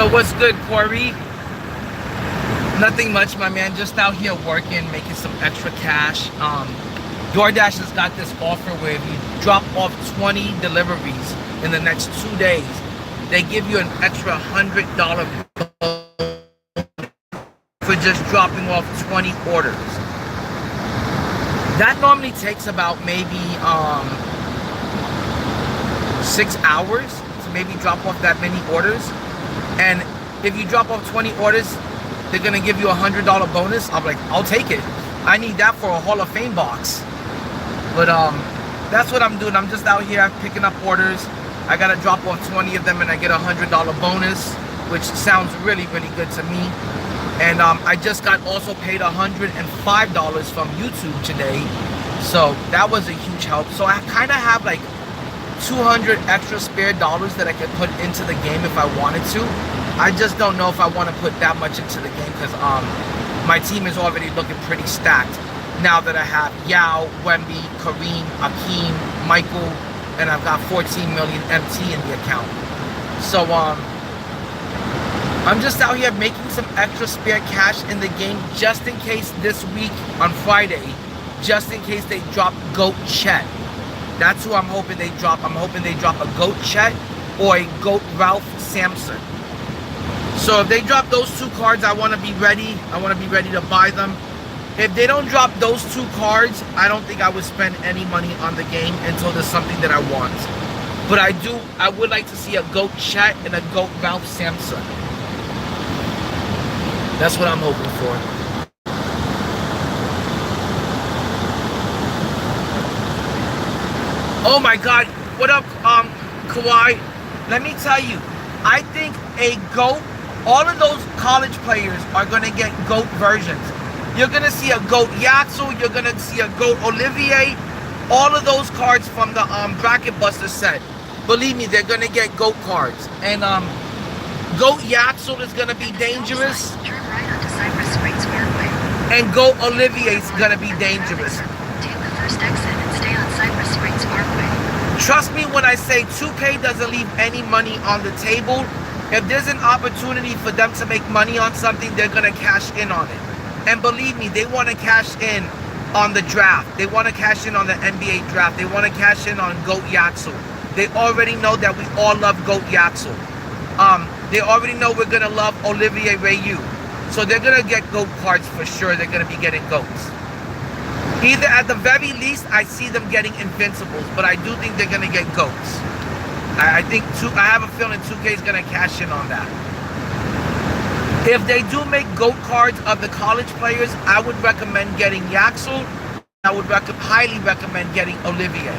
Yo, what's good, Corey? Nothing much, my man. Just out here working, making some extra cash. DoorDash has got this offer where if you drop off 20 deliveries in the next 2 days, they give you an extra $100 for just dropping off 20 orders. That normally takes about maybe 6 hours to maybe drop off that many orders. And if you drop off 20 orders, they're gonna give you a $100 bonus. I'm like, I'll take it. I need that for a Hall of Fame box. But that's what I'm doing. I'm just out here picking up orders. I gotta drop off 20 of them and I get a $100 bonus, which sounds really, really good to me. And I just got also paid $105 from YouTube today. So that was a huge help. So I kind of have like 200 extra spare dollars that I could put into the game if I wanted to. I just don't know if I want to put that much into the game because my team is already looking pretty stacked now that I have Yao, Wemby, Kareem, Akeem, Michael, and I've got 14 million MT in the account. So I'm just out here making some extra spare cash in the game just in case this week on Friday, just in case they drop GOAT Chet. That's who I'm hoping they drop. I'm hoping they drop a GOAT Chet or a GOAT Ralph Sampson. So if they drop those two cards, I want to be ready. I want to be ready to buy them. If they don't drop those two cards, I don't think I would spend any money on the game until there's something that I want. But I would like to see a GOAT Chet and a GOAT Ralph Sampson. That's what I'm hoping for. Oh my God, what up, Kawhi? Let me tell you, I think a GOAT, all of those college players are gonna get GOAT versions. You're gonna see a GOAT Yaxel, you're gonna see a GOAT Olivier, all of those cards from the Bracket Buster set. Believe me, they're gonna get GOAT cards. And GOAT Yaxel is gonna be dangerous. Turn right onto Cypress Springs Parkway. And GOAT Olivier is gonna be dangerous. Take the first exit and stay on Cypress Springs Parkway. Trust me when I say 2K doesn't leave any money on the table. If there's an opportunity for them to make money on something, they're gonna cash in on it. And believe me, they wanna cash in on the draft. They wanna cash in on the NBA draft. They wanna cash in on GOAT Yaxel. They already know that we all love GOAT Yaxel. They already know we're gonna love Olivier Rayu. So they're gonna get GOAT cards for sure. They're gonna be getting GOATs. Either at the very least, I see them getting Invincibles, but I do think they're gonna get GOATs. I have a feeling 2K is gonna cash in on that. If they do make GOAT cards of the college players, I would recommend getting Yaxel. I would highly recommend getting Olivier.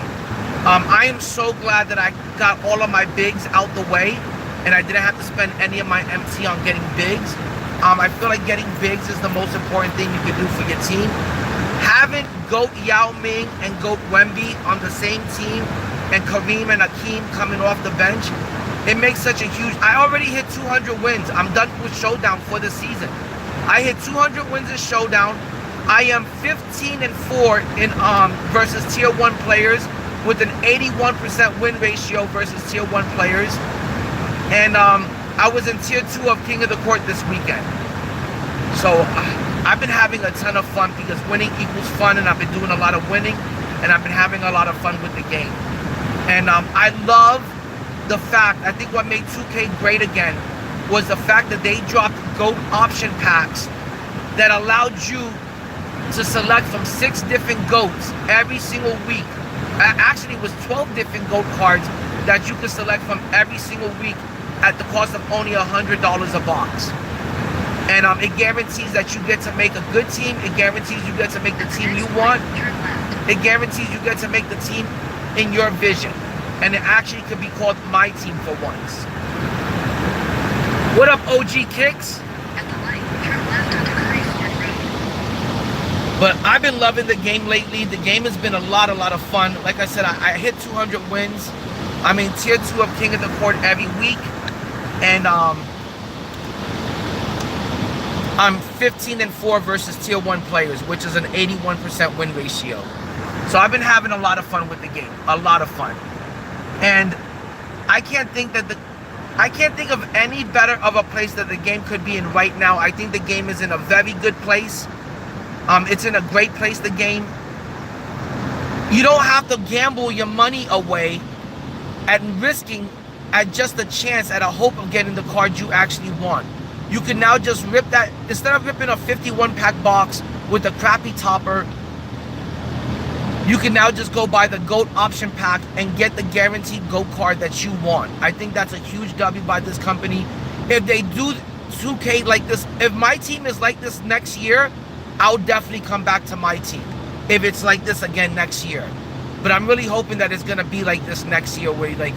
I am so glad that I got all of my bigs out the way and I didn't have to spend any of my MT on getting bigs. I feel like getting bigs is the most important thing you can do for your team. Having GOAT Yao Ming and GOAT Wemby on the same team and Kareem and Akeem coming off the bench, it makes such a huge... I already hit 200 wins. I'm done with Showdown for the season. I hit 200 wins in Showdown. I am 15-4 in versus Tier 1 players with an 81% win ratio versus Tier 1 players. And I was in Tier 2 of King of the Court this weekend. So I've been having a ton of fun because winning equals fun, and I've been doing a lot of winning, and I've been having a lot of fun with the game. And I love the fact, I think what made 2K great again was the fact that they dropped GOAT option packs that allowed you to select from 6 different GOATs every single week. Actually, it was 12 different GOAT cards that you could select from every single week at the cost of only $100 a box. And it guarantees that you get to make a good team. It guarantees you get to make the team you want. It guarantees you get to make the team in your vision. And it actually could be called MYTEAM for once. What up, OG Kicks? At the light, turn left onto Curry Ford Road. But I've been loving the game lately. The game has been a lot of fun. Like I said, I hit 200 wins. I'm in Tier 2 of King of the Court every week. And I'm 15-4 versus Tier 1 players, which is an 81% win ratio. So I've been having a lot of fun with the game. A lot of fun. And I can't think that I can't think of any better of a place that the game could be in right now. I think the game is in a very good place. It's in a great place, the game. You don't have to gamble your money away and risking at just a chance, at a hope of getting the card you actually want. You can now just rip that, instead of ripping a 51 pack box with a crappy topper, you can now just go buy the GOAT option pack and get the guaranteed GOAT card that you want. I think that's a huge W by this company. If they do 2K like this, if my team is like this next year, I'll definitely come back to my team. If it's like this again next year. But I'm really hoping that it's gonna be like this next year, where like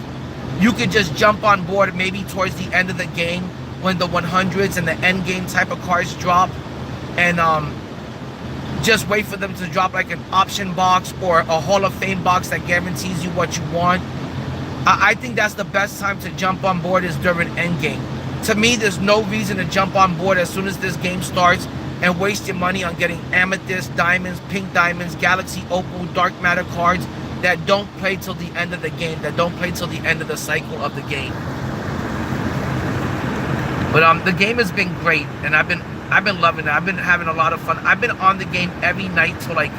you could just jump on board maybe towards the end of the game when the 100s and the end game type of cards drop, and just wait for them to drop like an option box or a Hall of Fame box that guarantees you what you want. I think that's the best time to jump on board, is during end game. To me, there's no reason to jump on board as soon as this game starts and waste your money on getting amethyst, diamonds, pink diamonds, galaxy opal, dark matter cards that don't play till the end of the game, that don't play till the end of the cycle of the game. But the game has been great, and I've been loving it. I've been having a lot of fun. I've been on the game every night till like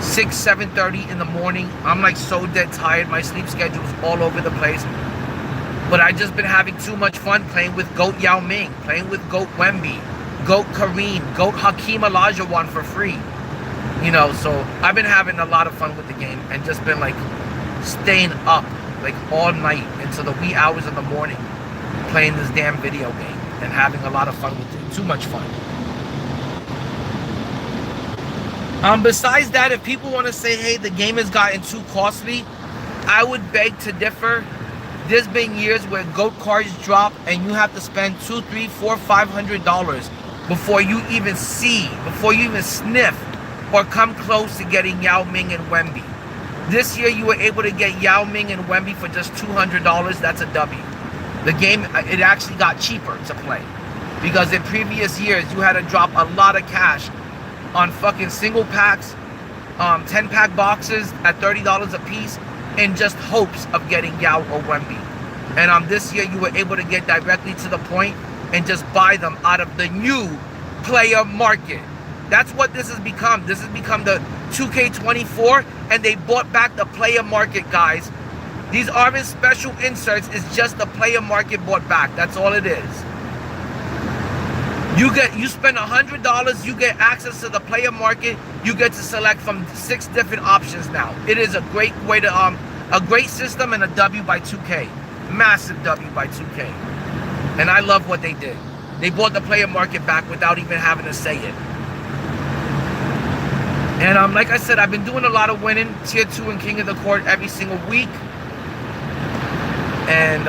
6, 7:30 in the morning. I'm like so dead tired. My sleep schedule is all over the place. But I just been having too much fun playing with GOAT Yao Ming, playing with GOAT Wemby, GOAT Kareem, GOAT Hakeem Olajuwon for free. You know, so I've been having a lot of fun with the game and just been like staying up like all night into the wee hours of the morning playing this damn video game and having a lot of fun with it. Too much fun. Besides that, if people want to say, hey, the game has gotten too costly, I would beg to differ. There's been years where GOAT cards drop and you have to spend $200, $300, $400, $500 before you even see, before you even sniff or come close to getting Yao Ming and Wemby. This year you were able to get Yao Ming and Wemby for just $200. That's a W. The game, it actually got cheaper to play, because in previous years you had to drop a lot of cash on fucking single packs, 10-pack boxes at $30 a piece, in just hopes of getting Yao or Wemby. And this year you were able to get directly to the point and just buy them out of the new player market. That's what this has become. This has become the 2K24, and they bought back the player market, guys. These aren't special inserts. It's just the player market bought back. That's all it is. You spend $100, you get access to the player market. You get to select from 6 different options now. It is a great way to a great system, and a W by 2K. Massive W by 2K. And I love what they did. They bought the player market back without even having to say it. And like I said, I've been doing a lot of winning tier 2 and King of the Court every single week. And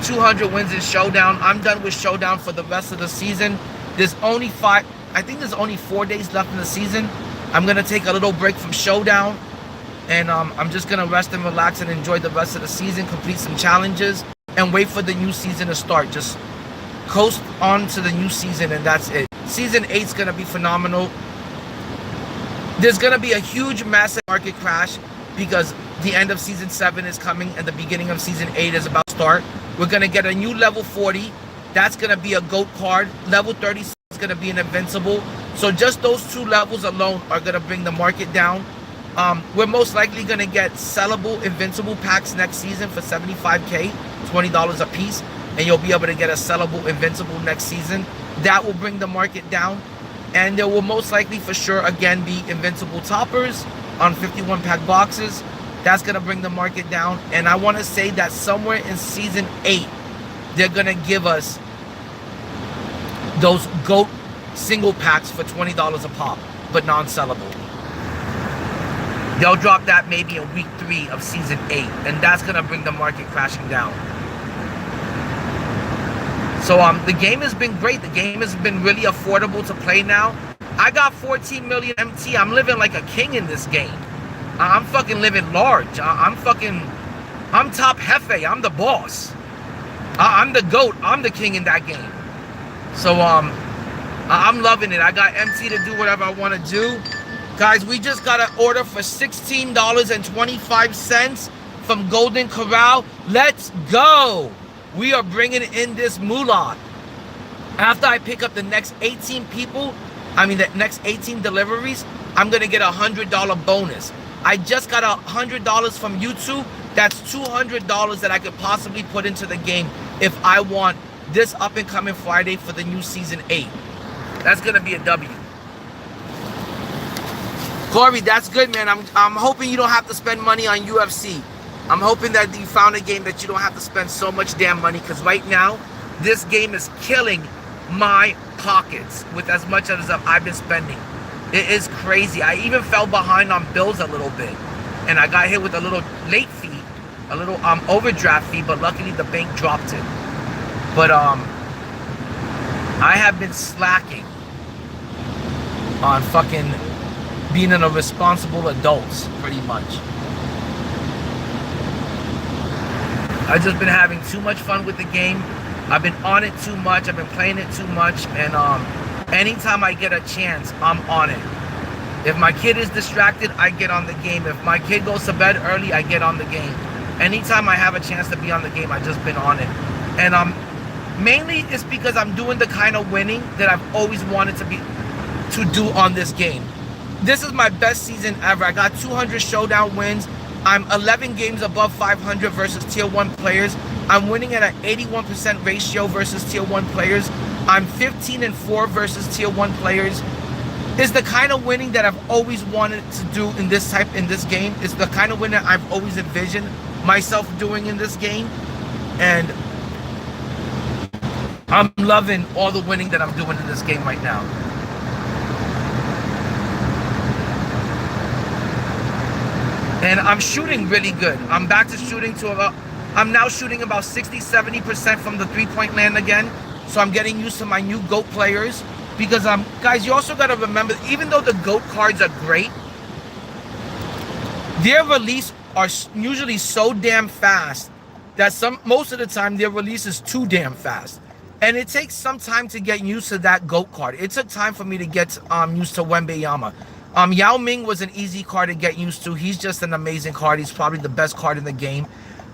200 wins in Showdown. I'm done with Showdown for the rest of the season. There's only 4 days left in the season. I'm gonna take a little break from Showdown, and I'm just gonna rest and relax and enjoy the rest of the season, complete some challenges, and wait for the new season to start. Just coast on to the new season, and that's it. Season 8's gonna be phenomenal. There's gonna be a huge, massive market crash because the end of season 7 is coming and the beginning of season 8 is about to start. We're gonna get a new level 40. That's gonna be a GOAT card. Level 30 is gonna be an invincible. So just those 2 levels alone are gonna bring the market down. We're most likely gonna get sellable invincible packs next season for $75K, $20 a piece, and you'll be able to get a sellable invincible next season. That will bring the market down. And there will most likely for sure again be invincible toppers on 51 pack boxes. That's gonna bring the market down. And I want to say that somewhere in season 8 they're gonna give us those GOAT single packs for $20 a pop, but non-sellable. They'll drop that maybe in week 3 of season 8, and that's gonna bring the market crashing down. So the game has been great. The game has been really affordable to play now. I got 14 million MT. I'm living like a king in this game. I'm fucking living large. I'm top jefe. I'm the boss. I'm the GOAT. I'm the king in that game. So I'm loving it. I got MT to do whatever I want to do. Guys, we just got an order for $16.25 from Golden Corral. Let's go. We are bringing in this moolah. After I pick up the next 18 people, the next 18 deliveries, I'm going to get $100 bonus. I just got $100 from YouTube. That's $200 that I could possibly put into the game if I want this up and coming Friday for the new season 8. That's going to be a W. Corey, that's good, man. I'm hoping you don't have to spend money on UFC. I'm hoping that you found a game that you don't have to spend so much damn money, because right now, this game is killing my pockets with as much as I've been spending. It is crazy. I even fell behind on bills a little bit, and I got hit with a little late fee, a little overdraft fee, but luckily the bank dropped it. But I have been slacking on fucking being a responsible adult, pretty much. I've just been having too much fun with the game. I've been on it too much. I've been playing it too much. And anytime I get a chance, I'm on it. If my kid is distracted, I get on the game. If my kid goes to bed early, I get on the game. Anytime I have a chance to be on the game, I've just been on it. And mainly it's because I'm doing the kind of winning that I've always wanted to do on this game. This is my best season ever. I got 200 showdown wins. I'm 11 games above 500 versus tier 1 players. I'm winning at an 81% ratio versus tier 1 players. I'm 15-4 versus tier 1 players. It's the kind of winning that I've always wanted to do in this game. It's the kind of winning I've always envisioned myself doing in this game. And I'm loving all the winning that I'm doing in this game right now. And I'm shooting really good. I'm back to shooting I'm now shooting about 60-70% from the 3-point land again. So I'm getting used to my new GOAT players. Because guys, you also got to remember, even though the GOAT cards are great, their release are usually so damn fast that most of the time their release is too damn fast. And it takes some time to get used to that GOAT card. It took time for me to get used to Wembanyama. Yao Ming was an easy card to get used to. He's just an amazing card. He's probably the best card in the game.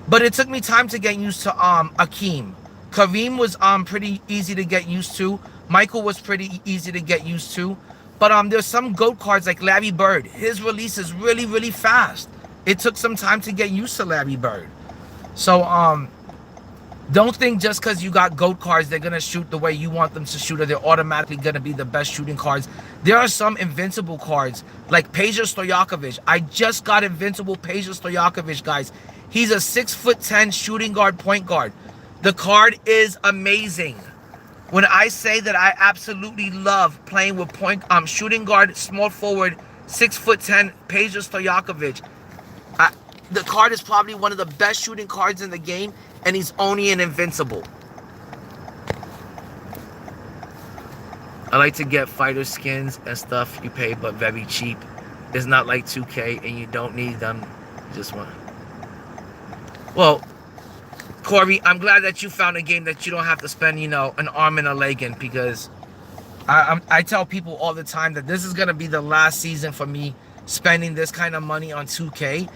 But it took me time to get used to Akeem. Kareem was pretty easy to get used to. Michael was pretty easy to get used to. But there's some GOAT cards like Larry Bird. His release is really, really fast. It took some time to get used to Larry Bird. So don't think just because you got GOAT cards, they're going to shoot the way you want them to shoot, or they're automatically going to be the best shooting cards. There are some invincible cards, like Peja Stojakovic. I just got invincible Peja Stojakovic, guys. He's a 6'10" shooting guard, point guard. The card is amazing. When I say that I absolutely love playing with shooting guard, small forward, 6'10", Peja Stojakovic. The card is probably one of the best shooting cards in the game, and he's only an invincible. I like to get fighter skins and stuff you pay, but very cheap. It's not like 2K, and you don't need them. Just one. Well, Corey, I'm glad that you found a game that you don't have to spend, an arm and a leg in, because I tell people all the time that this is going to be the last season for me spending this kind of money on 2K.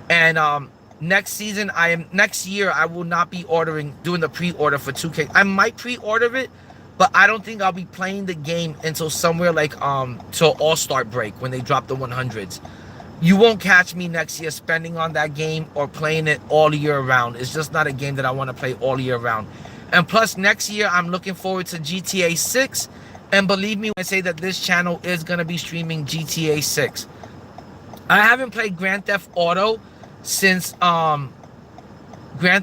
And next year, I will not be doing the pre-order for 2K. I might pre-order it, but I don't think I'll be playing the game until somewhere like till All-Star break, when they drop the 100s. You won't catch me next year spending on that game or playing it all year round. It's just not a game that I want to play all year round. And plus, next year, I'm looking forward to GTA 6. And believe me when I say that this channel is going to be streaming GTA 6. I haven't played Grand Theft Auto since Grand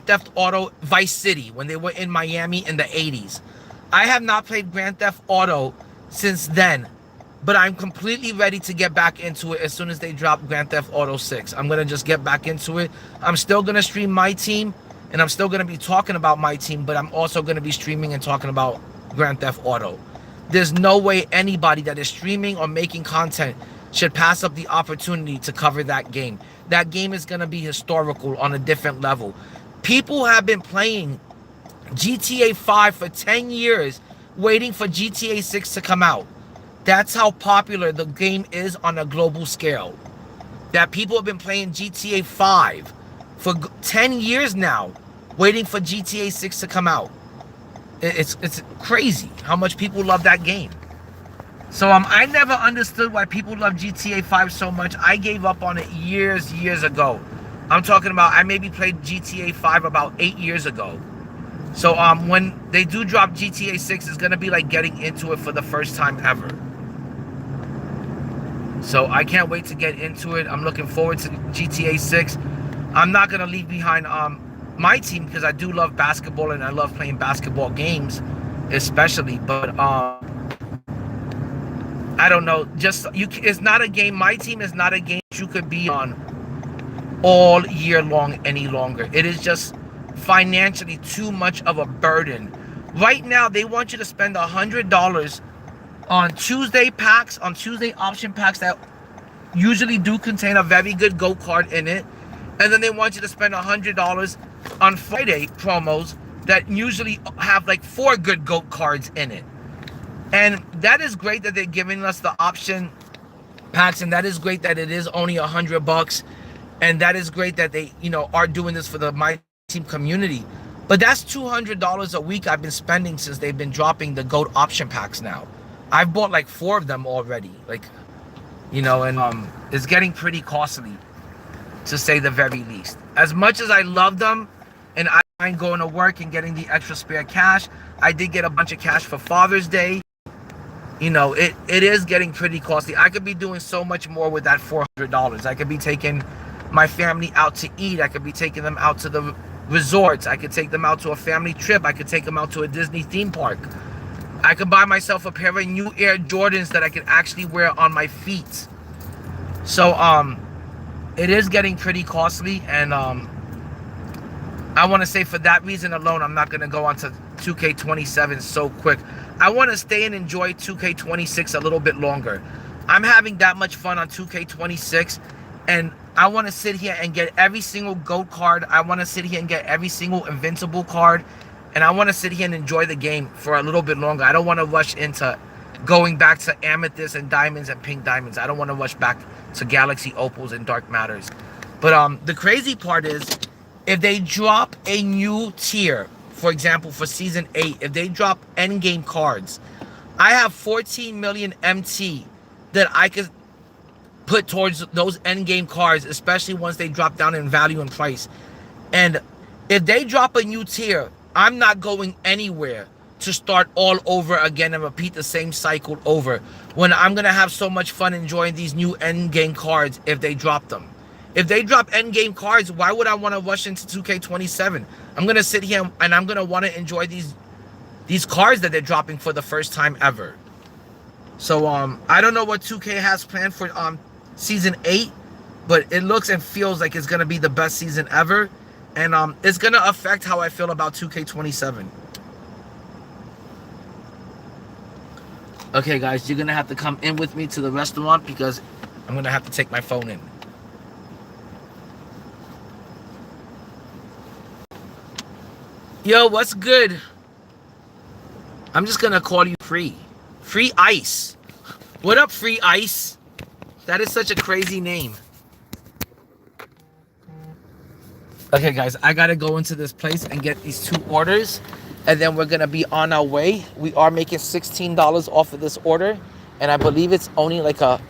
Theft Auto Vice City, when they were in Miami in the 80s. I have not played Grand Theft Auto since then. But I'm completely ready to get back into it as soon as they drop Grand Theft Auto 6. I'm going to just get back into it. I'm still going to stream MYTEAM, and I'm still going to be talking about MYTEAM, but I'm also going to be streaming and talking about Grand Theft Auto. There's no way anybody that is streaming or making content should pass up the opportunity to cover that game. That game is going to be historical on a different level. People have been playing GTA 5 for 10 years, waiting for GTA 6 to come out. That's how popular the game is on a global scale. That people have been playing GTA 5 for 10 years now, waiting for GTA 6 to come out. It's crazy how much people love that game. So I never understood why people love GTA 5 so much. I gave up on it years ago. I'm talking about, I maybe played GTA 5 about 8 years ago. So when they do drop GTA 6, it's gonna be like getting into it for the first time ever. So I can't wait to get into it. I'm looking forward to GTA 6. I'm not gonna leave behind my team because I do love basketball and I love playing basketball games, especially. But I don't know. It's not a game. My team is not a game you could be on all year long any longer. It is just financially too much of a burden. Right now, they want you to spend $100 on Tuesday packs, on Tuesday option packs that usually do contain a very good GOAT card in it. And then they want you to spend $100 on Friday promos that usually have like 4 good GOAT cards in it. And that is great that they're giving us the option packs, and that is great that it is only $100, and that is great that they, are doing this for the My Team community. But that's $200 a week I've been spending since they've been dropping the GOAT option packs now. I've bought like 4 of them already, and it's getting pretty costly, to say the very least. As much as I love them, and I mind going to work and getting the extra spare cash, I did get a bunch of cash for Father's Day. It is getting pretty costly. I could be doing so much more with that $400. I could be taking my family out to eat. I could be taking them out to the resorts. I could take them out to a family trip. I could take them out to a Disney theme park. I could buy myself a pair of new Air Jordans that I could actually wear on my feet. So it is getting pretty costly, and I want to say for that reason alone, I'm not going to go on to 2K27 so quick. I want to stay and enjoy 2K26 a little bit longer. I'm having that much fun on 2K26, and I want to sit here and get every single GOAT card. I want to sit here and get every single Invincible card, and I want to sit here and enjoy the game for a little bit longer. I don't want to rush into going back to Amethyst and Diamonds and Pink Diamonds. I don't want to rush back to Galaxy Opals and Dark Matters. But the crazy part is, if they drop a new tier, for example, for Season 8, if they drop endgame cards, I have 14 million MT that I could put towards those endgame cards, especially once they drop down in value and price. And if they drop a new tier, I'm not going anywhere to start all over again and repeat the same cycle over, when I'm going to have so much fun enjoying these new endgame cards if they drop them. If they drop endgame cards, why would I want to rush into 2K27? I'm going to sit here and I'm going to want to enjoy these cards that they're dropping for the first time ever. So I don't know what 2K has planned for Season 8, but it looks and feels like it's going to be the best season ever. And it's going to affect how I feel about 2K27. Okay, guys, you're going to have to come in with me to the restaurant because I'm going to have to take my phone in. Yo, what's good? I'm just gonna call you Free. Free Ice. What up, Free Ice? That is such a crazy name. Okay, guys, I gotta go into this place and get these 2 orders, and then we're gonna be on our way. We are making $16 off of this order, and I believe it's only like a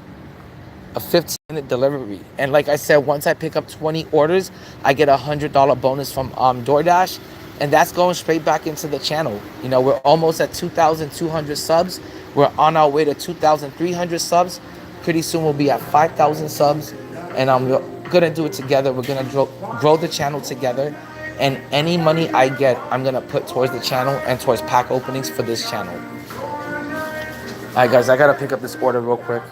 15-minute delivery. And like I said, once I pick up 20 orders, I get a $100 bonus from DoorDash. And that's going straight back into the channel. We're almost at 2,200 subs. We're on our way to 2,300 subs. Pretty soon we'll be at 5,000 subs. And we're going to do it together. We're going to grow the channel together. And any money I get, I'm going to put towards the channel and towards pack openings for this channel. All right, guys, I got to pick up this order real quick.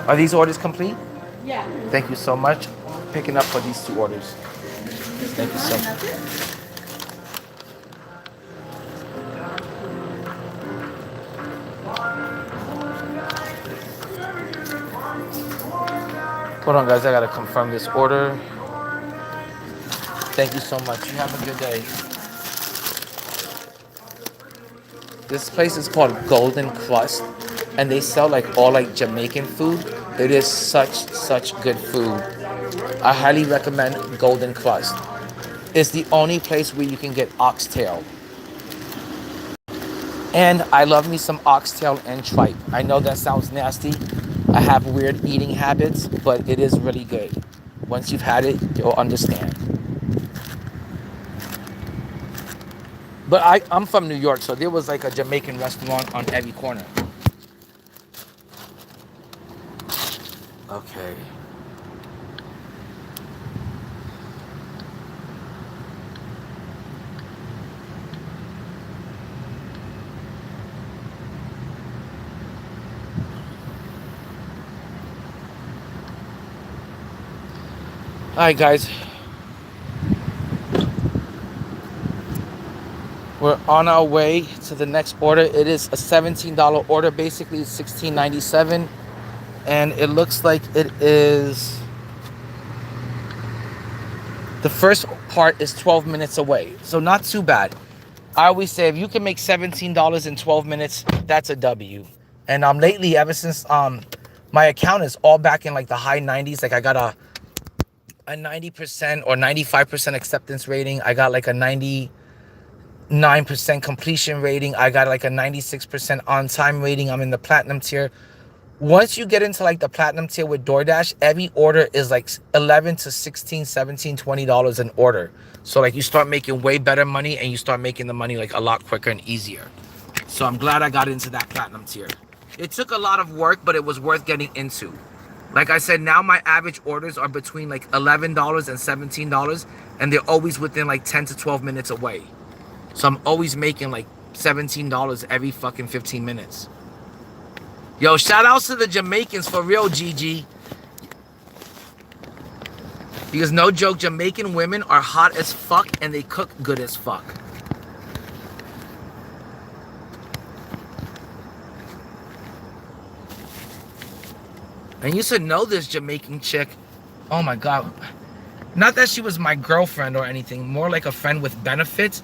Are these orders complete? Yeah. Thank you so much. Picking up for these 2 orders. Thank you so much. Hold on, guys. I gotta confirm this order. Thank you so much. You have a good day. This place is called Golden Crust, and they sell all Jamaican food. It is such good food. I highly recommend Golden Crust. is the only place where you can get oxtail. And I love me some oxtail and tripe. I know that sounds nasty. I have weird eating habits, but it is really good. Once you've had it, you'll understand. But I'm from New York, so there was like a Jamaican restaurant on every corner. Okay. All right, guys. We're on our way to the next order. It is a $17 order. Basically, it's $16.97. And it looks like it is... The first part is 12 minutes away. So not too bad. I always say if you can make $17 in 12 minutes, that's a W. And lately, ever since my account is all back in like the high 90s, like I got a 90% or 95% acceptance rating. I got like a 99% completion rating. I got like a 96% on-time rating. I'm in the platinum tier. Once you get into like the platinum tier with DoorDash, every order is like 11 to 16, 17, $20 an order. So like you start making way better money, and you start making the money like a lot quicker and easier. So I'm glad I got into that platinum tier. It took a lot of work, but it was worth getting into. Like I said, now my average orders are between like $11 and $17, and they're always within like 10 to 12 minutes away. So I'm always making like $17 every fucking 15 minutes. Yo, shout outs to the Jamaicans for real, GG. Because no joke, Jamaican women are hot as fuck and they cook good as fuck. And you should know this Jamaican chick. Oh my God. Not that she was my girlfriend or anything, more like a friend with benefits.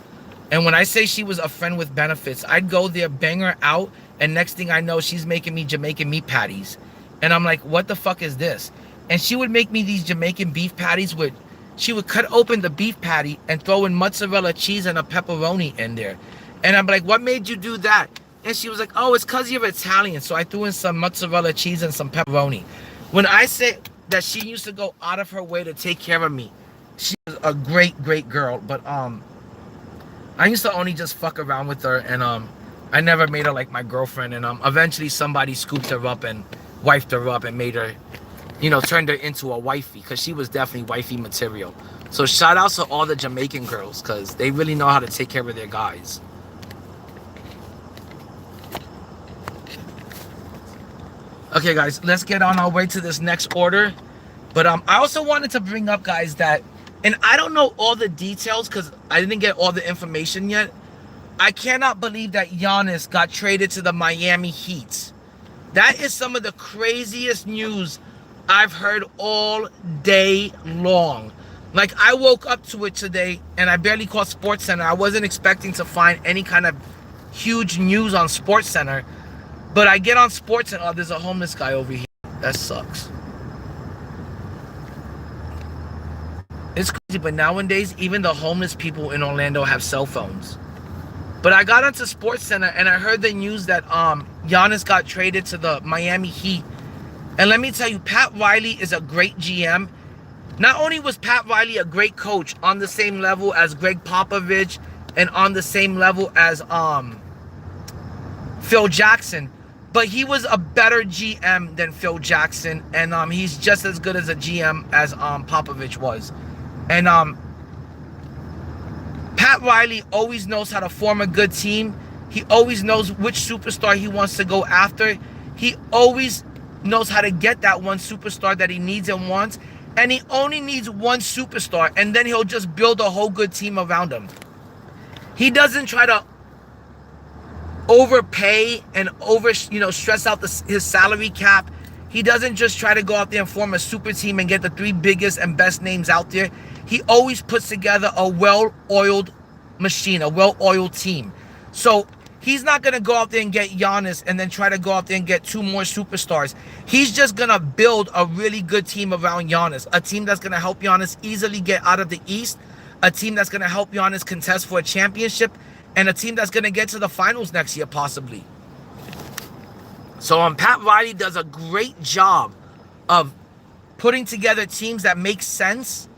And when I say she was a friend with benefits, I'd go there, bang her out, and next thing I know, she's making me Jamaican meat patties. And I'm like, what the fuck is this? And she would make me these Jamaican beef patties with, she would cut open the beef patty and throw in mozzarella cheese and a pepperoni in there. And I'm like, what made you do that? And she was like, oh, it's because you're Italian. So I threw in some mozzarella cheese and some pepperoni. When I say that she used to go out of her way to take care of me, she was a great, great girl. But I used to only just fuck around with her, and I never made her like my girlfriend. And eventually somebody scooped her up and wifed her up and made her, you know, turned her into a wifey, because she was definitely wifey material. So shout outs to all the Jamaican girls, because they really know how to take care of their guys. Okay, guys, let's get on our way to this next order. But I also wanted to bring up, guys, that, and I don't know all the details because I didn't get all the information yet. I cannot believe that GANNIS got traded to the Miami Heat. That is some of the craziest news I've heard all day long. Like, I woke up to it today and I barely caught SportsCenter. I wasn't expecting to find any kind of huge news on SportsCenter. But I get on sports and, oh, there's a homeless guy over here. That sucks. It's crazy, but nowadays, even the homeless people in Orlando have cell phones. But I got onto SportsCenter and I heard the news that GANNIS got traded to the Miami Heat. And let me tell you, Pat Riley is a great GM. Not only was Pat Riley a great coach, on the same level as Greg Popovich and on the same level as Phil Jackson, but he was a better GM than Phil Jackson, and he's just as good as a GM as Popovich was. And Pat Riley always knows how to form a good team. He always knows which superstar he wants to go after. He always knows how to get that one superstar that he needs and wants. And he only needs one superstar, and then he'll just build a whole good team around him. He doesn't try to overpay and stress out his salary cap. He doesn't just try to go out there and form a super team and get the 3 biggest and best names out there. He always puts together a well-oiled machine, a well-oiled team. So he's not going to go out there and get GANNIS and then try to go out there and get 2 more superstars. He's just going to build a really good team around GANNIS, a team that's going to help GANNIS easily get out of the East, a team that's going to help Giannis contest for a championship, and a team that's going to get to the finals next year, possibly. So Pat Riley does a great job of putting together teams that make sense.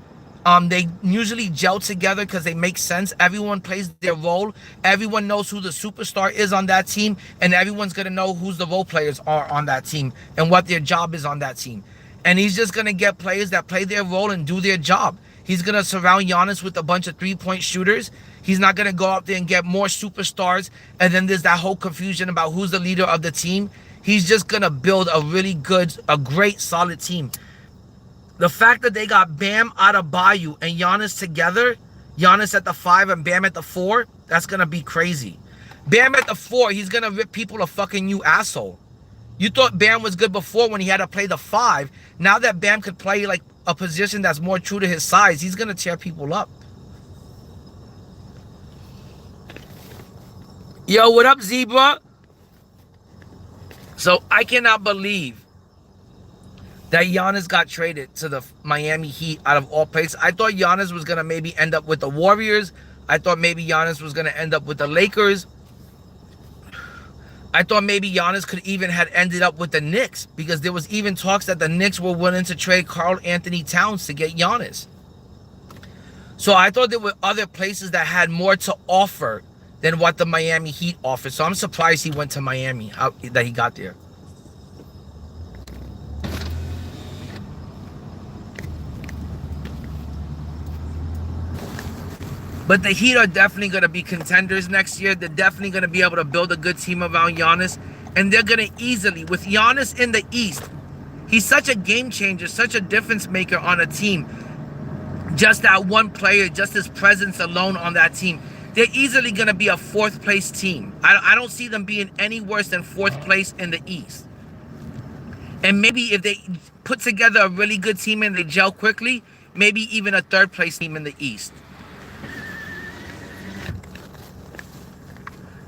They usually gel together because they make sense. Everyone plays their role. Everyone knows who the superstar is on that team, and everyone's going to know who's the role players are on that team and what their job is on that team. And he's just going to get players that play their role and do their job. He's going to surround Giannis with a bunch of three-point shooters. He's not going to go out there and get more superstars, and then there's that whole confusion about who's the leader of the team. He's just going to build a really good, a great, solid team. The fact that they got Bam Adebayo and Giannis together, Giannis at the 5 and Bam at the 4, that's going to be crazy. Bam at the 4, he's going to rip people a fucking new asshole. You thought Bam was good before when he had to play the 5. Now that Bam could play like a position that's more true to his size, he's going to tear people up. Yo, what up, Zebra? So I cannot believe that Giannis got traded to the Miami Heat out of all places. I thought Giannis was going to maybe end up with the Warriors. I thought maybe Giannis was going to end up with the Lakers. I thought maybe Giannis could even had ended up with the Knicks, because there was even talks that the Knicks were willing to trade Karl Anthony Towns to get Giannis. So I thought there were other places that had more to offer than what the Miami Heat offered. So I'm surprised he went to Miami, that he got there. But the Heat are definitely going to be contenders next year. They're definitely going to be able to build a good team around Giannis. And they're going to easily, with Giannis in the East, he's such a game changer, such a difference maker on a team. Just that one player, just his presence alone on that team, they're easily going to be a 4th place team. I don't see them being any worse than 4th place in the East. And maybe if they put together a really good team and they gel quickly, maybe even a 3rd place team in the East.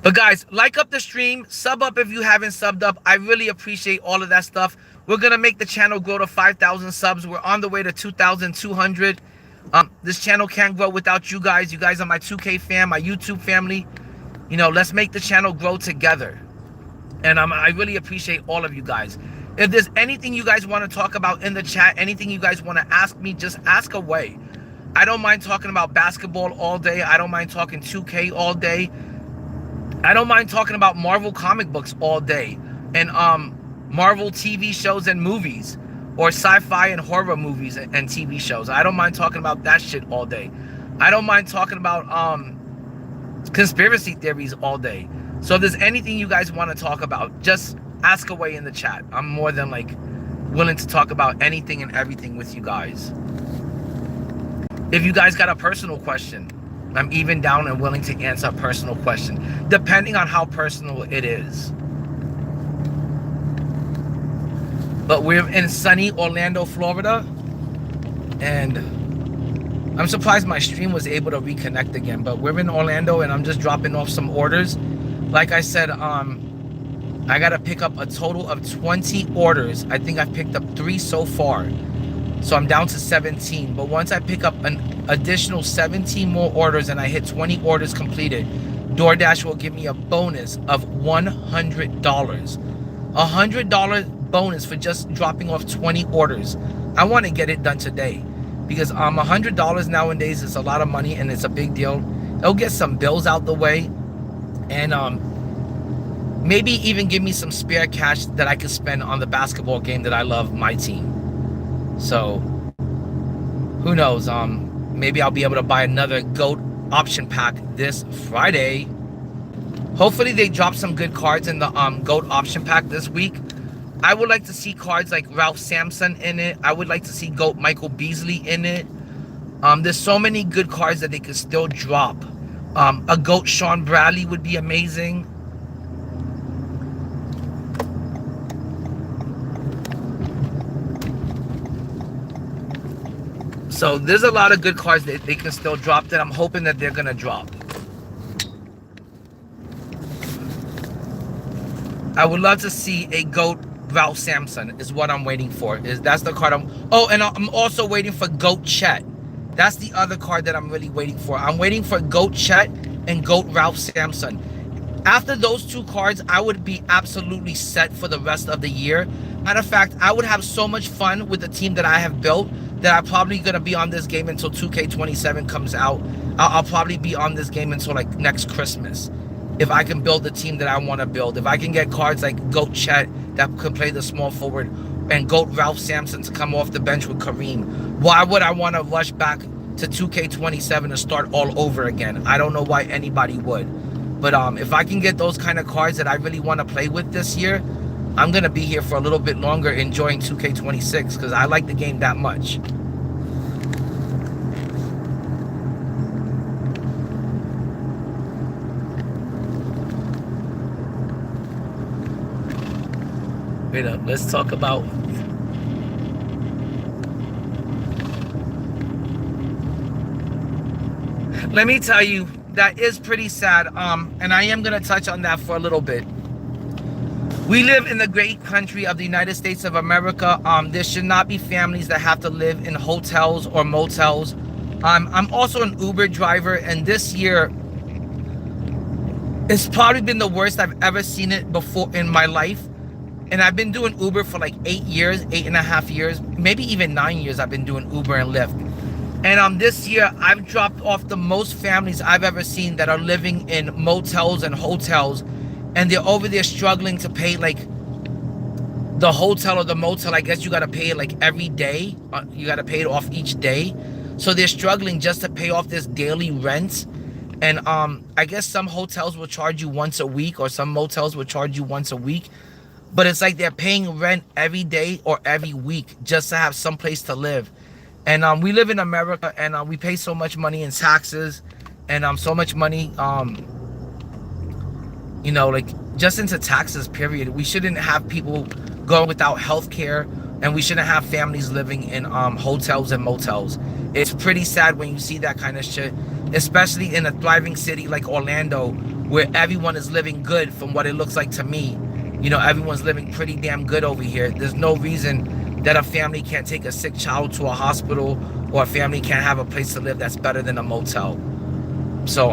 But guys, like up the stream, sub up if you haven't subbed up. I really appreciate all of that stuff. We're going to make the channel grow to 5,000 subs. We're on the way to 2,200. This channel can't grow without you guys. You guys are my 2K fam, my YouTube family. You know, let's make the channel grow together. And I really appreciate all of you guys. If there's anything you guys want to talk about in the chat, anything you guys want to ask me, just ask away. I don't mind talking about basketball all day. I don't mind talking 2K all day. I don't mind talking about Marvel comic books all day, and Marvel TV shows and movies, or sci-fi and horror movies and TV shows. I don't mind talking about that shit all day. I don't mind talking about conspiracy theories all day. So if there's anything you guys want to talk about, just ask away in the chat. I'm more than like willing to talk about anything and everything with you guys. If you guys got a personal question, I'm even down and willing to answer a personal question, depending on how personal it is. But we're in sunny Orlando, Florida, and I'm surprised my stream was able to reconnect again. But we're in Orlando, and I'm just dropping off some orders. Like I said, I got to pick up a total of 20 orders. I think I've picked up 3 so far. So I'm down to 17. But once I pick up an additional 17 more orders and I hit 20 orders completed, DoorDash will give me a bonus of $100. $100 bonus for just dropping off 20 orders. I want to get it done today, because $100 nowadays is a lot of money, and it's a big deal. It'll get some bills out the way, and maybe even give me some spare cash that I can spend on the basketball game that I love, MYTEAM. So who knows, maybe I'll be able to buy another GOAT option pack this Friday. Hopefully they drop some good cards in the GOAT option pack this week. I would like to see cards like Ralph Sampson in it. I would like to see GOAT Michael Beasley in it. There's so many good cards that they could still drop. A GOAT Sean Bradley would be amazing. So there's a lot of good cards that they can still drop that I'm hoping that they're going to drop. I would love to see a GOAT Ralph Sampson is what I'm waiting for. That's the card I'm... Oh, and I'm also waiting for GOAT Chet. That's the other card that I'm really waiting for. I'm waiting for GOAT Chet and GOAT Ralph Sampson. After those two cards, I would be absolutely set for the rest of the year. Matter of fact, I would have so much fun with the team that I have built that I'm probably going to be on this game until 2K27 comes out. I'll probably be on this game until like next Christmas. If I can build the team that I want to build. If I can get cards like GOAT Chet that can play the small forward and GOAT Ralph Sampson to come off the bench with Kareem. Why would I want to rush back to 2K27 to start all over again? I don't know why anybody would. But if I can get those kind of cards that I really want to play with this year, I'm going to be here for a little bit longer enjoying 2K26 because I like the game that much. Wait up, let's talk about... Let me tell you, that is pretty sad, and I am going to touch on that for a little bit. We live in the great country of the United States of America. There should not be families that have to live in hotels or motels. I'm also an Uber driver, and this year, it's probably been the worst I've ever seen it before in my life. And I've been doing Uber for like 8 years, 8.5 years, maybe even 9 years I've been doing Uber and Lyft. And this year, I've dropped off the most families I've ever seen that are living in motels and hotels. And they're over there struggling to pay like the hotel or the motel. I guess you got to pay it like every day. You got to pay it off each day. So they're struggling just to pay off this daily rent. And I guess some hotels will charge you once a week or some motels will charge you once a week. But it's like they're paying rent every day or every week just to have some place to live. And we live in America, and we pay so much money in taxes and so much money, you know, like just into taxes, period. We shouldn't have people going without health care, and we shouldn't have families living in hotels and motels. It's pretty sad when you see that kind of shit, especially in a thriving city like Orlando, where everyone is living good from what it looks like to me. You know, everyone's living pretty damn good over here. There's no reason that a family can't take a sick child to a hospital, or a family can't have a place to live that's better than a motel. So,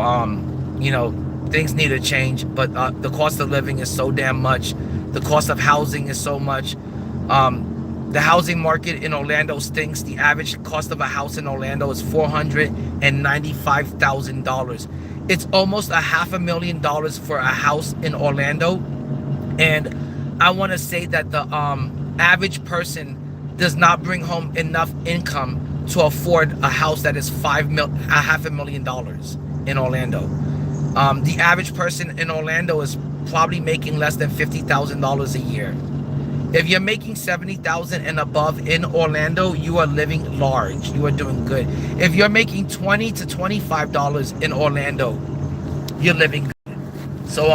you know, things need to change, but the cost of living is so damn much. The cost of housing is so much. The housing market in Orlando stinks. The average cost of a house in Orlando is $495,000. It's almost $500,000 for a house in Orlando. And I want to say that the average person does not bring home enough income to afford a house that is $500,000 in Orlando. The average person in Orlando is probably making less than $50,000 a year. If you're making $70,000 and above in Orlando, you are living large. You are doing good. If you're making $20 to $25 in Orlando, you're living good. So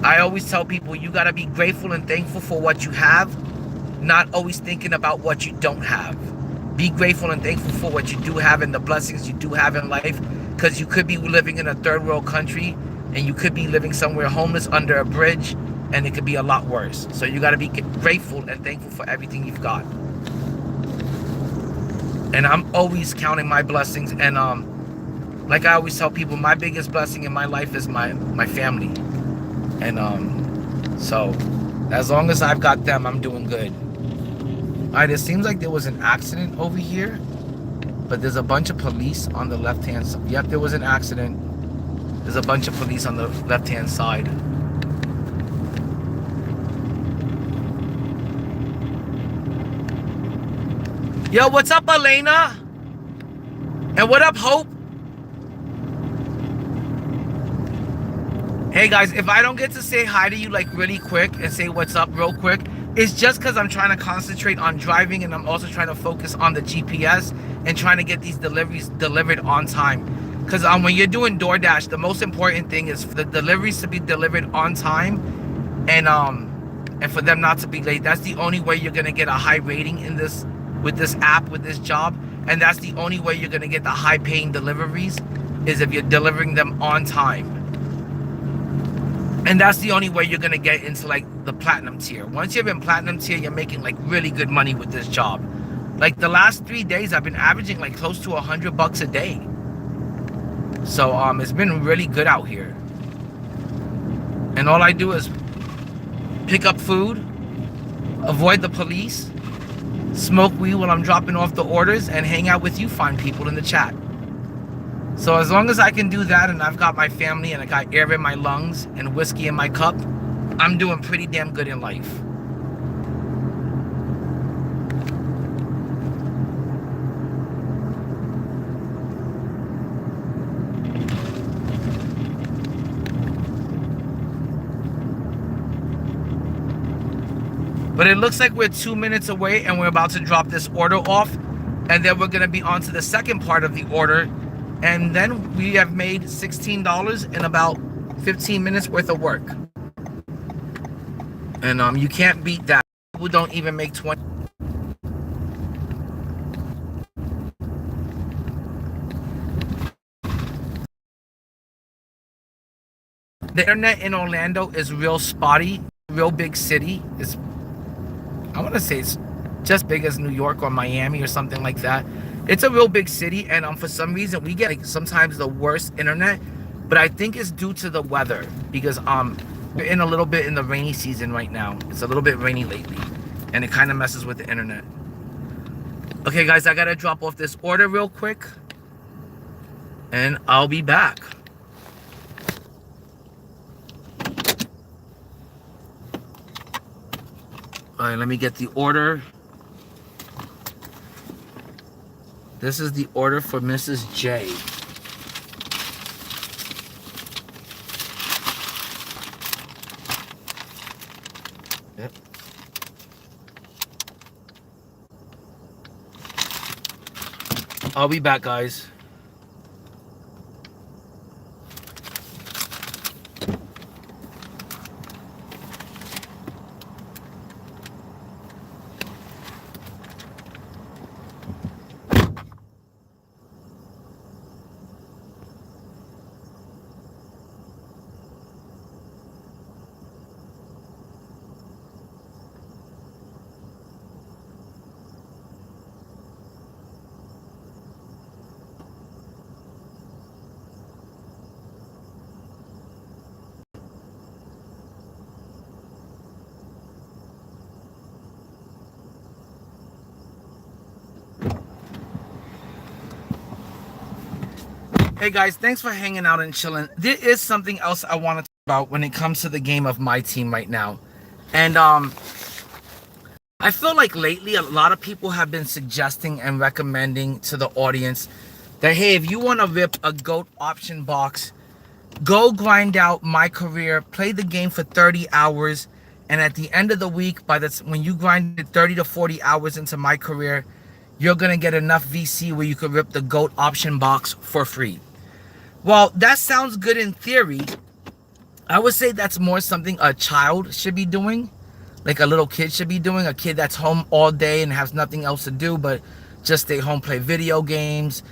I always tell people, you got to be grateful and thankful for what you have, not always thinking about what you don't have. Be grateful and thankful for what you do have and the blessings you do have in life, because you could be living in a third world country, and you could be living somewhere homeless under a bridge, and it could be a lot worse. So you got to be grateful and thankful for everything you've got. And I'm always counting my blessings, and like I always tell people, my biggest blessing in my life is my family. And so as long as I've got them, I'm doing good. Alright, it seems like there was an accident over here, but there's a bunch of police on the left hand side. Yep, there was an accident. There's a bunch of police on the left hand side. Yo, what's up, Elena? And what up, Hope? Hey guys, if I don't get to say hi to you like really quick and say what's up real quick, it's just because I'm trying to concentrate on driving, and I'm also trying to focus on the GPS and trying to get these deliveries delivered on time. Because when you're doing DoorDash, the most important thing is for the deliveries to be delivered on time, and for them not to be late. That's the only way you're gonna get a high rating in this, with this app, with this job, and that's the only way you're gonna get the high paying deliveries, is if you're delivering them on time. And that's the only way you're gonna get into like the platinum tier. Once you're in platinum tier, you're making like really good money with this job. Like the last 3 days, I've been averaging like close to $100 a day. So it's been really good out here. And all I do is pick up food, avoid the police, smoke weed while I'm dropping off the orders, and hang out with you fine people in the chat. So as long as I can do that, and I've got my family and I got air in my lungs and whiskey in my cup, I'm doing pretty damn good in life. But it looks like we're 2 minutes away and we're about to drop this order off. And then we're gonna be on to the second part of the order. And then we have made $16 in about 15 minutes worth of work. And you can't beat that. People don't even make 20. The internet in Orlando is real spotty, real big city. I want to say it's just big as New York or Miami or something like that. It's a real big city, and for some reason we get like sometimes the worst internet, but I think it's due to the weather because we're in a little bit in the rainy season right now. It's a little bit rainy lately, and it kind of messes with the internet. Okay, guys, I gotta drop off this order real quick, and I'll be back. All right, let me get the order. This is the order for Mrs. J. Yep. I'll be back, guys. Hey guys, thanks for hanging out and chilling. There is something else I want to talk about when it comes to the game of MYTEAM right now. And I feel like lately a lot of people have been suggesting and recommending to the audience that, hey, if you want to rip a GOAT option box, go grind out My Career, play the game for 30 hours, and at the end of the week, when you grind 30 to 40 hours into My Career, you're going to get enough VC where you could rip the GOAT option box for free. Well, that sounds good in theory. I would say that's more something a child should be doing, like a little kid should be doing, a kid that's home all day and has nothing else to do but just stay home, play video games,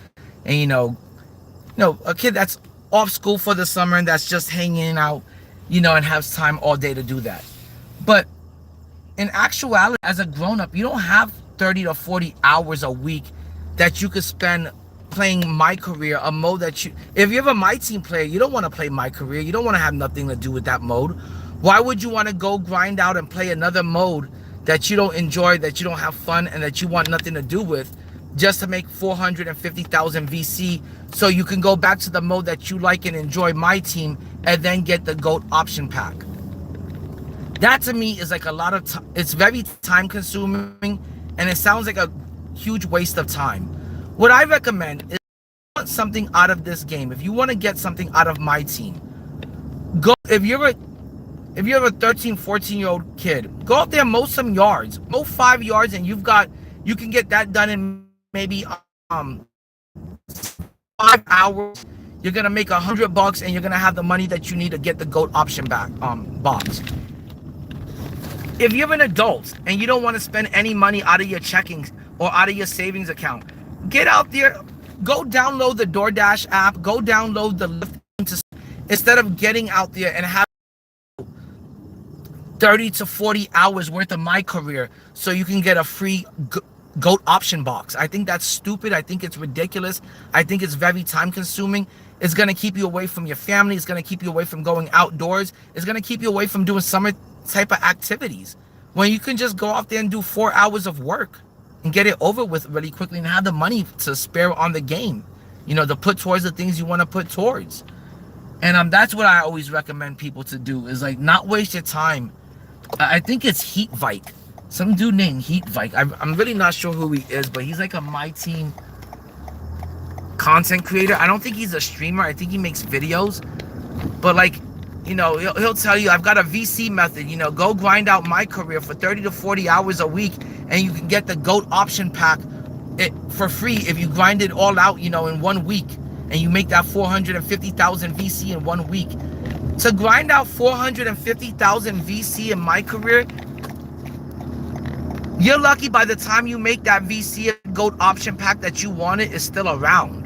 and a kid that's off school for the summer and that's just hanging out, and has time all day to do that. But in actuality, as a grown-up, you don't have 30 to 40 hours a week that you could spend playing My Career, a mode that if you're a MyTeam player, you don't want to play My Career. You don't want to have nothing to do with that mode. Why would you want to go grind out and play another mode that you don't enjoy, that you don't have fun, and that you want nothing to do with, just to make 450,000 VC so you can go back to the mode that you like and enjoy, MyTeam, and then get the GOAT option pack? That to me is like a lot of it's very time consuming, and it sounds like a huge waste of time. What I recommend is, if you want something out of this game, if you want to get something out of MyTeam, go, if you're a 13, 14-year-old kid, go out there, mow some yards, mow 5 yards, and you can get that done in maybe 5 hours. You're gonna make $100 and you're gonna have the money that you need to get the GOAT option back box. If you're an adult and you don't want to spend any money out of your checking or out of your savings account, get out there, go download the DoorDash app, go download the Lyft, instead of getting out there and have 30 to 40 hours worth of My Career so you can get a free GOAT option box. I think that's stupid. I think it's ridiculous. I think it's very time consuming. It's going to keep you away from your family. It's going to keep you away from going outdoors. It's going to keep you away from doing summer type of activities. When you can just go out there and do 4 hours of work and get it over with really quickly and have the money to spare on the game, you know, to put towards the things you want to put towards. And that's what I always recommend people to do, is like not waste your time. I think it's Heat Vike. Some dude named Heat Vike. I'm really not sure who he is, but he's like a MYTEAM content creator. I don't think he's a streamer. I think he makes videos. But like, you know, he'll tell you, I've got a VC method. You know, go grind out my career for 30 to 40 hours a week, and you can get the GOAT option pack for free if you grind it all out, you know, in 1 week. And you make that 450,000 VC in 1 week. To grind out 450,000 VC in my career, you're lucky by the time you make that VC GOAT option pack that you wanted is still around.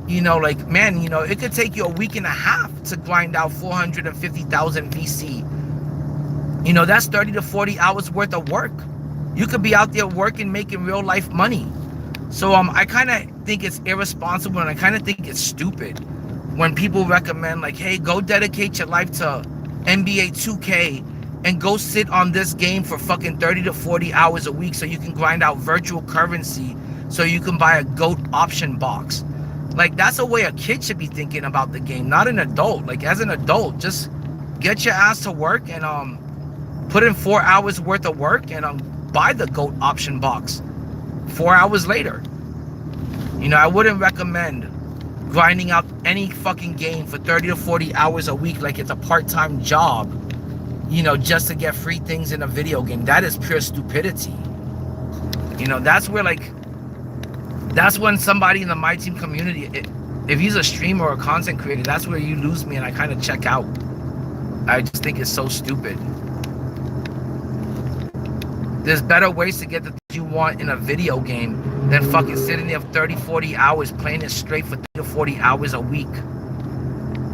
You know, like, man, you know, it could take you a week and a half to grind out 450,000 VC. You know, that's 30 to 40 hours worth of work. You could be out there working, making real life money. So I kind of think it's irresponsible, and I kind of think it's stupid when people recommend like, hey, go dedicate your life to NBA2K and go sit on this game for fucking 30 to 40 hours a week so you can grind out virtual currency so you can buy a GOAT option box. Like, that's a way a kid should be thinking about the game, not an adult. Like, as an adult, just get your ass to work and put in 4 hours worth of work and buy the GOAT option box 4 hours later. You know, I wouldn't recommend grinding out any fucking game for 30 to 40 hours a week like it's a part-time job, you know, just to get free things in a video game. That is pure stupidity. You know, that's where, like, that's when somebody in the MyTeam community, if he's a streamer or a content creator, that's where you lose me and I kind of check out. I just think it's so stupid. There's better ways to get the things you want in a video game than fucking sitting there for 30, 40 hours playing it straight for 30 to 40 hours a week.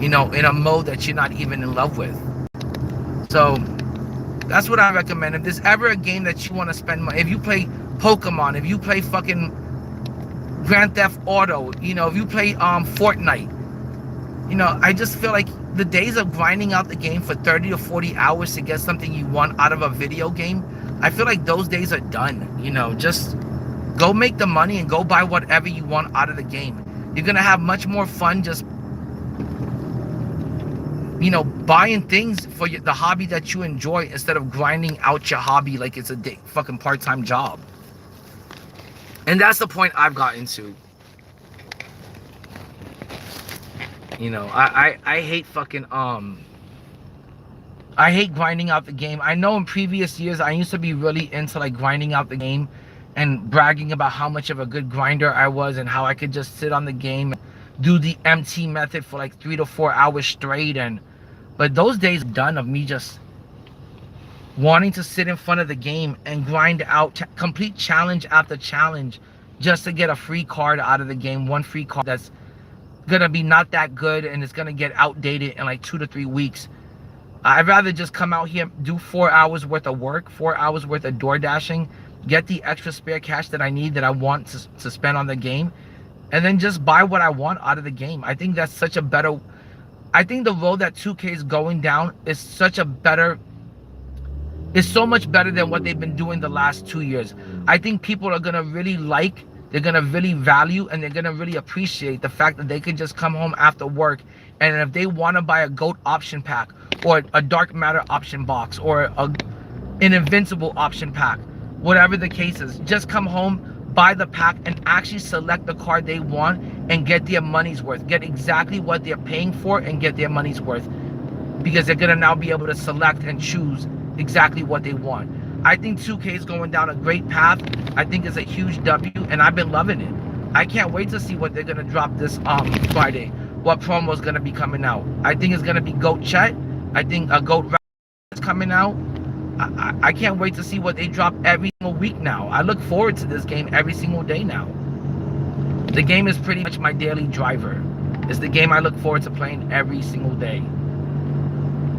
You know, in a mode that you're not even in love with. So, that's what I recommend. If there's ever a game that you want to spend money, if you play Pokemon, if you play fucking Grand Theft Auto, you know, if you play Fortnite, you know, I just feel like the days of grinding out the game for 30 to 40 hours to get something you want out of a video game, I feel like those days are done. You know, just go make the money and go buy whatever you want out of the game. You're gonna have much more fun just, you know, buying things for the hobby that you enjoy instead of grinding out your hobby like it's a fucking part-time job. And that's the point I've gotten to. You know, I hate fucking I hate grinding out the game. I know in previous years I used to be really into like grinding out the game and bragging about how much of a good grinder I was and how I could just sit on the game and do the MT method for like 3 to 4 hours straight. But those days done of me just wanting to sit in front of the game and grind out complete challenge after challenge just to get a free card out of the game. One free card that's gonna be not that good and it's gonna get outdated in like 2 to 3 weeks. I'd rather just come out here, do 4 hours worth of work, 4 hours worth of door dashing, get the extra spare cash that I need, that I want to spend on the game, and then just buy what I want out of the game. I think that's such a better, I think the road that 2K is going down is such a better, it's so much better than what they've been doing the last 2 years. I think people are gonna really like, they're gonna really value, and they're gonna really appreciate the fact that they can just come home after work, and if they want to buy a GOAT option pack or a dark matter option box or an invincible option pack, whatever the case is, just come home, buy the pack, and actually select the card they want and get their money's worth, get exactly what they're paying for and get their money's worth, because they're gonna now be able to select and choose exactly what they want. I think 2K is going down a great path. I think it's a huge W, and I've been loving it. I can't wait to see what they're gonna drop this Friday, what promo is gonna be coming out. I think it's gonna be GOAT Chet. I think a GOAT is coming out. I can't wait to see what they drop every single week now. I look forward to this game every single day now. The game is pretty much my daily driver. It's the game I look forward to playing every single day.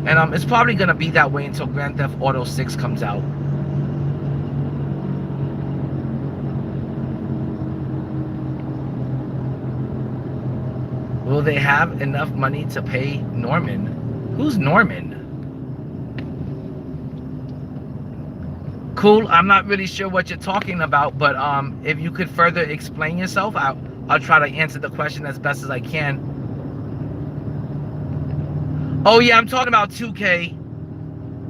And it's probably gonna be that way until Grand Theft Auto 6 comes out. Will they have enough money to pay Norman? Who's Norman? Cool. I'm not really sure what you're talking about, but if you could further explain yourself, I'll try to answer the question as best as I can. Oh yeah, I'm talking about 2K.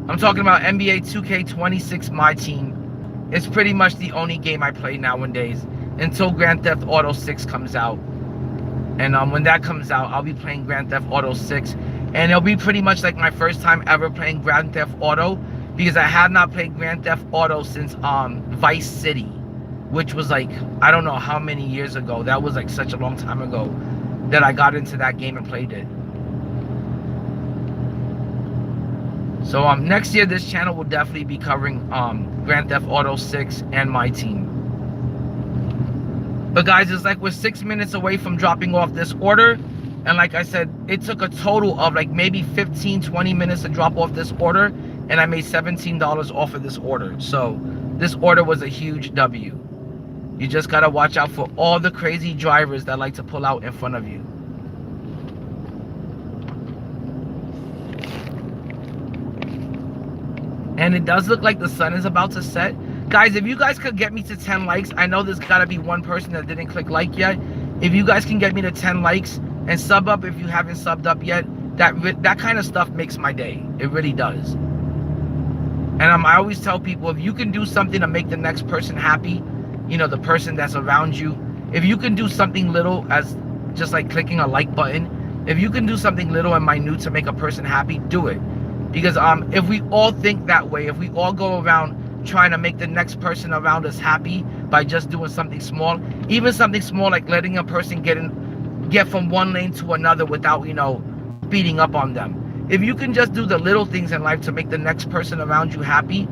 I'm talking about NBA2K26 MYTEAM. It's pretty much the only game I play nowadays until Grand Theft Auto 6 comes out. And when that comes out, I'll be playing Grand Theft Auto 6. And it'll be pretty much like my first time ever playing Grand Theft Auto, because I have not played Grand Theft Auto since Vice City, which was like, I don't know how many years ago. That was like such a long time ago that I got into that game and played it. So next year, this channel will definitely be covering Grand Theft Auto 6 and MYTEAM. But guys, it's like we're 6 minutes away from dropping off this order. And like I said, it took a total of like maybe 15-20 minutes to drop off this order. And I made $17 off of this order. So this order was a huge W. You just got to watch out for all the crazy drivers that like to pull out in front of you. And it does look like the sun is about to set. Guys, if you guys could get me to 10 likes, I know there's got to be one person that didn't click like yet. If you guys can get me to 10 likes and sub up if you haven't subbed up yet, that kind of stuff makes my day. It really does. And I always tell people, if you can do something to make the next person happy, you know, the person that's around you, if you can do something little as just like clicking a like button, if you can do something little and minute to make a person happy, do it. Because if we all think that way, if we all go around trying to make the next person around us happy by just doing something small, even something small like letting a person get from one lane to another without, you know, beating up on them. If you can just do the little things in life to make the next person around you happy,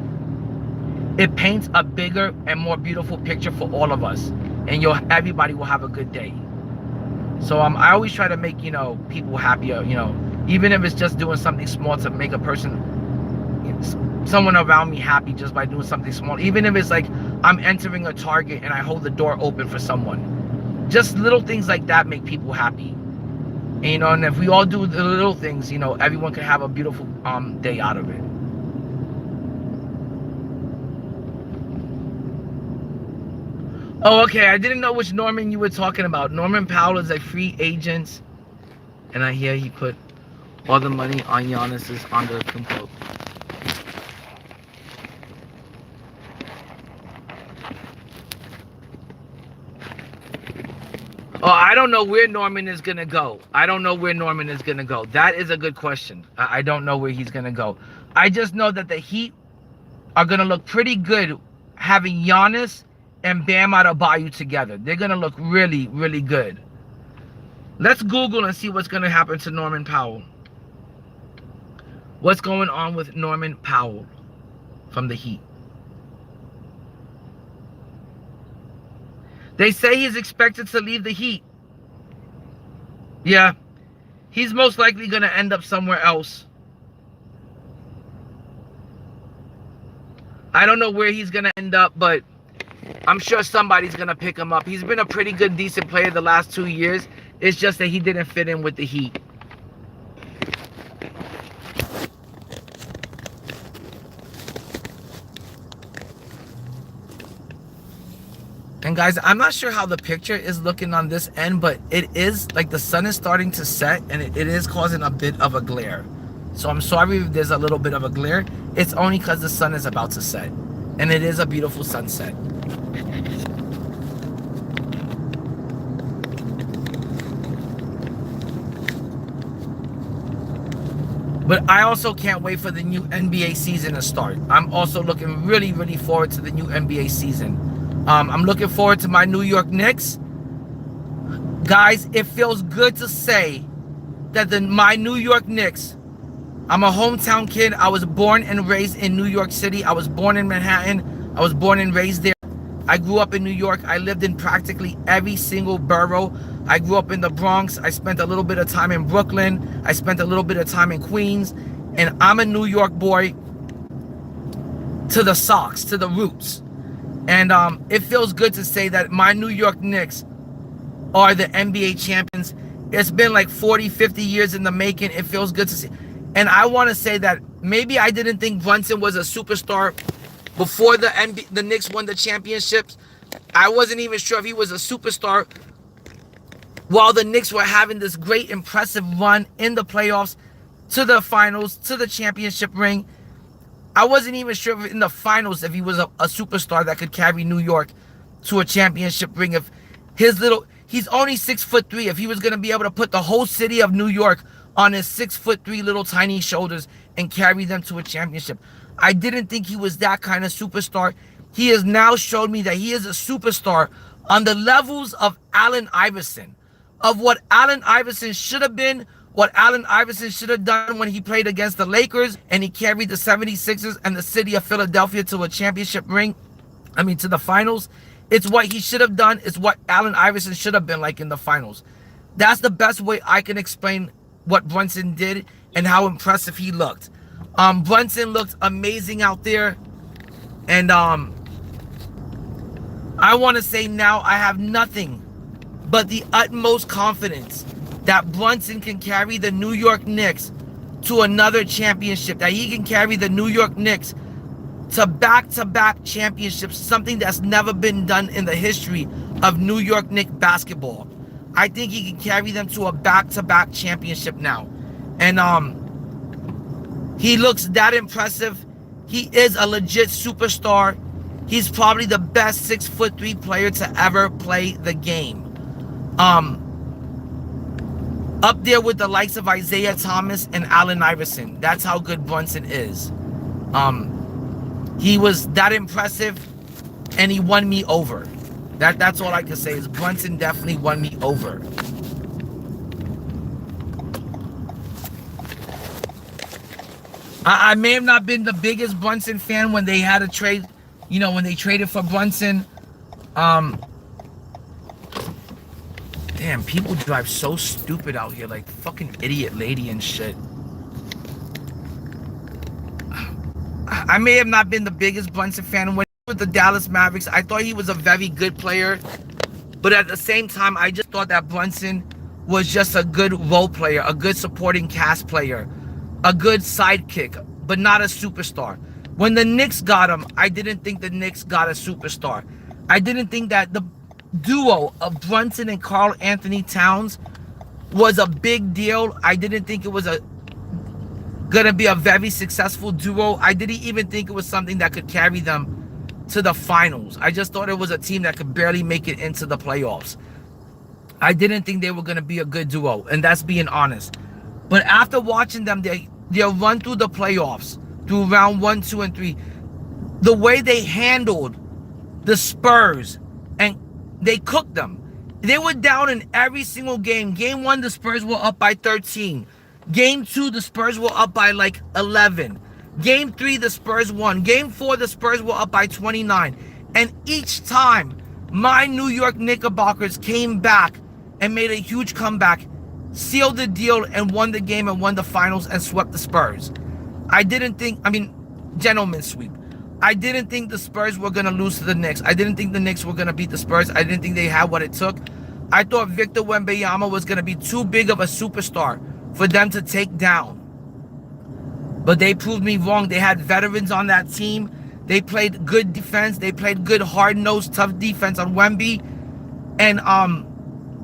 it paints a bigger and more beautiful picture for all of us, and everybody will have a good day. So I always try to make, you know, people happier, you know, even if it's just doing something small to make a person, someone around me happy just by doing something small. Even if it's like I'm entering a Target and I hold the door open for someone. Just little things like that make people happy. And, you know, and if we all do the little things, you know, everyone can have a beautiful day out of it. Oh, okay. I didn't know which Norman you were talking about. Norman Powell is a free agent. And I hear he put all the money on GANNIS on the compote. Oh, I don't know where Norman is going to go. I don't know where Norman is going to go. That is a good question. I don't know where he's going to go. I just know that the Heat are going to look pretty good having GANNIS and Bam Adebayo together. They're going to look really, really good. Let's Google and see what's going to happen to Norman Powell. What's going on with Norman Powell from the Heat? They say he's expected to leave the Heat. Yeah, he's most likely going to end up somewhere else. I don't know where he's going to end up, but I'm sure somebody's going to pick him up. He's been a pretty good, decent player the last 2 years. It's just that he didn't fit in with the Heat. And guys, I'm not sure how the picture is looking on this end, but it is like the sun is starting to set and it is causing a bit of a glare. So I'm sorry if there's a little bit of a glare. It's only because the sun is about to set. And it is a beautiful sunset. But I also can't wait for the new NBA season to start. I'm also looking really, really forward to the new NBA season. I'm looking forward to my New York Knicks. Guys, it feels good to say that my New York Knicks, I'm a hometown kid. I was born and raised in New York City. I was born in Manhattan. I was born and raised there. I grew up in New York. I lived in practically every single borough. I grew up in the Bronx. I spent a little bit of time in Brooklyn. I spent a little bit of time in Queens. And I'm a New York boy to the socks, to the roots. And it feels good to say that my New York Knicks are the NBA champions. It's been like 40, 50 years in the making. It feels good to see. And I want to say that maybe I didn't think Brunson was a superstar before the Knicks won the championships. I wasn't even sure if he was a superstar while the Knicks were having this great, impressive run in the playoffs, to the finals, to the championship ring. I wasn't even sure if in the finals if he was a superstar that could carry New York to a championship ring. If he's only 6'3". If he was going to be able to put the whole city of New York on his 6'3" little tiny shoulders and carry them to a championship. I didn't think he was that kind of superstar. He has now showed me that he is a superstar on the levels of Allen Iverson, of what Allen Iverson should have been, what Allen Iverson should have done when he played against the Lakers and he carried the 76ers and the city of Philadelphia to a championship ring. To the finals. It's what he should have done. It's what Allen Iverson should have been like in the finals. That's the best way I can explain what Brunson did and how impressive he looked. Brunson looked amazing out there. And I want to say now I have nothing but the utmost confidence that Brunson can carry the New York Knicks to another championship, that he can carry the New York Knicks to back-to-back championships, something that's never been done in the history of New York Knicks basketball. I think he can carry them to a back-to-back championship now. And he looks that impressive. He is a legit superstar. He's probably the best 6'3" player to ever play the game. Up there with the likes of Isaiah Thomas and Allen Iverson. That's how good Brunson is. He was that impressive, and he won me over. That's all I can say is Brunson definitely won me over. I may have not been the biggest Brunson fan when they had a trade, when they traded for Brunson. Damn, people drive so stupid out here, like fucking idiot lady and shit. I may have not been the biggest Brunson fan when with the Dallas Mavericks. I thought he was a very good player, but at the same time, I just thought that Brunson was just a good role player, a good supporting cast player, a good sidekick, but not a superstar. When the Knicks got him, I didn't think the Knicks got a superstar. I didn't think that the duo of Brunson and Karl Anthony Towns was a big deal. I didn't think it was gonna be a very successful duo. I didn't even think it was something that could carry them to the finals. I just thought it was a team that could barely make it into the playoffs. I didn't think they were gonna be a good duo, and that's being honest. But after watching them, their run through the playoffs, through round 1, 2, and 3, the way they handled the Spurs, and they cooked them. They were down in every single game. Game 1, the Spurs were up by 13. Game 2, the Spurs were up by like 11. Game 3, the Spurs won. Game 4, the Spurs were up by 29. And each time, my New York Knickerbockers came back and made a huge comeback, sealed the deal, and won the game and won the finals and swept the Spurs. Gentlemen's sweep. I didn't think the Spurs were going to lose to the Knicks. I didn't think the Knicks were going to beat the Spurs. I didn't think they had what it took. I thought Victor Wembanyama was going to be too big of a superstar for them to take down. But they proved me wrong. They had veterans on that team. They played good defense. They played good, hard-nosed, tough defense on Wemby. And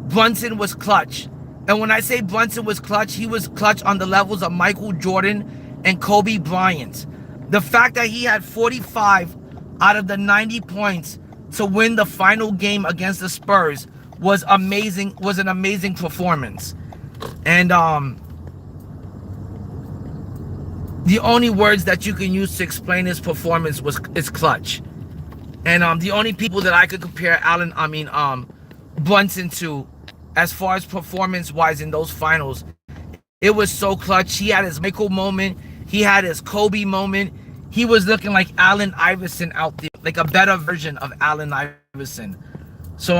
Brunson was clutch. And when I say Brunson was clutch, he was clutch on the levels of Michael Jordan and Kobe Bryant. The fact that he had 45 out of the 90 points to win the final game against the Spurs was amazing, was an amazing performance. And the only words that you can use to explain his performance is clutch. And the only people that I could compare Brunson to, as far as performance-wise in those finals, it was so clutch. He had his Michael moment. He had his Kobe moment. He was looking like Allen Iverson out there, like a better version of Allen Iverson. So,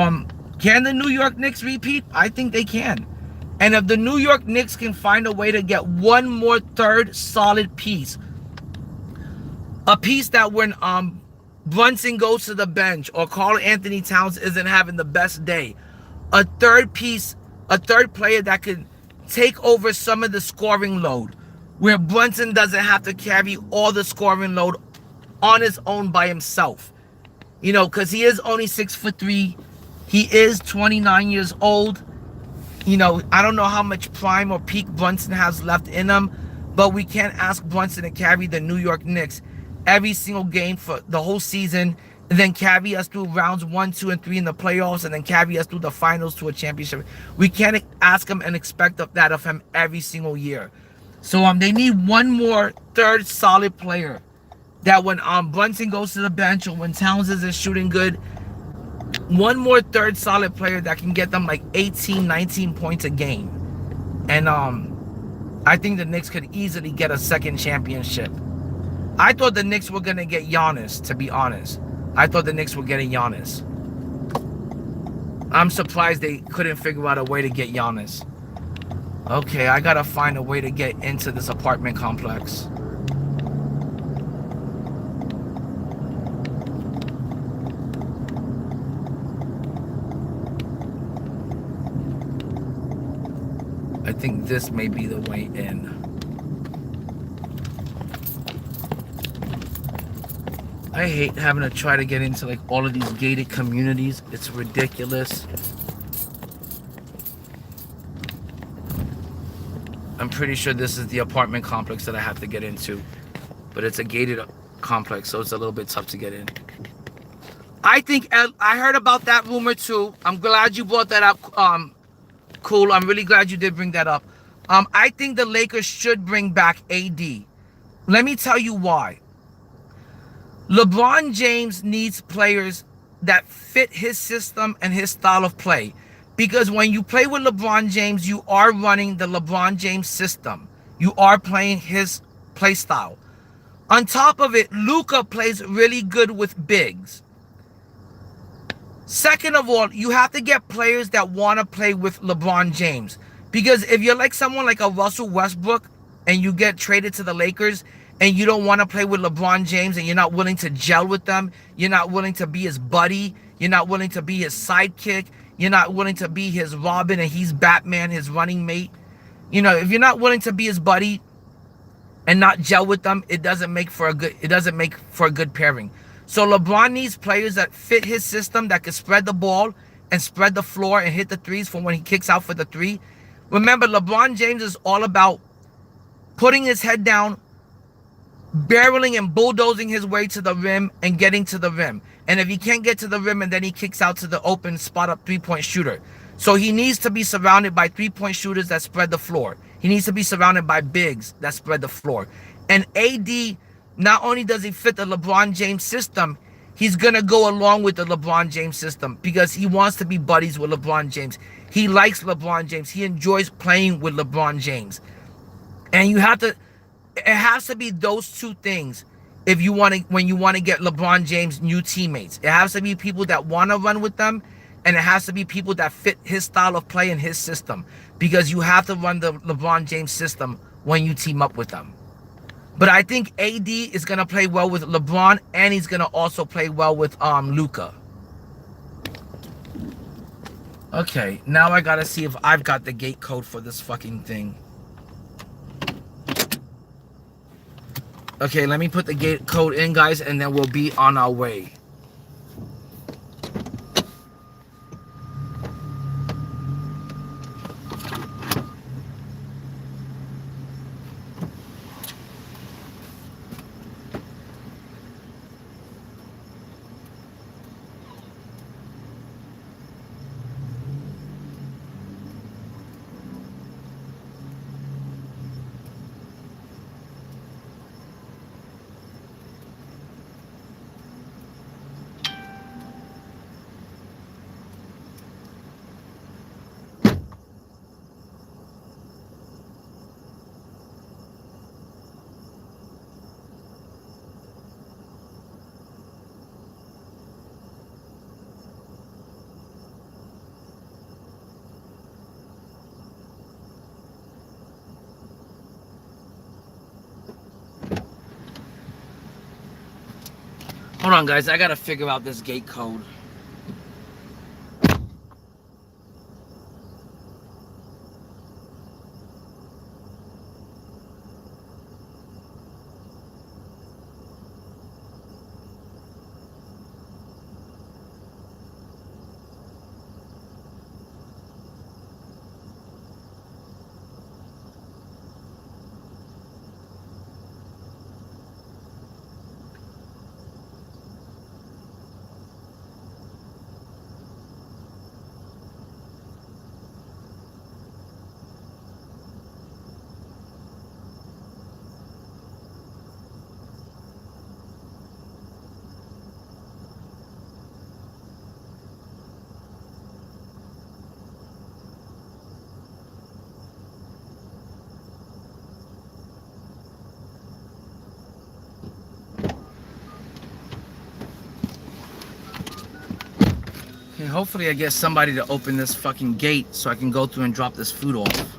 can the New York Knicks repeat? I think they can. And if the New York Knicks can find a way to get one more third solid piece, a piece that when Brunson goes to the bench or Karl Anthony Towns isn't having the best day, a third piece a third player that could take over some of the scoring load, where Brunson doesn't have to carry all the scoring load on his own by himself. You know, because he is only 6'3". He is 29 years old. You know, I don't know how much prime or peak Brunson has left in him, but we can't ask Brunson to carry the New York Knicks every single game for the whole season, and then carry us through rounds 1, 2, and 3 in the playoffs, and then carry us through the finals to a championship. We can't ask him and expect that of him every single year. So they need one more third solid player that when Brunson goes to the bench or when Towns isn't shooting good, one more third solid player that can get them like 18, 19 points a game. And I think the Knicks could easily get a second championship. I thought the Knicks were going to get Giannis, to be honest. I thought the Knicks were getting Giannis. I'm surprised they couldn't figure out a way to get Giannis. Okay, I got to find a way to get into this apartment complex. I think this may be the way in. I hate having to try to get into like all of these gated communities. It's ridiculous. I'm pretty sure this is the apartment complex that I have to get into, but it's a gated complex, so it's a little bit tough to get in. I think I heard about that rumor too. I'm glad you brought that up. Cool. I'm really glad you did bring that up. I think the Lakers should bring back AD. Let me tell you why. LeBron James needs players that fit his system and his style of play. Because when you play with LeBron James, you are running the LeBron James system. You are playing his play style. On top of it, Luka plays really good with bigs. Second of all, you have to get players that want to play with LeBron James. Because if you're like someone like a Russell Westbrook and you get traded to the Lakers and you don't want to play with LeBron James and you're not willing to gel with them, you're not willing to be his buddy, you're not willing to be his sidekick, you're not willing to be his Robin and he's Batman, his running mate. You know, if you're not willing to be his buddy and not gel with them, it doesn't make for a good pairing. So LeBron needs players that fit his system, that can spread the ball and spread the floor and hit the threes from when he kicks out for the three. Remember, LeBron James is all about putting his head down, barreling and bulldozing his way to the rim and getting to the rim. And if he can't get to the rim, and then he kicks out to the open spot up three-point shooter. So he needs to be surrounded by three-point shooters that spread the floor. He needs to be surrounded by bigs that spread the floor. And AD, not only does he fit the LeBron James system, he's going to go along with the LeBron James system because he wants to be buddies with LeBron James. He likes LeBron James. He enjoys playing with LeBron James. And it has to be those two things if you want to, when you want to get LeBron James new teammates. It has to be people that want to run with them, and it has to be people that fit his style of play and his system, because you have to run the LeBron James system when you team up with them. But I think AD is going to play well with LeBron, and he's going to also play well with Luka. Okay, now I got to see if I've got the gate code for this fucking thing. Okay, let me put the gate code in, guys, and then we'll be on our way. Hold on, guys. I gotta figure out this gate code. hopefully I get somebody to open this fucking gate so I can go through and drop this food off.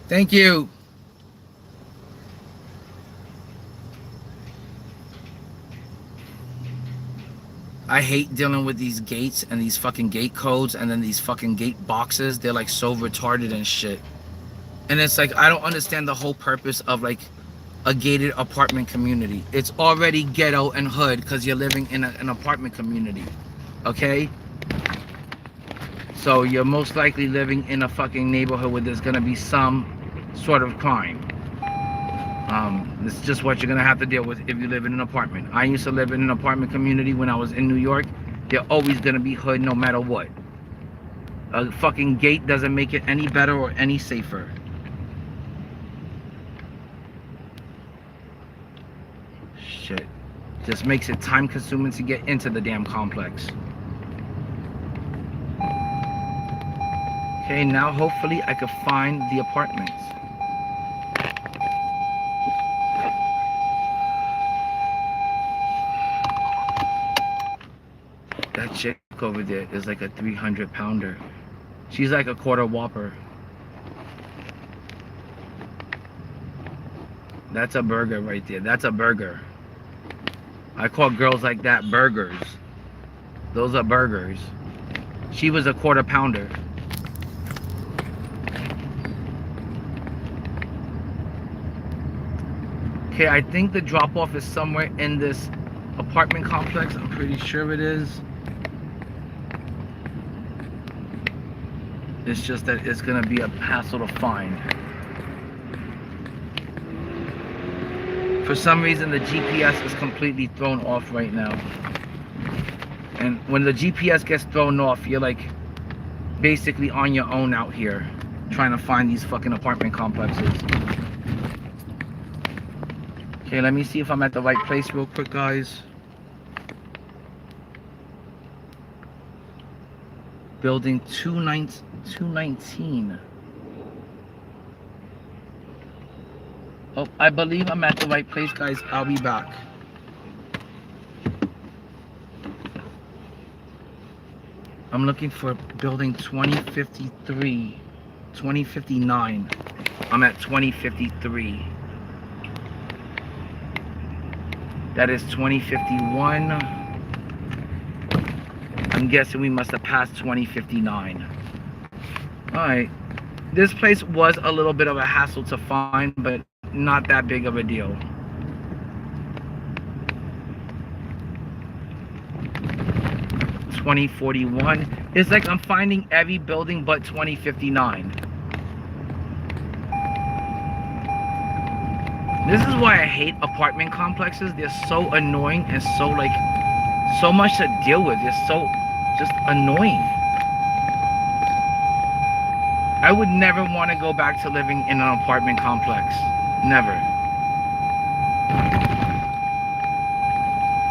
Thank you. I hate dealing with these gates and these fucking gate codes and then these fucking gate boxes. They're like so retarded and shit. And it's like, I don't understand the whole purpose of like a gated apartment community. It's already ghetto and hood because you're living in an apartment community. Okay? So you're most likely living in a fucking neighborhood where there's gonna be some sort of crime. This is just what you're gonna have to deal with if you live in an apartment. I used to live in an apartment community when I was in New York. They're always gonna be hood no matter what. A fucking gate doesn't make it any better or any safer. Shit. Just makes it time consuming to get into the damn complex. Okay, now hopefully I can find the apartments. That chick over there is like a 300-pounder. She's like a quarter whopper. That's a burger right there. That's a burger. I call girls like that burgers. Those are burgers. She was a quarter pounder. Okay, I think the drop-off is somewhere in this apartment complex. I'm pretty sure it is. It's just that it's gonna be a hassle to find. For some reason, the GPS is completely thrown off right now. And when the GPS gets thrown off, you're like basically on your own out here trying to find these fucking apartment complexes. Okay, let me see if I'm at the right place real quick, guys. Building 219. Oh, I believe I'm at the right place, guys. I'll be back. I'm looking for building 2053. 2059. I'm at 2053. That is 2051. I'm guessing we must have passed 2059. Alright. This place was a little bit of a hassle to find, but not that big of a deal. $2041. It's like I'm finding every building but 2059. This is why I hate apartment complexes. They're so annoying and so like so much to deal with. They're so just annoying. I would never want to go back to living in an apartment complex. Never.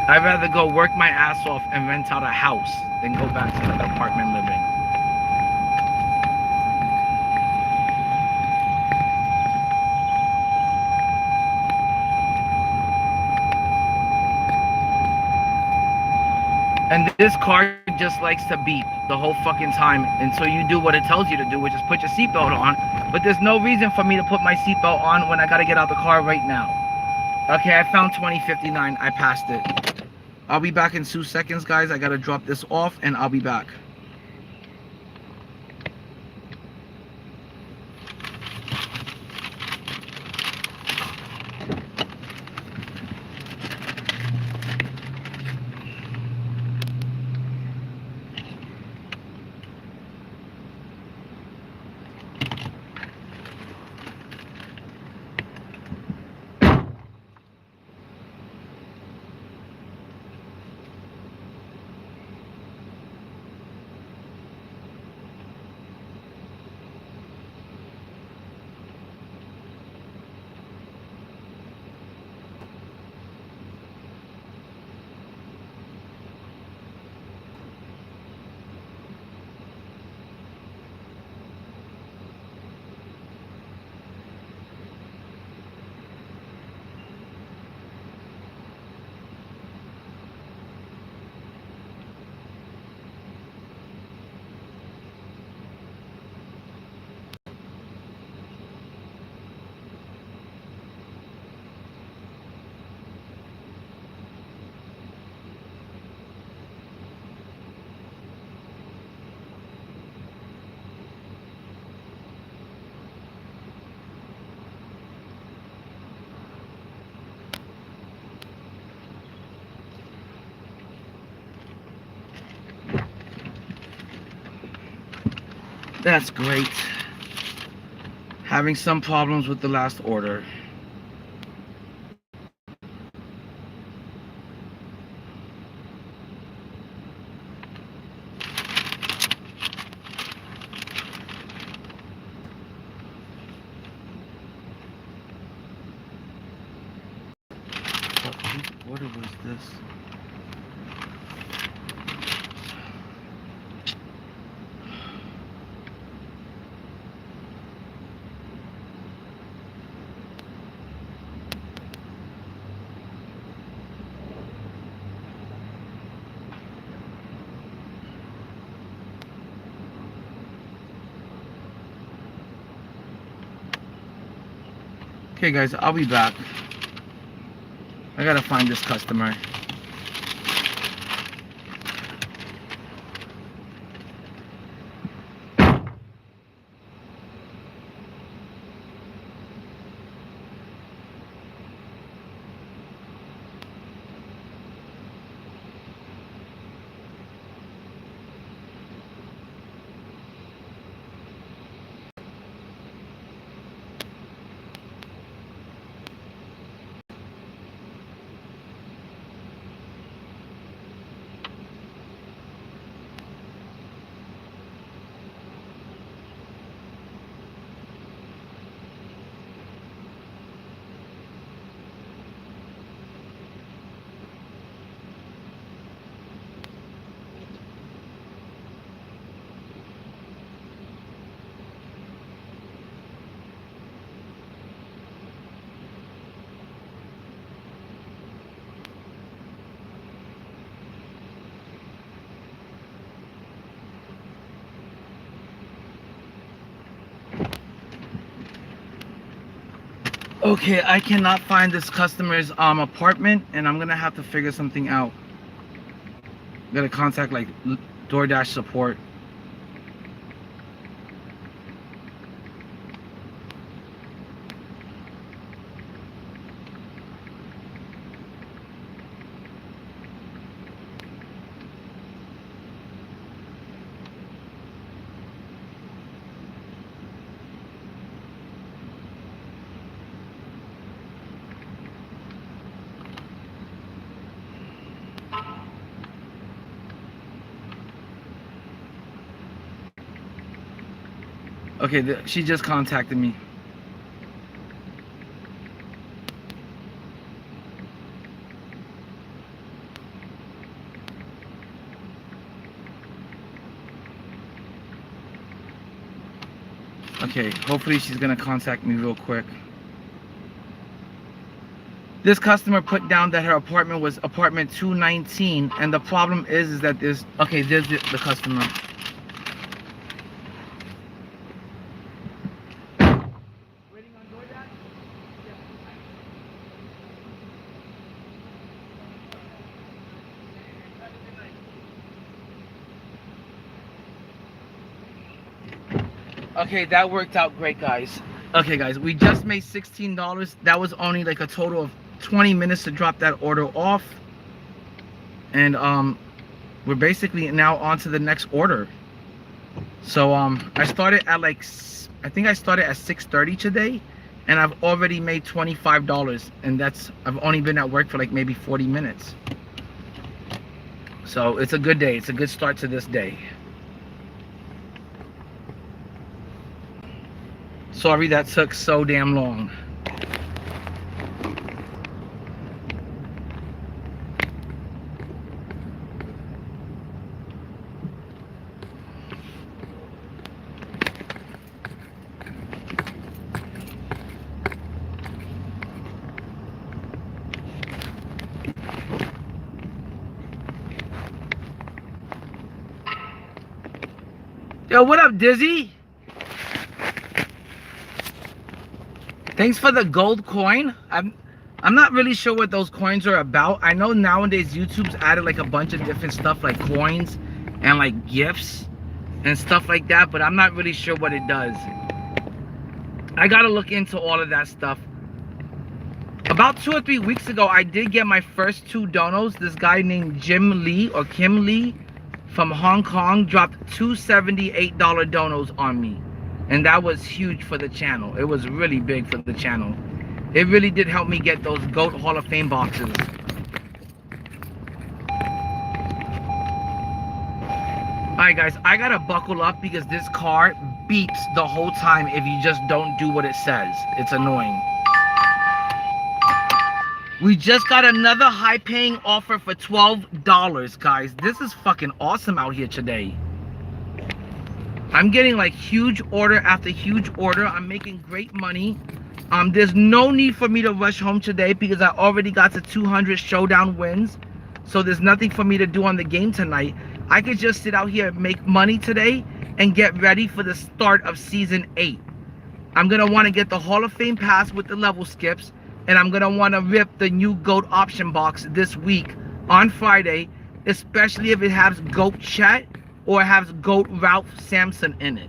I'd rather go work my ass off and rent out a house than go back to the apartment living. And this car just likes to beep the whole fucking time until you do what it tells you to do, which is put your seatbelt on. But there's no reason for me to put my seatbelt on when I gotta get out the car right now. Okay, I found 2059. I passed it. I'll be back in 2 seconds, guys. I gotta drop this off and I'll be back. That's great. Having some problems with the last order. Whose order was this? Okay guys, I'll be back. I gotta find this customer. Okay, I cannot find this customer's apartment, and I'm gonna have to figure something out. Gotta contact like DoorDash support. Okay, she just contacted me. Okay, hopefully she's gonna contact me real quick. This customer put down that her apartment was apartment 219, and the problem is that there's, okay, there's the customer. Okay, that worked out great, guys. Okay, guys, we just made $16. That was only like a total of 20 minutes to drop that order off. And we're basically now on to the next order. So I started at like, I think I started at 6:30 today, and I've already made $25, and I've only been at work for like maybe 40 minutes. So it's a good day. It's a good start to this day. Sorry that took so damn long. Yo, what up, Dizzy? Thanks for the gold coin. I'm not really sure what those coins are about. I know nowadays YouTube's added like a bunch of different stuff like coins and like gifts and stuff like that, but I'm not really sure what it does. I gotta look into all of that stuff. About 2 or 3 weeks ago, I did get my first 2 donos. This guy named Jim Lee or Kim Lee from Hong Kong dropped $278 donos on me. And that was huge for the channel. It was really big for the channel. It really did help me get those GOAT Hall of Fame boxes. Alright guys, I gotta buckle up because this car beeps the whole time if you just don't do what it says. It's annoying. We just got another high-paying offer for $12, guys. This is fucking awesome out here today. I'm getting like huge order after huge order. I'm making great money. There's no need for me to rush home today because I already got to 200 showdown wins. So there's nothing for me to do on the game tonight. I could just sit out here and make money today and get ready for the start of Season 8. I'm going to want to get the Hall of Fame pass with the level skips. And I'm going to want to rip the new GOAT option box this week on Friday. Especially if it has GOAT Chet or it has GOAT Ralph Sampson in it.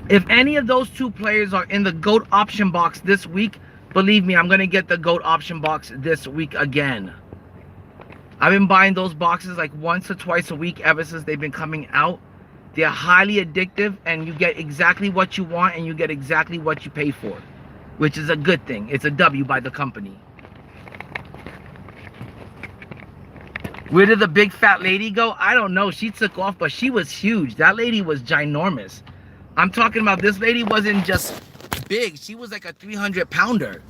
If any of those two players are in the GOAT option box this week, believe me, I'm going to get the GOAT option box this week again. I've been buying those boxes like once or twice a week ever since they've been coming out. They're highly addictive and you get exactly what you want and you get exactly what you pay for, which is a good thing. It's a W by the company. Where did the big fat lady go? I don't know. She took off, but she was huge. That lady was ginormous. I'm talking about this lady wasn't just big. She was like a 300-pounder.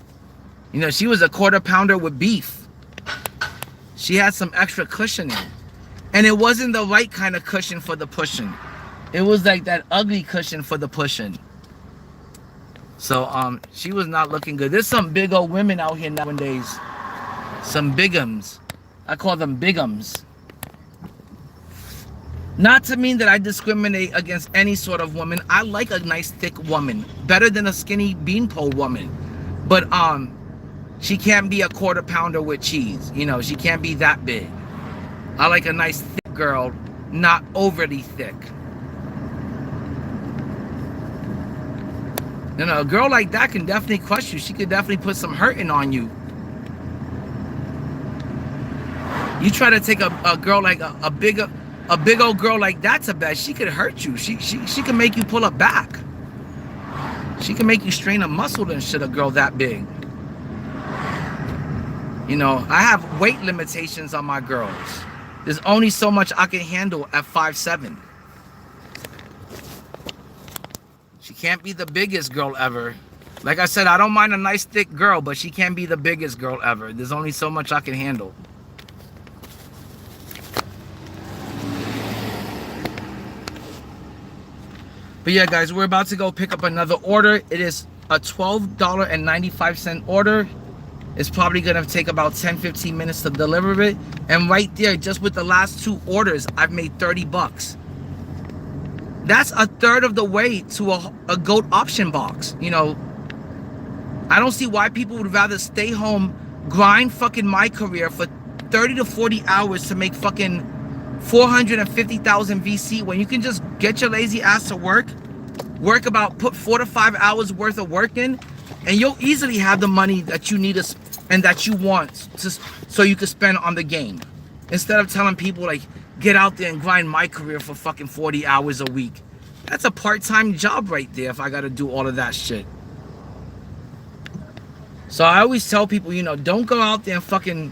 You know, she was a quarter-pounder with beef. She had some extra cushioning. And it wasn't the right kind of cushion for the pushing. It was like that ugly cushion for the pushing. So, she was not looking good. There's some big old women out here nowadays. Some bigums. I call them bigums. Not to mean that I discriminate against any sort of woman. I like a nice thick woman. Better than a skinny beanpole woman. But, she can't be a quarter pounder with cheese. You know, she can't be that big. I like a nice thick girl, not overly thick. You know, a girl like that can definitely crush you. She could definitely put some hurting on you. You try to take a girl like a big old girl like that to bed, she could hurt you. She can make you pull her back. She can make you strain a muscle and shit, a girl that big. You know, I have weight limitations on my girls. There's only so much I can handle at 5'7". She can't be the biggest girl ever. Like I said, I don't mind a nice thick girl, but she can't be the biggest girl ever. There's only so much I can handle. But yeah, guys, we're about to go pick up another order. It is a $12.95 order. It's probably going to take about 10-15 minutes to deliver it. And right there, just with the last two orders, I've made 30 bucks. That's a third of the way to a GOAT option box. You know, I don't see why people would rather stay home, grind fucking my career for 30 to 40 hours to make fucking 450,000 VC when you can just get your lazy ass to work put 4 to 5 hours worth of work in, and you'll easily have the money that you need and that you want so you can spend on the game. Instead of telling people like, get out there and grind my career for fucking 40 hours a week. That's a part-time job right there if I gotta do all of that shit. So I always tell people, you know, don't go out there and fucking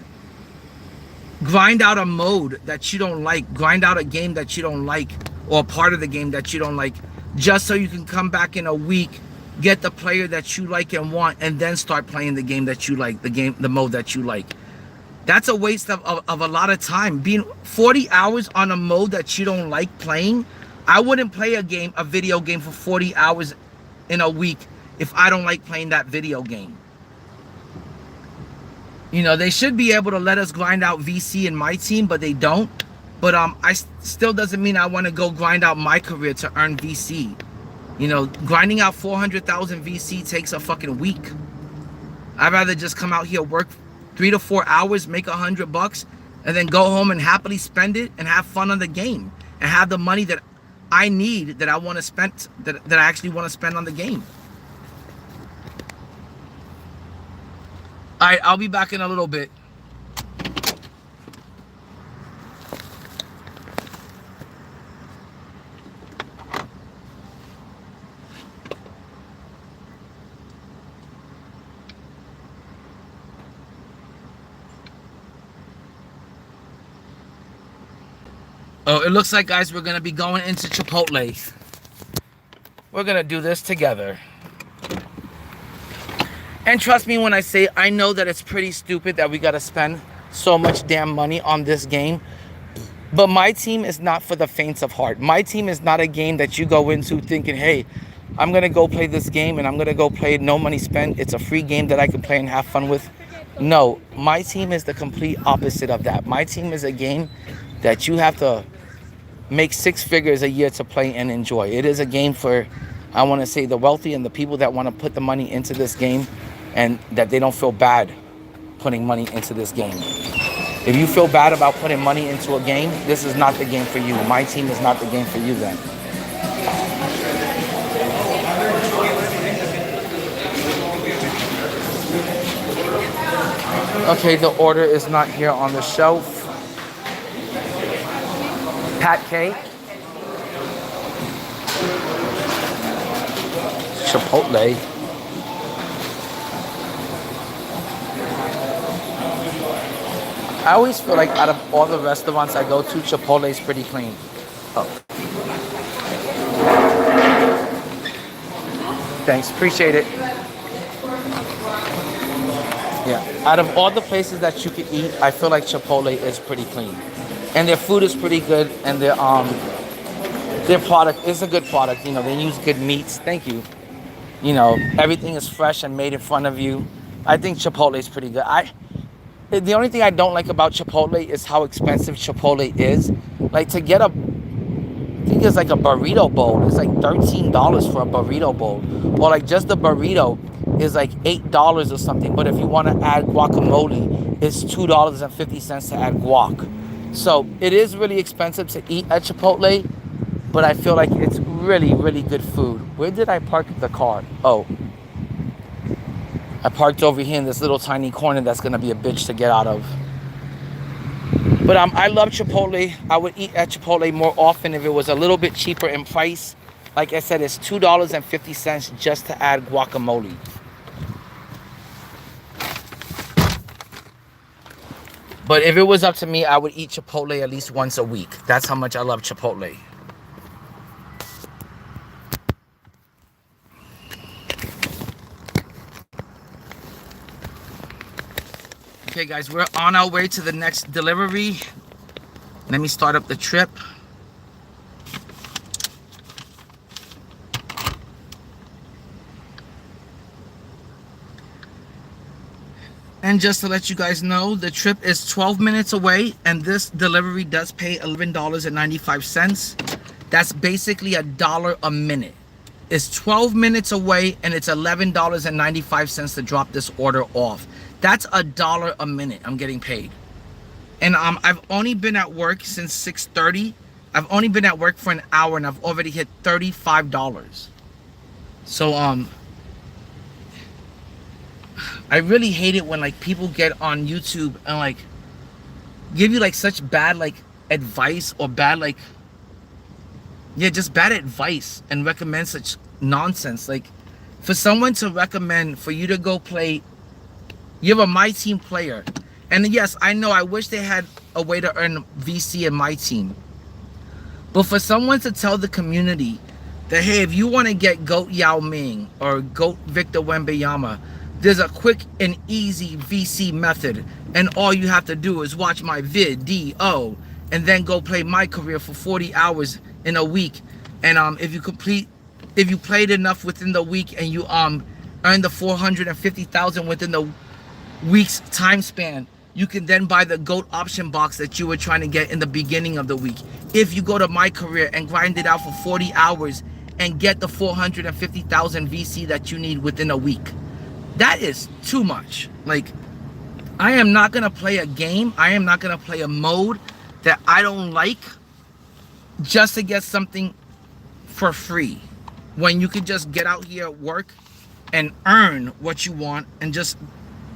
grind out a mode that you don't like, grind out a game that you don't like, or a part of the game that you don't like, just so you can come back in a week, get the player that you like and want, and then start playing the game that you like, the mode that you like. That's a waste of a lot of time. Being 40 hours on a mode that you don't like playing, I wouldn't play a video game for 40 hours in a week if I don't like playing that video game. You know, they should be able to let us grind out VC in my team, but they don't. But I still doesn't mean I want to go grind out my career to earn VC. You know, grinding out 400,000 VC takes a fucking week. I'd rather just come out here, work 3 to 4 hours, make $100, and then go home and happily spend it and have fun on the game and have the money that I need, that I want to spend, that I actually want to spend on the game. All right, I'll be back in a little bit. Oh, it looks like, guys, we're gonna be going into Chipotle. We're gonna do this together. And trust me when I say, I know that it's pretty stupid that we gotta spend so much damn money on this game. But MyTeam is not for the faint of heart. MyTeam is not a game that you go into thinking, hey, I'm gonna go play this game and I'm gonna go play it, no money spent. It's a free game that I can play and have fun with. No, MyTeam is the complete opposite of that. MyTeam is a game that you have to make 6 figures a year to play and enjoy. It is a game for, I want to say, the wealthy and the people that want to put the money into this game and that they don't feel bad putting money into this game. If you feel bad about putting money into a game, this is not the game for you. MyTeam is not the game for you then. Okay, the order is not here on the shelf. Pat K. Chipotle. I always feel like out of all the restaurants I go to, Chipotle is pretty clean. Oh. Thanks, appreciate it. Yeah, out of all the places that you could eat, I feel like Chipotle is pretty clean. And their food is pretty good, and their product is a good product. You know, they use good meats. Thank you. You know, everything is fresh and made in front of you. I think Chipotle is pretty good. The only thing I don't like about Chipotle is how expensive Chipotle is. Like to get I think it's like a burrito bowl. It's like $13 for a burrito bowl. Or like just the burrito is like $8 or something. But if you want to add guacamole, it's $2.50 to add guac. So it is really expensive to eat at Chipotle, but I feel like it's really, really good food. Where did I park the car? Oh, I parked over here in this little tiny corner that's gonna be a bitch to get out of. But I love Chipotle. I would eat at Chipotle more often if it was a little bit cheaper in price. Like I said, it's $2.50 just to add guacamole. But if it was up to me, I would eat Chipotle at least once a week. That's how much I love Chipotle. Okay, guys, we're on our way to the next delivery. Let me start up the trip. And just to let you guys know, the trip is 12 minutes away, and this delivery does pay $11.95. That's basically $1 a minute. It's 12 minutes away, and it's $11.95 to drop this order off. That's $1 a minute I'm getting paid. And I've only been at work since 6:30. I've only been at work for an hour, and I've already hit $35. So I really hate it when like people get on YouTube and like give you like such bad like advice or bad like, yeah, just bad advice and recommend such nonsense. Like for someone to recommend for you to go play, you're a MyTeam player, and yes, I know I wish they had a way to earn VC in MyTeam, but for someone to tell the community that, hey, if you want to get GOAT Yao Ming or GOAT Victor Wembanyama, there's a quick and easy VC method, and all you have to do is watch my video and then go play my career for 40 hours in a week. And if you played enough within the week and you earn the 450,000 within the week's time span, you can then buy the GOAT option box that you were trying to get in the beginning of the week. If you go to my career and grind it out for 40 hours and get the 450,000 VC that you need within a week. That is too much. Like, I am not gonna play a game, I am not gonna play a mode that I don't like just to get something for free, when you could just get out here, work, and earn what you want, and just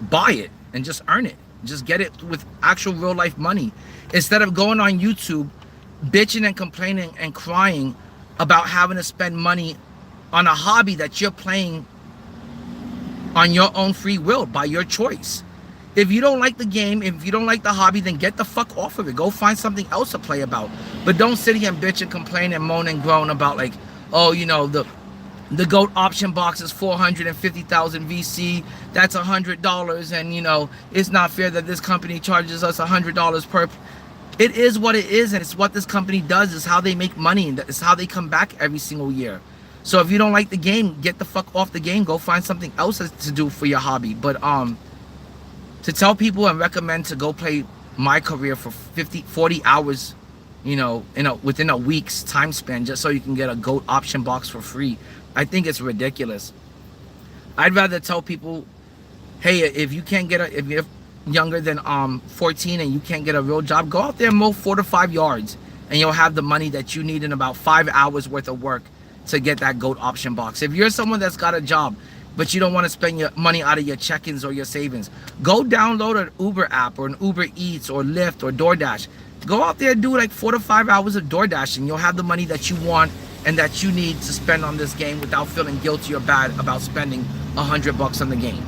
buy it and just earn it. Just get it with actual real life money, instead of going on YouTube bitching and complaining and crying about having to spend money on a hobby that you're playing on your own free will, by your choice. If you don't like the game, if you don't like the hobby, then get the fuck off of it. Go find something else to play about. But don't sit here and bitch and complain and moan and groan about like, oh, you know, the GOAT option box is 450,000 VC. That's $100, and you know it's not fair that this company charges us $100 per. It is what it is, and it's what this company does. It's how they make money, and it's how they come back every single year. So if you don't like the game, get the fuck off the game. Go find something else to do for your hobby. But to tell people and recommend to go play My Career for 40 hours, you know, within a week's time span, just so you can get a GOAT option box for free, I think it's ridiculous. I'd rather tell people, hey, if you can't get if you're younger than 14 and you can't get a real job, go out there and mow 4 to 5 yards, and you'll have the money that you need in about 5 hours worth of work to get that GOAT option box. If you're someone that's got a job, but you don't want to spend your money out of your check-ins or your savings, go download an Uber app or an Uber Eats or Lyft or DoorDash. Go out there and do like 4 to 5 hours of DoorDash, and you'll have the money that you want and that you need to spend on this game without feeling guilty or bad about spending $100 on the game.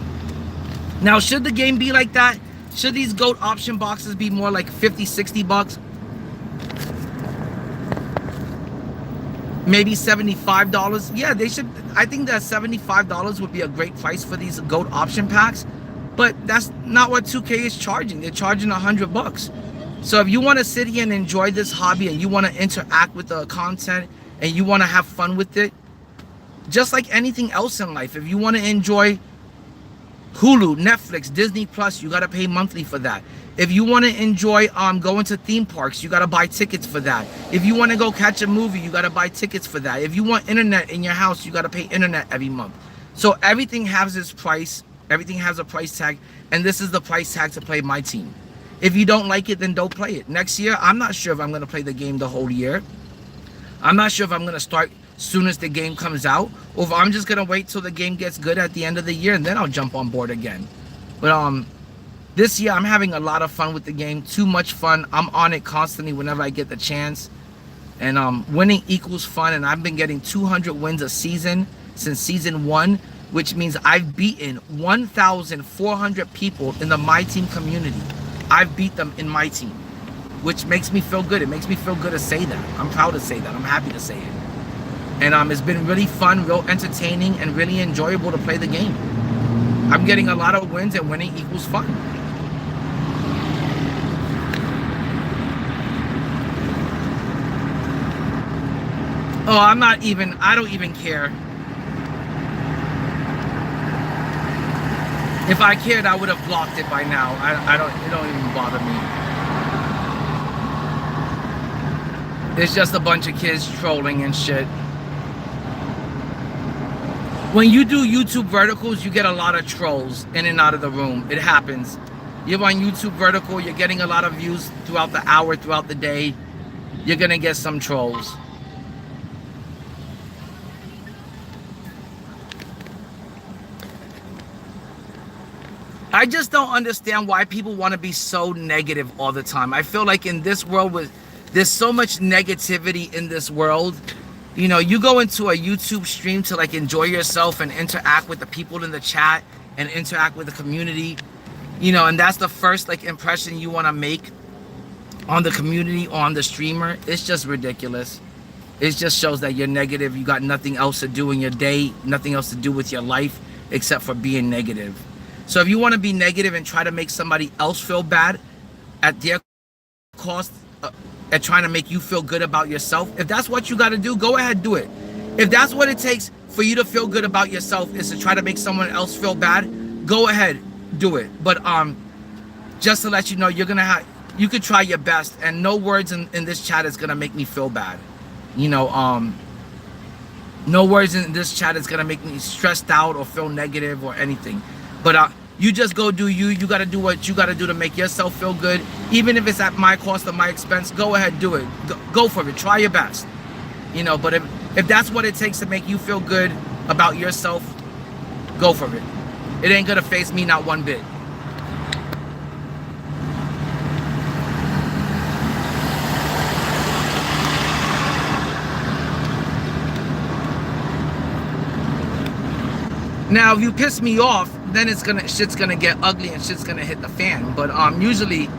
Now, should the game be like that? Should these GOAT option boxes be more like 50, 60 bucks? Maybe $75? Yeah, they should. I think that $75 would be a great price for these GOAT option packs, but that's not what 2K is charging. They're charging $100. So if you want to sit here and enjoy this hobby, and you want to interact with the content, and you want to have fun with it, just like anything else in life, if you want to enjoy Hulu, Netflix, Disney Plus, you got to pay monthly for that. If you want to enjoy going to theme parks, you got to buy tickets for that. If you want to go catch a movie, you got to buy tickets for that. If you want internet in your house, you got to pay internet every month. So everything has its price. Everything has a price tag, and this is the price tag to play MyTEAM. If you don't like it, then don't play it. Next year, I'm not sure if I'm going to play the game the whole year. I'm not sure if I'm going to start soon as the game comes out, or if I'm just going to wait till the game gets good at the end of the year, and then I'll jump on board again. But this year, I'm having a lot of fun with the game. Too much fun. I'm on it constantly whenever I get the chance. And winning equals fun, and I've been getting 200 wins a season since season 1, which means I've beaten 1,400 people in the MyTEAM community. I've beat them in MyTEAM, which makes me feel good. It makes me feel good to say that. I'm proud to say that. I'm happy to say it. And it's been really fun, real entertaining, and really enjoyable to play the game. I'm getting a lot of wins, and winning equals fun. Oh, I don't even care. If I cared, I would have blocked it by now. It don't even bother me. It's just a bunch of kids trolling and shit. When you do YouTube verticals, you get a lot of trolls in and out of the room. It happens. You're on YouTube vertical, you're getting a lot of views throughout the hour, throughout the day. You're gonna get some trolls. I just don't understand why people want to be so negative all the time. I feel like in this world, there's so much negativity in this world. You know, you go into a YouTube stream to like enjoy yourself and interact with the people in the chat and interact with the community, you know, and that's the first like impression you want to make on the community, on the streamer. It's just ridiculous. It just shows that you're negative. You got nothing else to do in your day, nothing else to do with your life except for being negative. So if you want to be negative and try to make somebody else feel bad at their cost, at trying to make you feel good about yourself, if that's what you got to do, go ahead, do it. If that's what it takes for you to feel good about yourself is to try to make someone else feel bad, go ahead, do it. But just to let you know, you could try your best, and no words in this chat is gonna make me feel bad. You know, no words in this chat is gonna make me stressed out or feel negative or anything. But you just go do you. You got to do what you got to do to make yourself feel good. Even if it's at my cost or my expense, go ahead, do it. Go for it. Try your best. You know, but if that's what it takes to make you feel good about yourself, go for it. It ain't going to faze me not one bit. Now, if you piss me off, then shit's gonna get ugly and shit's gonna hit the fan. But usually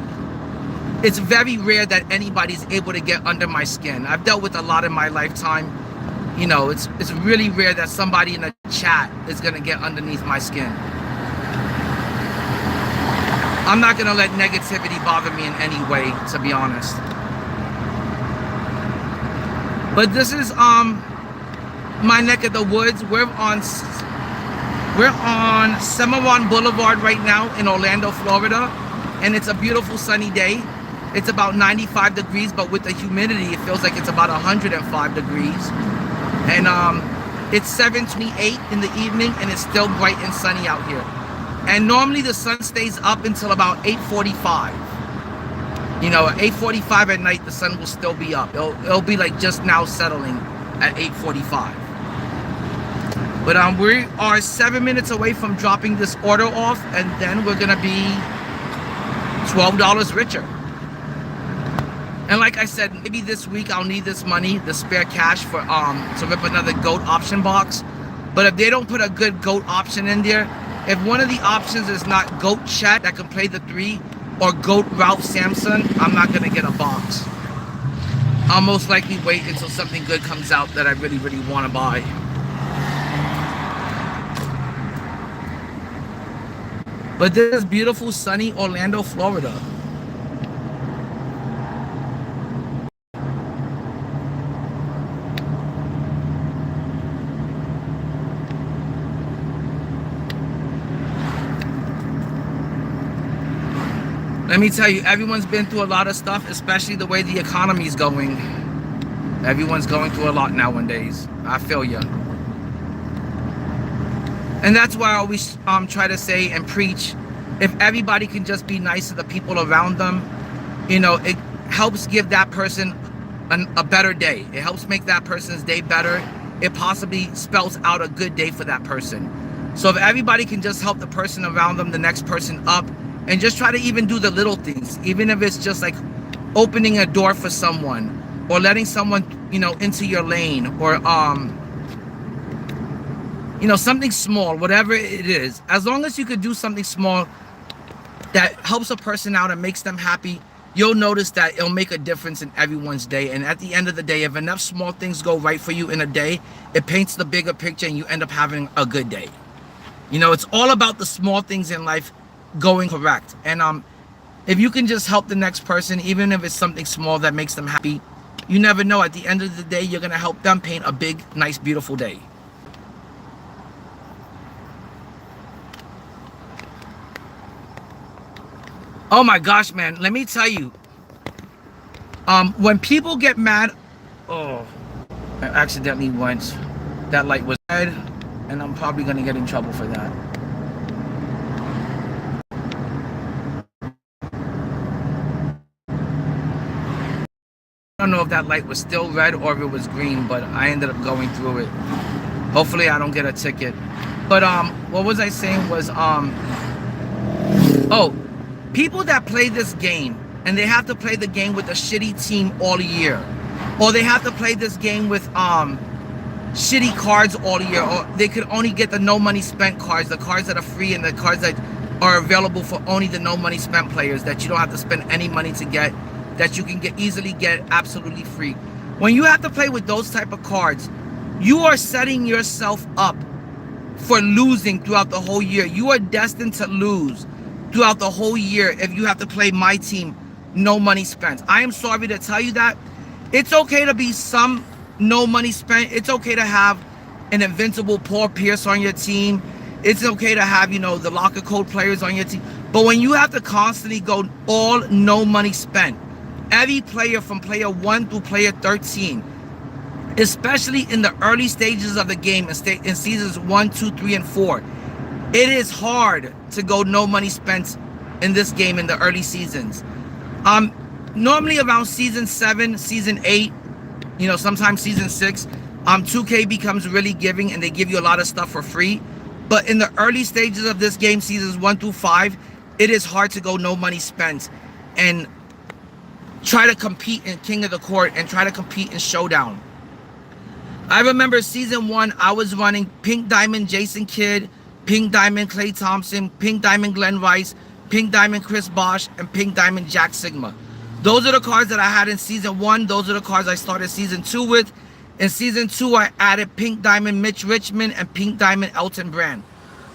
it's very rare that anybody's able to get under my skin. I've dealt with a lot in my lifetime. You know, it's really rare that somebody in a chat is gonna get underneath my skin. I'm not gonna let negativity bother me in any way, to be honest. But this is my neck of the woods. We're on Cimarron Boulevard right now in Orlando, Florida, and it's a beautiful sunny day. It's about 95 degrees, but with the humidity, it feels like it's about 105 degrees. And it's 7:28 in the evening, and it's still bright and sunny out here. And normally the sun stays up until about 8:45. You know, at 8:45 at night, the sun will still be up. It'll be like just now settling at 8:45. But we are 7 minutes away from dropping this order off, and then we're gonna be $12 richer. And like I said, maybe this week I'll need this money, the spare cash, for to rip another GOAT option box. But if they don't put a good GOAT option in there, if one of the options is not GOAT Chet that can play the 3 or GOAT Ralph Sampson, I'm not gonna get a box. I'll most likely wait until something good comes out that I really, really want to buy. But this is beautiful, sunny Orlando, Florida. Let me tell you, everyone's been through a lot of stuff, especially the way the economy's going. Everyone's going through a lot nowadays. I feel you. And that's why I always try to say and preach, if everybody can just be nice to the people around them, you know, it helps give that person a better day. It helps make that person's day better. It possibly spells out a good day for that person. So if everybody can just help the person around them, the next person up, and just try to even do the little things, even if it's just like opening a door for someone, or letting someone, you know, into your lane, or you know, something small, whatever it is. As long as you could do something small that helps a person out and makes them happy, you'll notice that it'll make a difference in everyone's day. And at the end of the day, if enough small things go right for you in a day, it paints the bigger picture and you end up having a good day. You know, it's all about the small things in life going correct. And if you can just help the next person, even if it's something small that makes them happy, you never know, at the end of the day, you're gonna help them paint a big, nice, beautiful day. Oh my gosh, man, let me tell you, when people get mad, oh, I accidentally went, that light was red, and I'm probably gonna get in trouble for that. I don't know if that light was still red or if it was green, but I ended up going through it. Hopefully I don't get a ticket. But what was I saying was oh, people that play this game and they have to play the game with a shitty team all year, or they have to play this game with shitty cards all year, or they could only get the no money spent cards, the cards that are free and the cards that are available for only the no money spent players that you don't have to spend any money to get, that you can easily get absolutely free. When you have to play with those type of cards, you are setting yourself up for losing throughout the whole year. You are destined to lose throughout the whole year if you have to play my team, no money spent. I am sorry to tell you that. It's okay to be some no money spent. It's okay to have an invincible Paul Pierce on your team. It's okay to have, you know, the locker code players on your team. But when you have to constantly go all no money spent, every player from player 1 through player 13, especially in the early stages of the game, in seasons 1, 2, 3, and 4, it is hard to go no money spent in this game in the early seasons. Normally around season 7, season 8, you know, sometimes season 6, 2K becomes really giving and they give you a lot of stuff for free. But in the early stages of this game, seasons 1 through 5, it is hard to go no money spent and try to compete in King of the Court and try to compete in Showdown. I remember season 1, I was running Pink Diamond Jason Kidd, Pink Diamond Klay Thompson, Pink Diamond Glenn Rice, Pink Diamond Chris Bosh, and Pink Diamond Jack Sigma. Those are the cards that I had in Season 1. Those are the cards I started Season 2 with. In Season 2, I added Pink Diamond Mitch Richmond and Pink Diamond Elton Brand.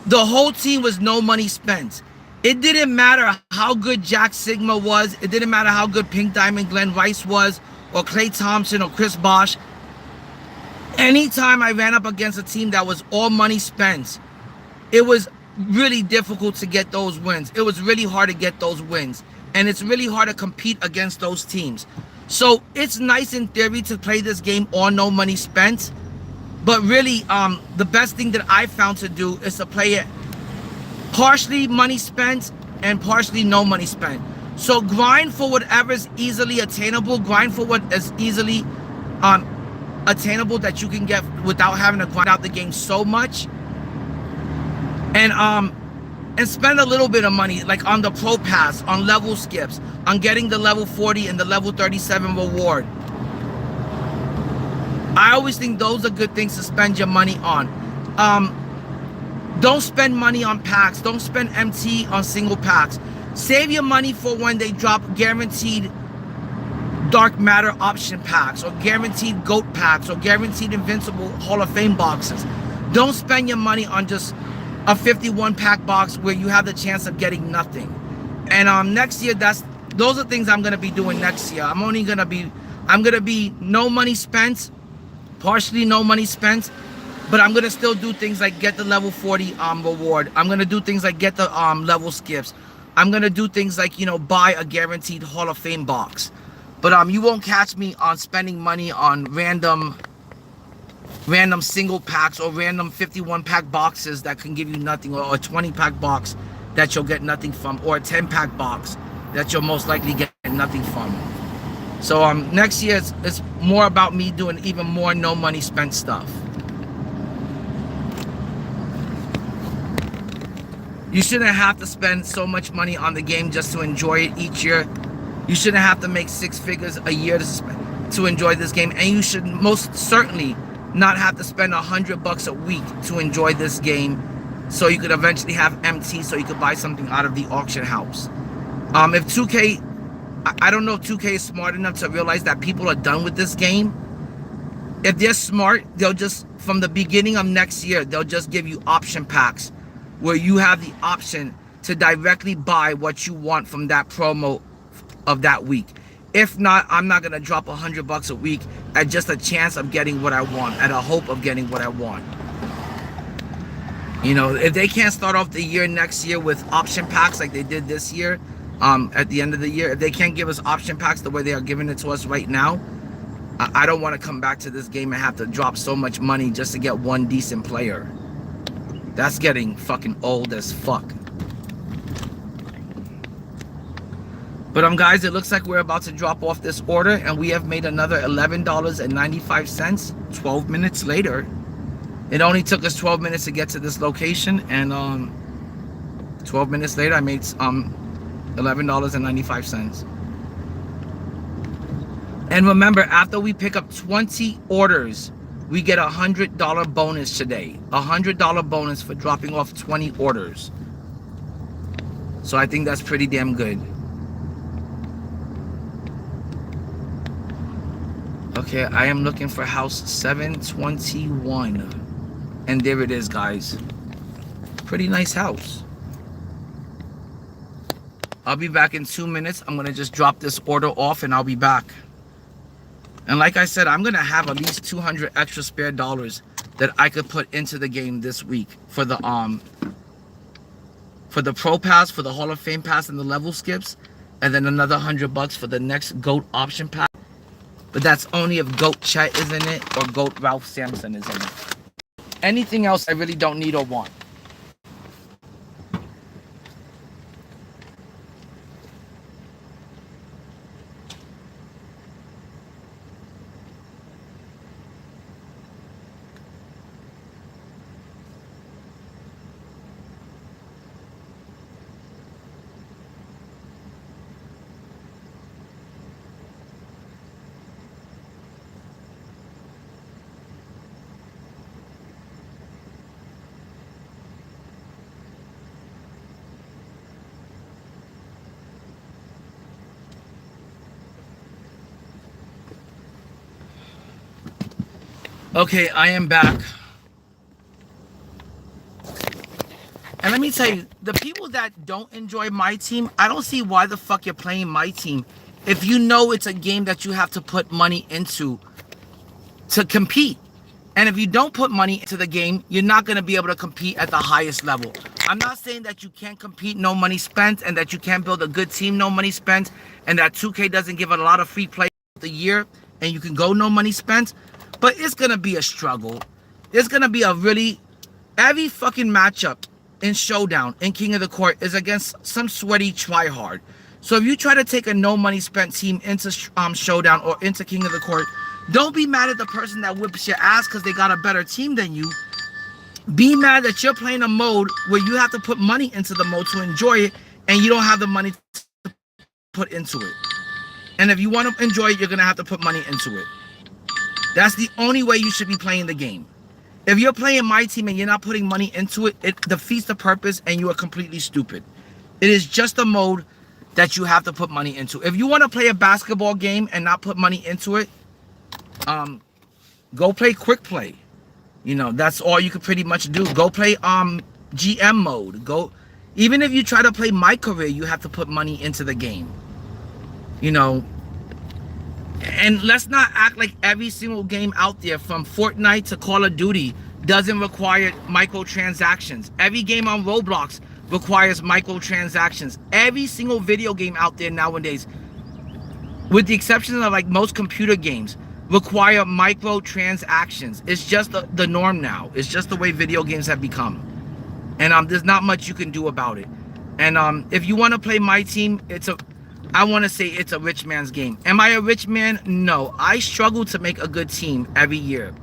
The whole team was no money spent. It didn't matter how good Jack Sigma was. It didn't matter how good Pink Diamond Glenn Rice was, or Klay Thompson, or Chris Bosh. Anytime I ran up against a team that was all money spent, it was really difficult to get those wins. It was really hard to get those wins. And it's really hard to compete against those teams. So it's nice in theory to play this game all no money spent. But really, the best thing that I found to do is to play it partially money spent and partially no money spent. So grind for whatever is easily attainable. Grind for what is easily attainable that you can get without having to grind out the game so much. And spend a little bit of money, like on the pro pass, on level skips, on getting the level 40 and the level 37 reward. I always think those are good things to spend your money on. Don't spend money on packs. Don't spend MT on single packs. Save your money for when they drop guaranteed Dark Matter option packs, or guaranteed GOAT packs, or guaranteed Invincible Hall of Fame boxes. Don't spend your money on just a 51 pack box where you have the chance of getting nothing. And next year, those are things I'm gonna be doing next year. I'm gonna be no money spent, partially no money spent, but I'm gonna still do things like get the level 40 reward. I'm gonna do things like get the level skips. I'm gonna do things like, you know, buy a guaranteed Hall of Fame box. But you won't catch me on spending money on random single packs or random 51 pack boxes that can give you nothing, or a 20 pack box that you'll get nothing from, or a 10 pack box that you'll most likely get nothing from. So next year it's more about me doing even more no money spent stuff. You shouldn't have to spend so much money on the game just to enjoy it each year. You shouldn't have to make 6 figures a year to enjoy this game, and you should most certainly not have to spend $100 a week to enjoy this game, so you could eventually have MT, so you could buy something out of the auction house. If 2K, I don't know if 2K is smart enough to realize that people are done with this game. If they're smart, they'll just, from the beginning of next year, they'll just give you option packs where you have the option to directly buy what you want from that promo of that week. If not, I'm not gonna drop $100 a week at just a chance of getting what I want, at a hope of getting what I want. You know, if they can't start off the year next year with option packs like they did this year, at the end of the year, if they can't give us option packs the way they are giving it to us right now, I don't want to come back to this game and have to drop so much money just to get one decent player. That's getting fucking old as fuck. But guys, it looks like we're about to drop off this order, and we have made another $11.95 12 minutes later. It only took us 12 minutes to get to this location, and 12 minutes later I made $11.95. And remember, after we pick up 20 orders, we get a $100 bonus today. A $100 bonus for dropping off 20 orders. So I think that's pretty damn good. Okay, I am looking for house 721. And there it is, guys. Pretty nice house. I'll be back in 2 minutes. I'm gonna just drop this order off and I'll be back. And like I said, I'm gonna have at least 200 extra spare dollars that I could put into the game this week for the pro pass, for the Hall of Fame pass and the level skips, and then another $100 for the next GOAT option pack. But that's only if GOAT Chet is in it or GOAT Ralph Sampson is in it. Anything else I really don't need or want. Okay, I am back. And let me tell you, the people that don't enjoy MyTeam, I don't see why the fuck you're playing MyTeam if you know it's a game that you have to put money into to compete. And if you don't put money into the game, you're not going to be able to compete at the highest level. I'm not saying that you can't compete, no money spent, and that you can't build a good team, no money spent, and that 2K doesn't give a lot of free play the year, and you can go no money spent. But it's going to be a struggle. It's going to be a really... Every fucking matchup in Showdown, in King of the Court, is against some sweaty tryhard. So if you try to take a no money spent team into Showdown or into King of the Court, don't be mad at the person that whips your ass because they got a better team than you. Be mad that you're playing a mode where you have to put money into the mode to enjoy it, and you don't have the money to put into it. And if you want to enjoy it, you're going to have to put money into it. That's the only way you should be playing the game. If you're playing MyTeam and you're not putting money into it, it defeats the purpose and you are completely stupid. It is just a mode that you have to put money into. If you want to play a basketball game and not put money into it, go play quick play. You know, that's all you could pretty much do. Go play GM mode. Go, even if you try to play My Career, you have to put money into the game. You know, and let's not act like every single game out there from Fortnite to Call of Duty doesn't require microtransactions. Every game on Roblox requires microtransactions. Every single video game out there nowadays, with the exception of like most computer games, require microtransactions. It's just the norm now. It's just the way video games have become. And there's not much you can do about it. And if you want to play MyTeam, I want to say it's a rich man's game. Am I a rich man? No. I struggle to make a good team every year.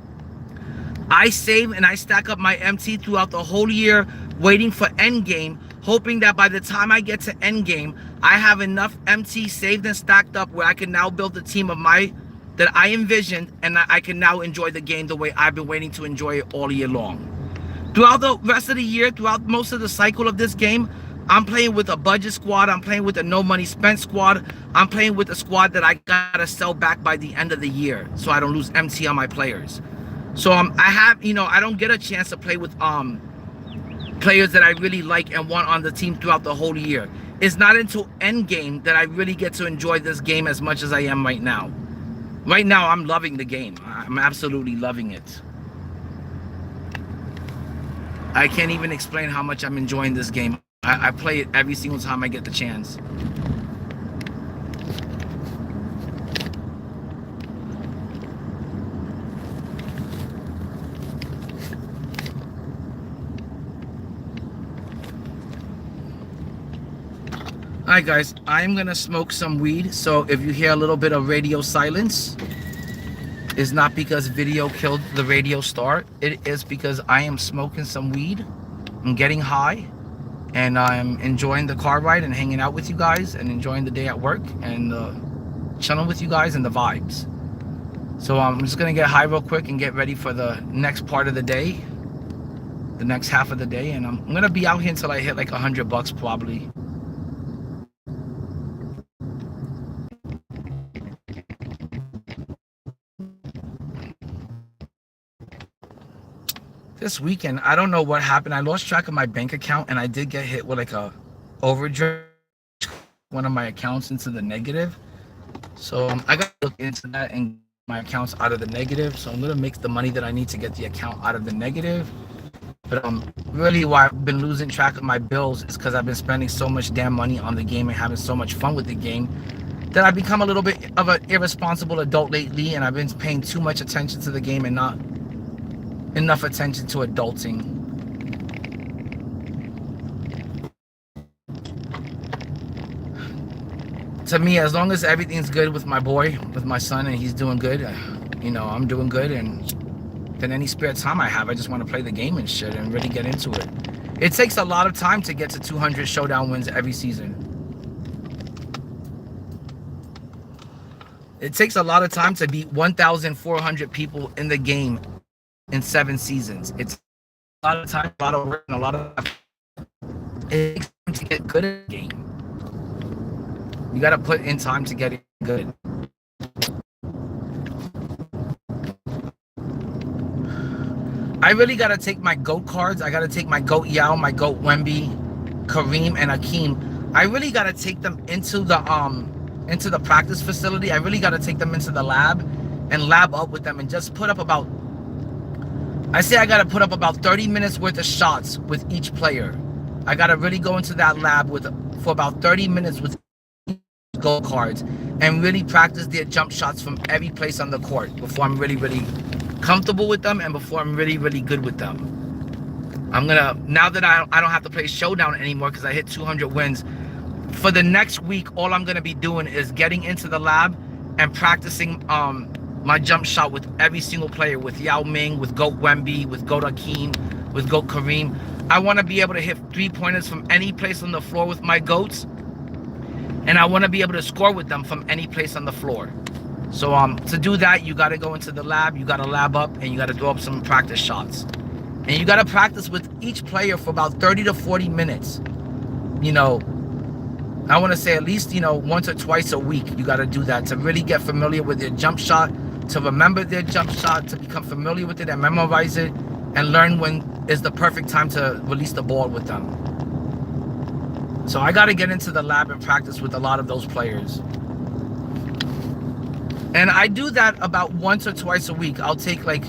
I save and I stack up my MT throughout the whole year, waiting for endgame, hoping that by the time I get to endgame, I have enough MT saved and stacked up where I can now build the team of that I envisioned, and I can now enjoy the game the way I've been waiting to enjoy it all year long. Throughout the rest of the year, throughout most of the cycle of this game, I'm playing with a budget squad. I'm playing with a no money spent squad. I'm playing with a squad that I gotta sell back by the end of the year so I don't lose MT on my players. So I have, you know, I don't get a chance to play with players that I really like and want on the team throughout the whole year. It's not until endgame that I really get to enjoy this game as much as I am right now. Right now, I'm loving the game. I'm absolutely loving it. I can't even explain how much I'm enjoying this game. I play it every single time I get the chance. Alright guys, I'm gonna smoke some weed, so if you hear a little bit of radio silence, it's not because video killed the radio star. It is because I am smoking some weed. I'm getting high, and I'm enjoying the car ride and hanging out with you guys and enjoying the day at work and chilling with you guys and the vibes. So I'm just gonna get high real quick and get ready for the next part of the day, the next half of the day, and I'm gonna be out here until I hit like $100 probably. This weekend, I don't know what happened. I lost track of my bank account, and I did get hit with like a overdraft, one of my accounts into the negative. So I got to look into that and get my accounts out of the negative. So I'm gonna make the money that I need to get the account out of the negative. But really, why I've been losing track of my bills is because I've been spending so much damn money on the game and having so much fun with the game that I've become a little bit of an irresponsible adult lately, and I've been paying too much attention to the game and not enough attention to adulting. To me, as long as everything's good with my boy, with my son, and he's doing good, you know, I'm doing good, and then any spare time I have, I just want to play the game and shit and really get into it. It takes a lot of time to get to 200 showdown wins every season. It takes a lot of time to beat 1,400 people in the game in 7 seasons. It's a lot of time, a lot of work, and a lot of it takes time to get good at the game. You got to put in time to get it good. I really got to take my GOAT cards. I got to take my GOAT Yao, my GOAT Wemby, Kareem, and Hakeem. I really got to take them into the practice facility. I really got to take them into the lab and lab up with them and just put up about, I say I got to put up about 30 minutes worth of shots with each player. I got to really go into that lab for about 30 minutes with GOAT cards and really practice their jump shots from every place on the court before I'm really, really comfortable with them and before I'm really, really good with them. I'm gonna, now that I don't have to play Showdown anymore because I hit 200 wins, for the next week, all I'm gonna be doing is getting into the lab and practicing my jump shot with every single player, with Yao Ming, with GOAT Wemby, with GOAT Hakeem, with GOAT Kareem. I want to be able to hit 3-pointers from any place on the floor with my GOATs, and I want to be able to score with them from any place on the floor. So to do that, you got to go into the lab, you got to lab up, and you got to throw up some practice shots. And you got to practice with each player for about 30 to 40 minutes. You know, I want to say at least, you know, once or twice a week, you got to do that to really get familiar with their jump shot, to remember their jump shot, to become familiar with it and memorize it, and learn when is the perfect time to release the ball with them. So I got to get into the lab and practice with a lot of those players. And I do that about once or twice a week. I'll take, like,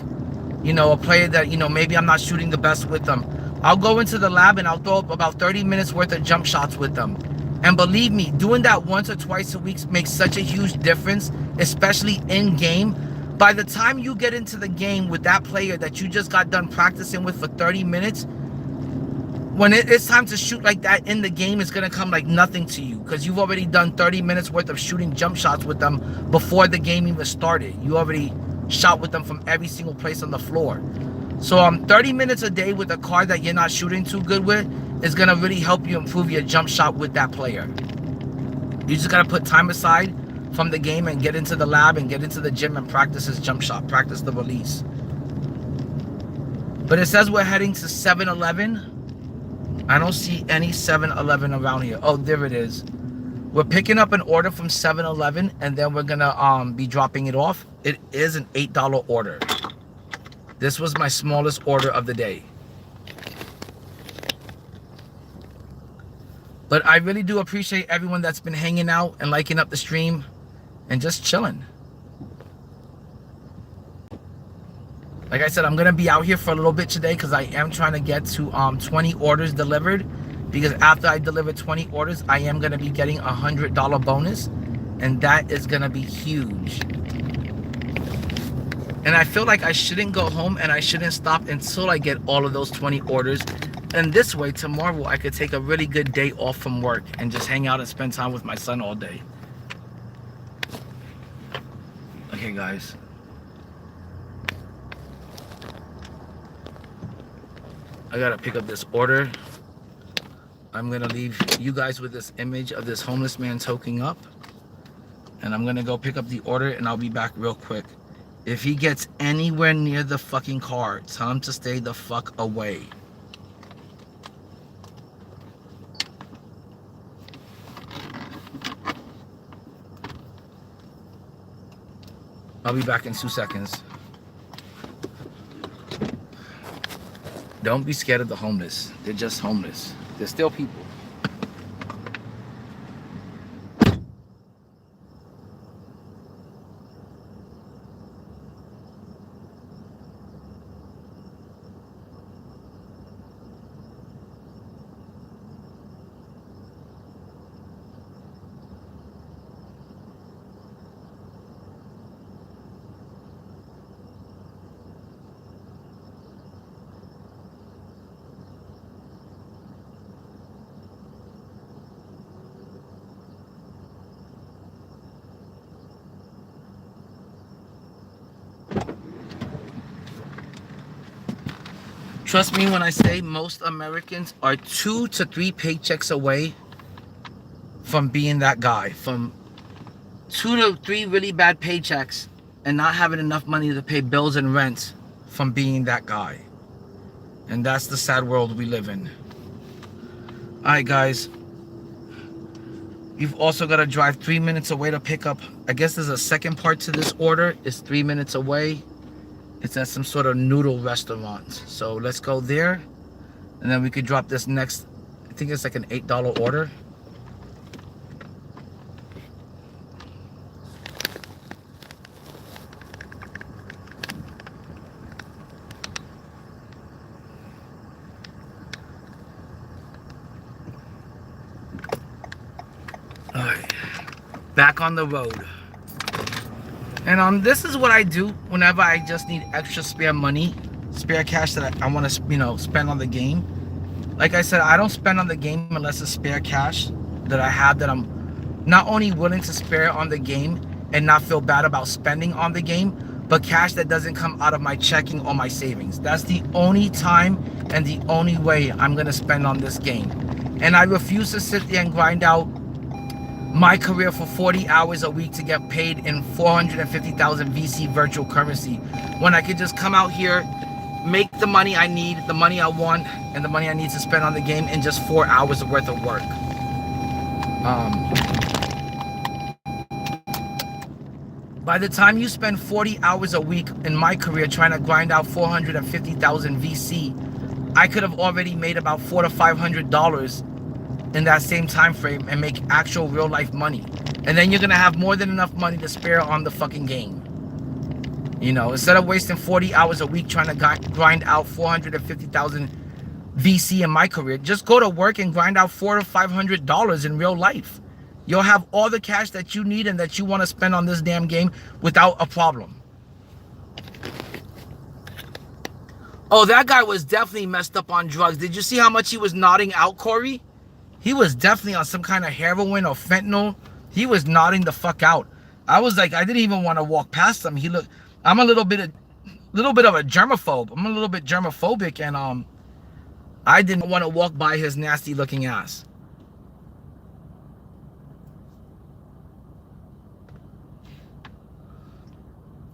you know, a player that, you know, maybe I'm not shooting the best with them. I'll go into the lab and I'll throw up about 30 minutes worth of jump shots with them. And believe me, doing that once or twice a week makes such a huge difference, especially in game. By the time you get into the game with that player that you just got done practicing with for 30 minutes, when it's time to shoot like that in the game, it's going to come like nothing to you because you've already done 30 minutes worth of shooting jump shots with them before the game even started. You already shot with them from every single place on the floor. So 30 minutes a day with a card that you're not shooting too good with is going to really help you improve your jump shot with that player. You just got to put time aside from the game and get into the lab and get into the gym and practice his jump shot, practice the release. But it says we're heading to 7-Eleven. I don't see any 7-Eleven around here. Oh, there it is. We're picking up an order from 7-Eleven and then we're gonna be dropping it off. It is an $8 order. This was my smallest order of the day. But I really do appreciate everyone that's been hanging out and liking up the stream and just chilling. Like I said, I'm going to be out here for a little bit today because I am trying to get to 20 orders delivered. Because after I deliver 20 orders, I am going to be getting a $100 bonus. And that is going to be huge. And I feel like I shouldn't go home and I shouldn't stop until I get all of those 20 orders. And this way, tomorrow, I could take a really good day off from work and just hang out and spend time with my son all day. Okay, guys. I gotta pick up this order. I'm gonna leave you guys with this image of this homeless man toking up. And I'm gonna go pick up the order and I'll be back real quick. If he gets anywhere near the fucking car, tell him to stay the fuck away. I'll be back in 2 seconds. Don't be scared of the homeless. They're just homeless. They're still people. Trust me when I say most Americans are 2 to 3 paychecks away from being that guy. From 2 to 3 really bad paychecks and not having enough money to pay bills and rent from being that guy. And that's the sad world we live in. Alright guys. You've also got to drive 3 minutes away to pick up. I guess there's a second part to this order. It's 3 minutes away. It's at some sort of noodle restaurant. So let's go there. And then we could drop this next, I think it's like an $8 order. All right, back on the road. And this is what I do whenever I just need extra spare money, spare cash that I want to, you know, spend on the game. Like I said, I don't spend on the game unless it's spare cash that I have that I'm not only willing to spare on the game and not feel bad about spending on the game, but cash that doesn't come out of my checking or my savings. That's the only time and the only way I'm gonna spend on this game. And I refuse to sit there and grind out my career for 40 hours a week to get paid in 450,000 VC virtual currency when I could just come out here, make the money I need, the money I want, and the money I need to spend on the game in just 4 hours worth of work. By the time you spend 40 hours a week in my career trying to grind out 450,000 VC, I could have already made about $400 to $500 in that same time frame and make actual real life money. And then you're gonna have more than enough money to spare on the fucking game. You know, instead of wasting 40 hours a week trying to grind out 450,000 VC in my career, just go to work and grind out $400 to $500 in real life. You'll have all the cash that you need and that you want to spend on this damn game without a problem. Oh, that guy was definitely messed up on drugs. Did you see how much he was nodding out, Corey? He was definitely on some kind of heroin or fentanyl. He was nodding the fuck out. I was like, I didn't even want to walk past him. He looked, I'm a little bit of a germaphobe. I'm a little bit germophobic, and I didn't want to walk by his nasty looking ass.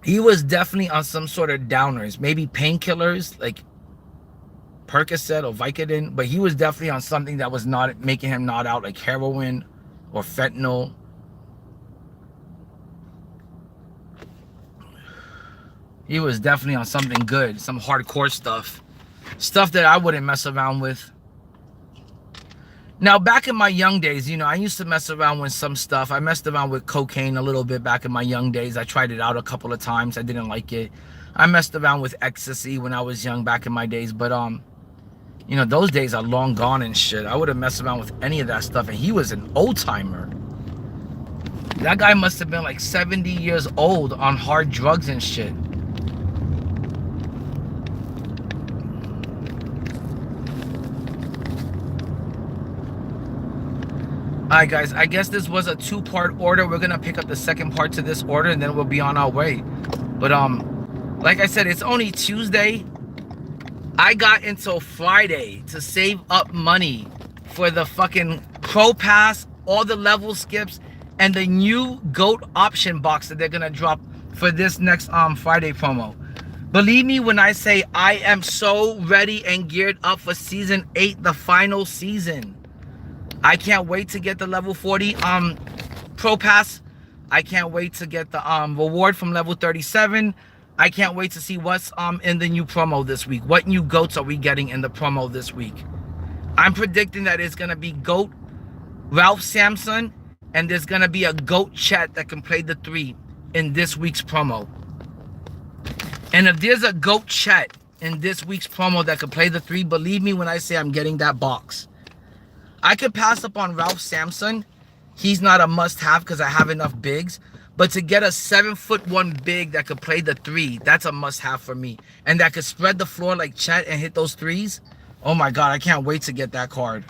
He was definitely on some sort of downers, maybe painkillers like Percocet or Vicodin, but he was definitely on something that was not making him nod out, like heroin or fentanyl. He was definitely on something good, some hardcore stuff. Stuff that I wouldn't mess around with. Now, back in my young days, you know, I used to mess around with some stuff. I messed around with cocaine a little bit back in my young days. I tried it out a couple of times. I didn't like it. I messed around with ecstasy when I was young back in my days. But, you know, those days are long gone and shit. I would have messed around with any of that stuff. And he was an old timer. That guy must have been like 70 years old on hard drugs and shit. Alright guys, I guess this was a two-part order. We're gonna pick up the second part to this order and then we'll be on our way. But like I said, it's only Tuesday. I got until Friday to save up money for the fucking Pro Pass, all the level skips, and the new GOAT option box that they're gonna drop for this next Friday promo. Believe me when I say I am so ready and geared up for Season 8, the final season. I can't wait to get the level 40 Pro Pass. I can't wait to get the reward from level 37. I can't wait to see what's in the new promo this week. What new GOATs are we getting in the promo this week? I'm predicting that it's gonna be GOAT Ralph Sampson, and there's gonna be a GOAT Chet that can play the 3 in this week's promo. And if there's a GOAT Chet in this week's promo that can play the 3, believe me when I say I'm getting that box. I could pass up on Ralph Sampson. He's not a must-have because I have enough bigs. But to get a 7'1" big that could play the 3, that's a must-have for me. And that could spread the floor like Chet and hit those 3s. Oh my God, I can't wait to get that card.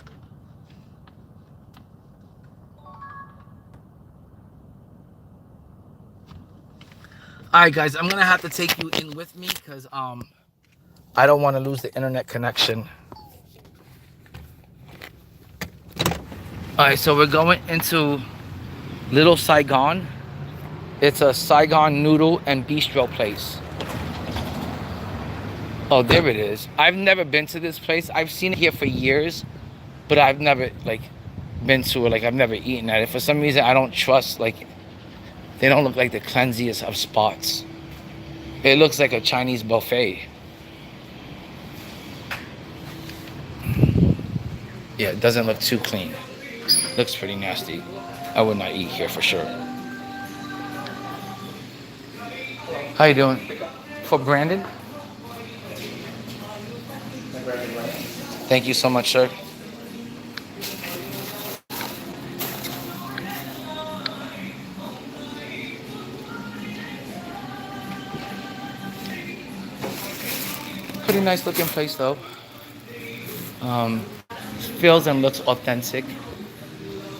Alright guys, I'm gonna have to take you in with me because I don't want to lose the internet connection. Alright, so we're going into Little Saigon. It's a Saigon noodle and bistro place. Oh, there it is. I've never been to this place. I've seen it here for years, but I've never like been to it. Like I've never eaten at it. For some reason, I don't trust. Like they don't look like the cleansiest of spots. It looks like a Chinese buffet. Yeah, it doesn't look too clean. Looks pretty nasty. I would not eat here for sure. How you doing? For Brandon? Thank you so much, sir. Pretty nice looking place though. Feels and looks authentic.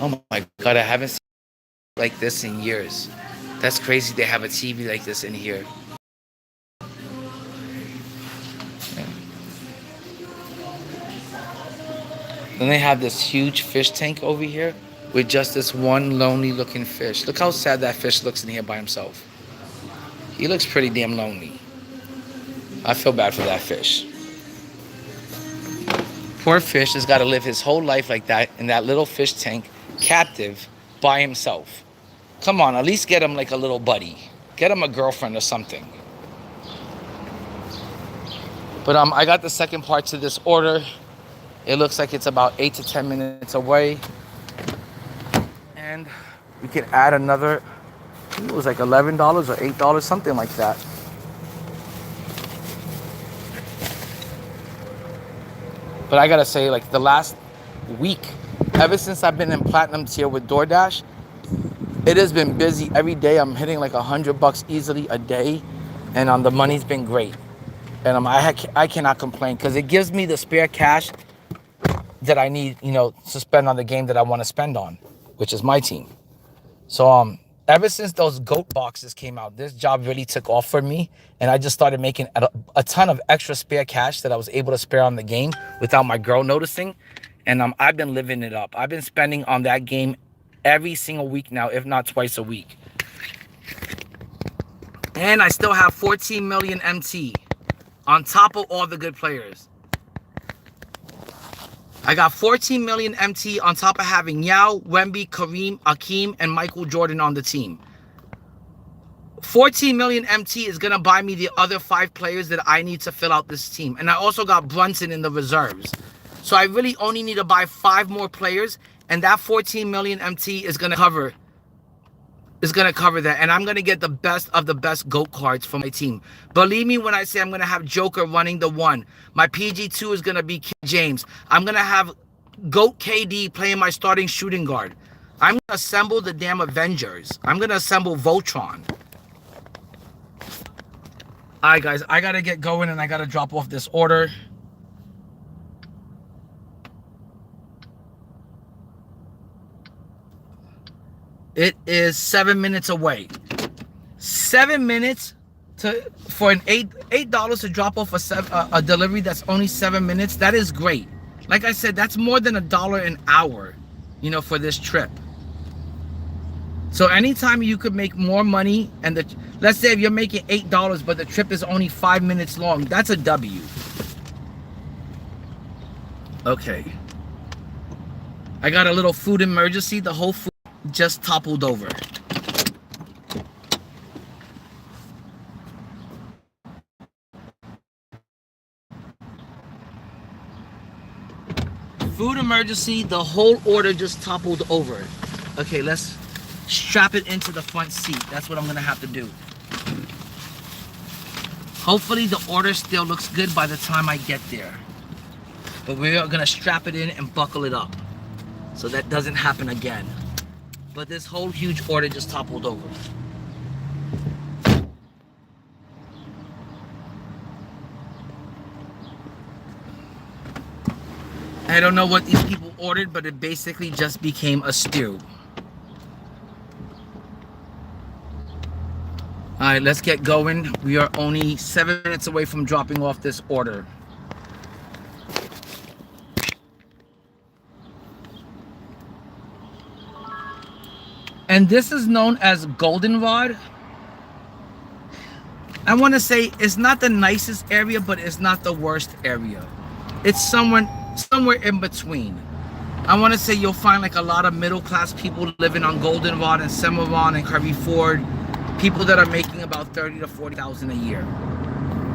Oh my god, I haven't seen like this in years. That's crazy they have a TV like this in here. Yeah. Then they have this huge fish tank over here with just this one lonely looking fish. Look how sad that fish looks in here by himself. He looks pretty damn lonely. I feel bad for that fish. Poor fish has got to live his whole life like that in that little fish tank, captive, by himself. Come on, at least get him like a little buddy. Get him a girlfriend or something. But I got the second part to this order. It looks like it's about 8 to 10 minutes away. And we can add another, I think it was like $11 or $8, something like that. But I gotta say, like the last week, ever since I've been in platinum tier with DoorDash, it has been busy every day. I'm hitting like $100 easily a day, and the money's been great. And I cannot complain because it gives me the spare cash that I need, you know, to spend on the game that I want to spend on, which is MYTEAM. So ever since those GOAT boxes came out, this job really took off for me, and I just started making a ton of extra spare cash that I was able to spare on the game without my girl noticing. And I've been living it up. I've been spending on that game every single week now, if not twice a week. And I still have 14 million MT on top of all the good players. I got 14 million MT on top of having Yao, Wemby, Kareem, Akeem, and Michael Jordan on the team. 14 million MT is going to buy me the other 5 players that I need to fill out this team. And I also got Brunson in the reserves. So I really only need to buy 5 more players, and that 14 million MT is going to cover that. And I'm going to get the best of the best GOAT cards for my team. Believe me when I say I'm going to have Joker running the 1. My PG2 is going to be King James. I'm going to have GOAT KD playing my starting shooting guard. I'm going to assemble the damn Avengers. I'm going to assemble Voltron. All right, guys, I got to get going, and I got to drop off this order. It is 7 minutes away. 7 minutes for an $8 to drop off a delivery that's only 7 minutes. That is great. Like I said, that's more than $1 an hour, you know, for this trip. So anytime you could make more money, and let's say if you're making $8, but the trip is only 5 minutes long, that's a W. Okay. I got a little food emergency. The whole food just toppled over. Food emergency, the whole order just toppled over. Okay, let's strap it into the front seat. That's what I'm gonna have to do. Hopefully the order still looks good by the time I get there. But we're gonna strap it in and buckle it up so that doesn't happen again. But this whole huge order just toppled over. I don't know what these people ordered, but it basically just became a stew. All right, let's get going. We are only 7 minutes away from dropping off this order. And this is known as goldenrod. I want to say it's not the nicest area, but it's not the worst area. It's somewhere in between. I want to say you'll find like a lot of middle class people living on goldenrod and Cimarron and Curry Ford. people that are making about 30 to 40,000 a year.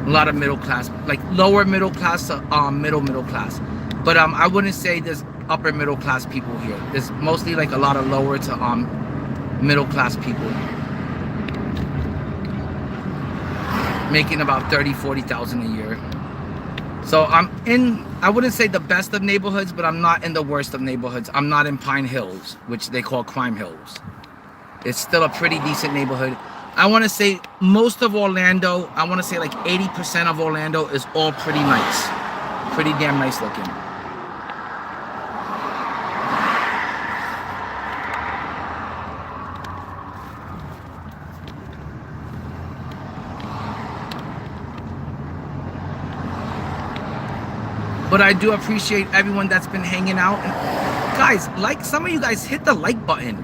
A lot of middle class, like lower middle class to middle class. But I wouldn't say there's upper middle class people here. There's mostly like a lot of lower to middle class people making about 30, 40,000 a year. So I'm in, I wouldn't say the best of neighborhoods, but I'm not in the worst of neighborhoods. I'm not in Pine Hills, which they call Crime Hills. It's still a pretty decent neighborhood. I want to say most of Orlando, I want to say like 80% of Orlando is all pretty nice. Pretty damn nice looking. But I do appreciate everyone that's been hanging out. And guys, like, some of you guys hit the like button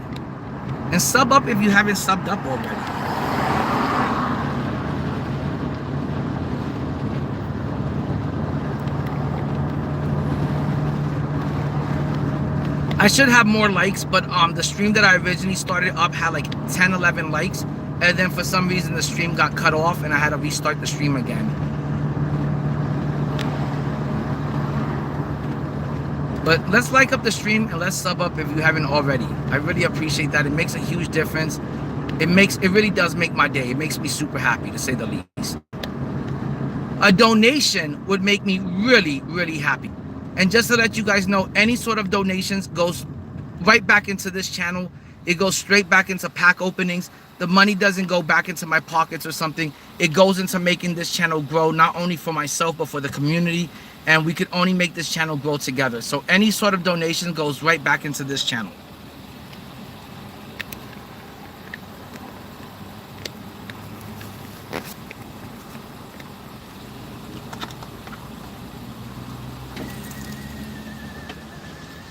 and sub up if you haven't subbed up already. I should have more likes, but the stream that I originally started up had like 10, 11 likes, and then for some reason the stream got cut off and I had to restart the stream again. But let's like up the stream and let's sub up if you haven't already. I really appreciate that. It makes a huge difference. It really does make my day. It makes me super happy, to say the least. A donation would make me really, really happy. And just to let you guys know, any sort of donations goes right back into this channel. It goes straight back into pack openings. The money doesn't go back into my pockets or something. It goes into making this channel grow, not only for myself, but for the community. And we could only make this channel grow together. So any sort of donation goes right back into this channel.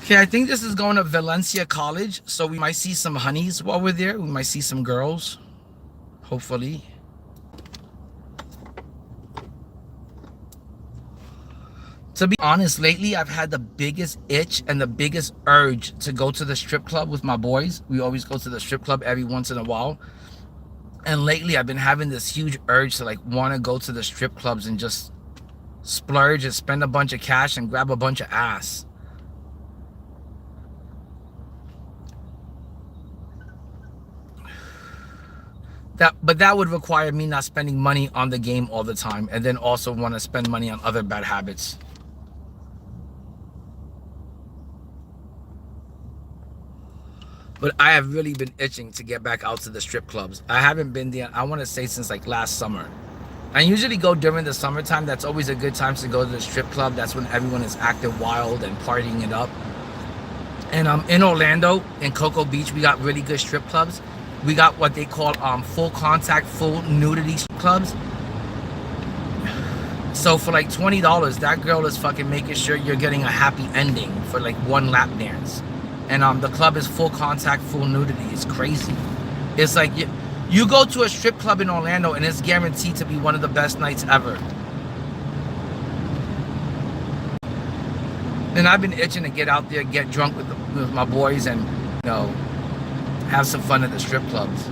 Okay, I think this is going to Valencia College, so we might see some honeys while we're there. We might see some girls, hopefully. To be honest, lately I've had the biggest itch and the biggest urge to go to the strip club with my boys. We always go to the strip club every once in a while. And lately I've been having this huge urge to like want to go to the strip clubs and just splurge and spend a bunch of cash and grab a bunch of ass. But that would require me not spending money on the game all the time, and then also want to spend money on other bad habits. But I have really been itching to get back out to the strip clubs. I haven't been there, I want to say, since like last summer. I usually go during the summertime. That's always a good time to go to the strip club. That's when everyone is acting wild and partying it up. And in Orlando, in Cocoa Beach, we got really good strip clubs. We got what they call full contact, full nudity clubs. So for like $20, that girl is fucking making sure you're getting a happy ending for like one lap dance. And the club is full contact, full nudity. It's crazy. It's like you go to a strip club in Orlando and it's guaranteed to be one of the best nights ever. And I've been itching to get out there, get drunk with my boys, and you know, have some fun at the strip clubs.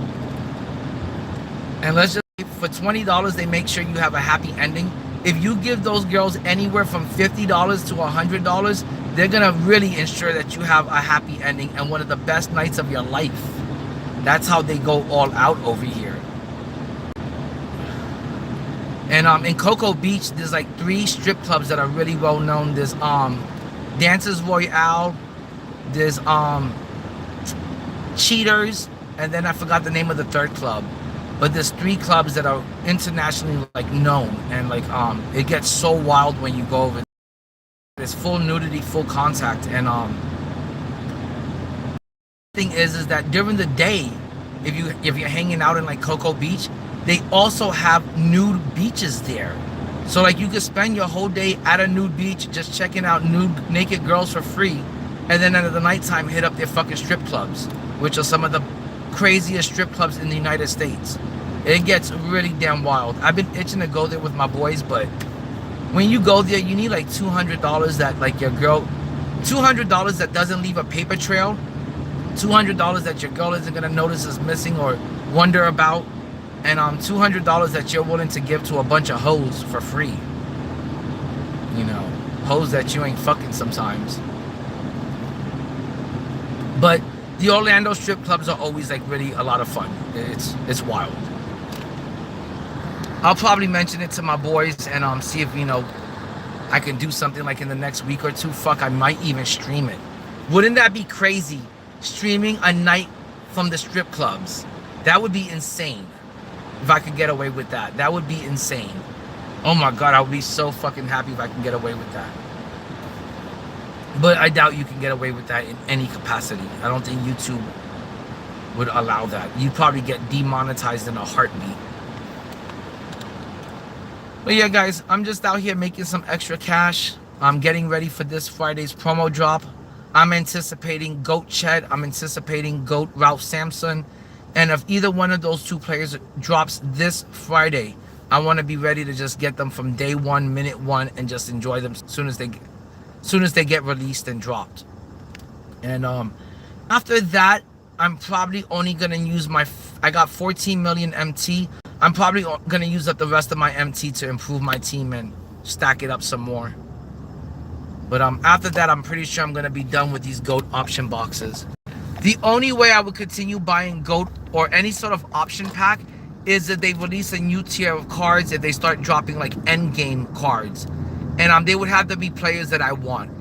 And let's just say, for $20, they make sure you have a happy ending. If you give those girls anywhere from $50 to $100, they're gonna really ensure that you have a happy ending and one of the best nights of your life. That's how they go all out over here. And in Cocoa Beach, there's like 3 strip clubs that are really well known. There's Dancers Royale, there's Cheaters, and then I forgot the name of the 3rd club. But there's 3 clubs that are internationally like known, and like it gets so wild when you go over. There's full nudity, full contact, and thing is that during the day, if you're hanging out in like Cocoa Beach, they also have nude beaches there. So like you could spend your whole day at a nude beach just checking out naked girls for free, and then at the nighttime hit up their fucking strip clubs, which are some of the craziest strip clubs in the United States. It gets really damn wild. I've been itching to go there with my boys, but when you go there, you need like $200 that like your girl, $200 that doesn't leave a paper trail, $200 that your girl isn't gonna notice is missing or wonder about, and $200 that you're willing to give to a bunch of hoes for free. You know, hoes that you ain't fucking sometimes. But the Orlando strip clubs are always like really a lot of fun. It's wild. I'll probably mention it to my boys and see if, you know, I can do something like in the next week or two. Fuck, I might even stream it. Wouldn't that be crazy? Streaming a night from the strip clubs. That would be insane. If I could get away with that. That would be insane. Oh my God, I would be so fucking happy if I can get away with that. But I doubt you can get away with that in any capacity. I don't think YouTube would allow that. You'd probably get demonetized in a heartbeat. But yeah, guys, I'm just out here making some extra cash. I'm getting ready for this Friday's promo drop. I'm anticipating GOAT Chet. I'm anticipating GOAT Ralph Sampson. And if either one of those two players drops this Friday, I want to be ready to just get them from day one, minute one, and just enjoy them as soon as they get released and dropped. And after that, I'm probably only gonna use I got 14 million MT. I'm probably gonna use up the rest of my MT to improve my team and stack it up some more. But after that, I'm pretty sure I'm gonna be done with these GOAT option boxes. The only way I would continue buying GOAT or any sort of option pack is if they release a new tier of cards, if they start dropping like endgame cards. And they would have to be players that I want.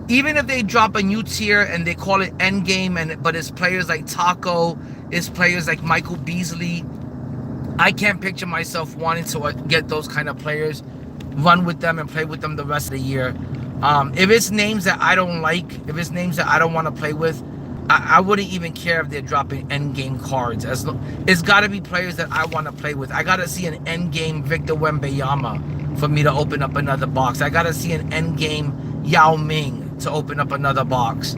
Even if they drop a new tier and they call it endgame, but it's players like Taco, it's players like Michael Beasley, I can't picture myself wanting to get those kind of players, run with them and play with them the rest of the year. If it's names that I don't like, if it's names that I don't want to play with, I wouldn't even care if they're dropping endgame cards. It's got to be players that I want to play with. I got to see an endgame Victor Wembanyama for me to open up another box. I got to see an endgame Yao Ming to open up another box.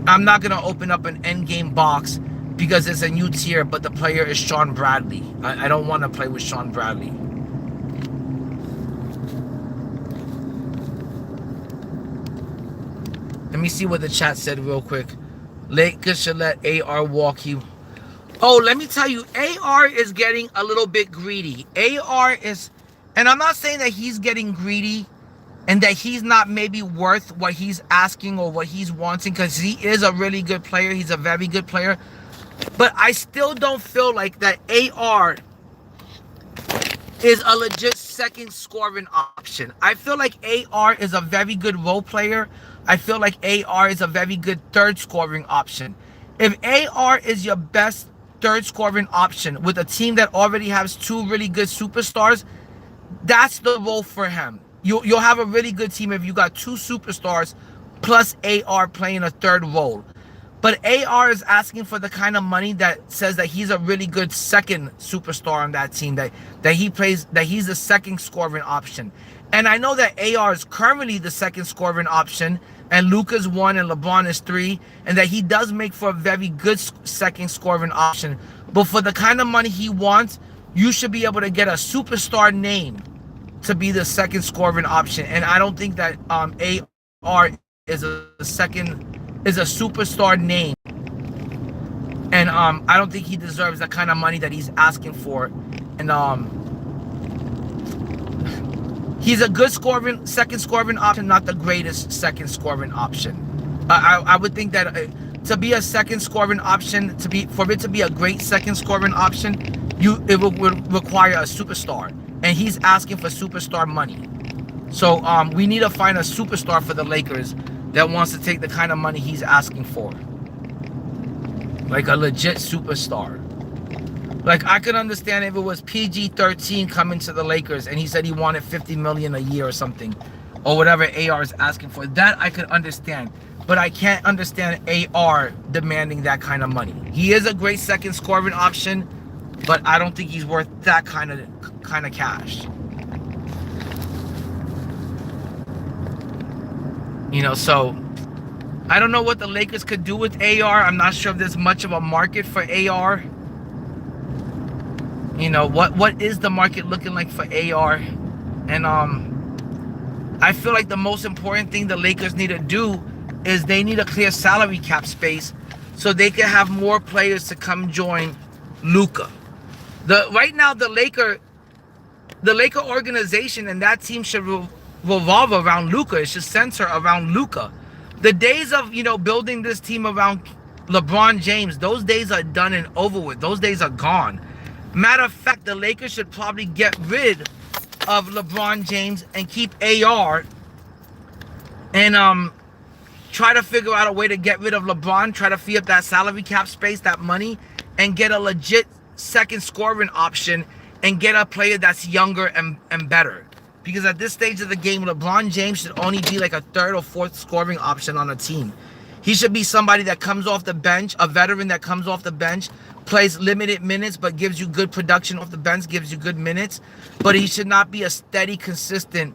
I'm not going to open up an endgame box because it's a new tier, but the player is Sean Bradley. I don't want to play with Sean Bradley. Let me see what the chat said real quick. Lakers should let AR walk you. Oh, let me tell you, AR is getting a little bit greedy. AR is, and I'm not saying that he's getting greedy and that he's not maybe worth what he's asking or what he's wanting, because he is a really good player. He's a very good player. But I still don't feel like that AR is a legit second scoring option. I feel like AR is a very good role player. I feel like AR is a very good third scoring option. If AR is your best third scoring option with a team that already has two really good superstars, that's the role for him. You'll have a really good team if you got two superstars plus AR playing a third role. But AR is asking for the kind of money that says that he's a really good second superstar on that team, that he's the second scoring option. And I know that AR is currently the second scoring option, and Luka's 1 and LeBron is 3, and that he does make for a very good second scoring option. But for the kind of money he wants, you should be able to get a superstar name to be the second scoring option. And I don't think that AR is a superstar name. And I don't think he deserves the kind of money that he's asking for. And he's a good second scoring option, not the greatest second scoring option. I would think that to be a second scoring option, for it to be a great second scoring option, it would require a superstar, and he's asking for superstar money. So we need to find a superstar for the Lakers that wants to take the kind of money he's asking for, like a legit superstar. Like, I could understand if it was PG-13 coming to the Lakers and he said he wanted $50 million a year or something, or whatever AR is asking for. That I could understand. But I can't understand AR demanding that kind of money. He is a great second scoring option, but I don't think he's worth that kind of cash. You know, so I don't know what the Lakers could do with AR. I'm not sure if there's much of a market for AR. You know, what is the market looking like for AR? And I feel like the most important thing the Lakers need to do is they need to clear salary cap space so they can have more players to come join Luka. Right now the Laker organization and that team should revolve around Luka. It should center around Luka. The days of, you know, building this team around LeBron James, those days are done and over with. Those days are gone. Matter of fact, the Lakers should probably get rid of LeBron James and keep AR and try to figure out a way to get rid of LeBron, try to free up that salary cap space, that money, and get a legit second scoring option and get a player that's younger and better. Because at this stage of the game, LeBron James should only be like a third or fourth scoring option on a team. He should be somebody that comes off the bench, a veteran that comes off the bench, plays limited minutes, but gives you good production off the bench, gives you good minutes. But he should not be a steady, consistent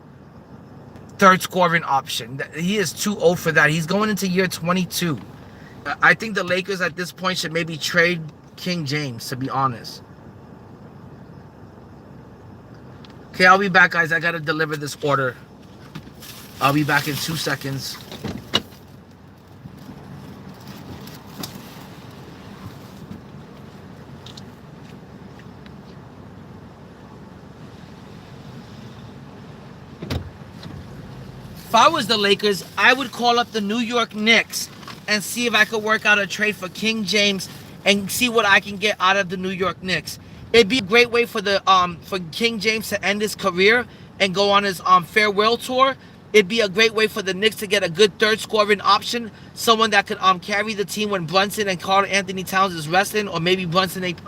third scoring option. He is too old for that. He's going into year 22. I think the Lakers at this point should maybe trade King James, to be honest. Okay, I'll be back, guys. I gotta deliver this order. I'll be back in 2 seconds. If I was the Lakers, I would call up the New York Knicks and see if I could work out a trade for King James and see what I can get out of the New York Knicks. It'd be a great way for King James to end his career and go on his farewell tour. It'd be a great way for the Knicks to get a good third scoring option, someone that could carry the team when Brunson and Karl Anthony Towns is resting, or maybe Brunson ain't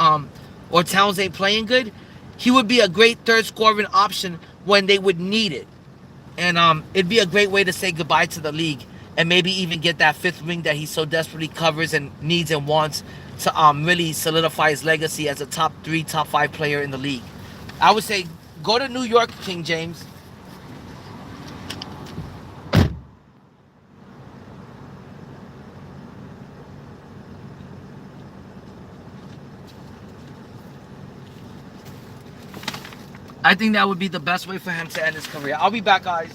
or Towns ain't playing good. He would be a great third scoring option when they would need it. And it'd be a great way to say goodbye to the league and maybe even get that fifth ring that he so desperately covers and needs and wants to really solidify his legacy as a top 3, top 5 player in the league. I would say go to New York, King James. I think that would be the best way for him to end his career. I'll be back, guys.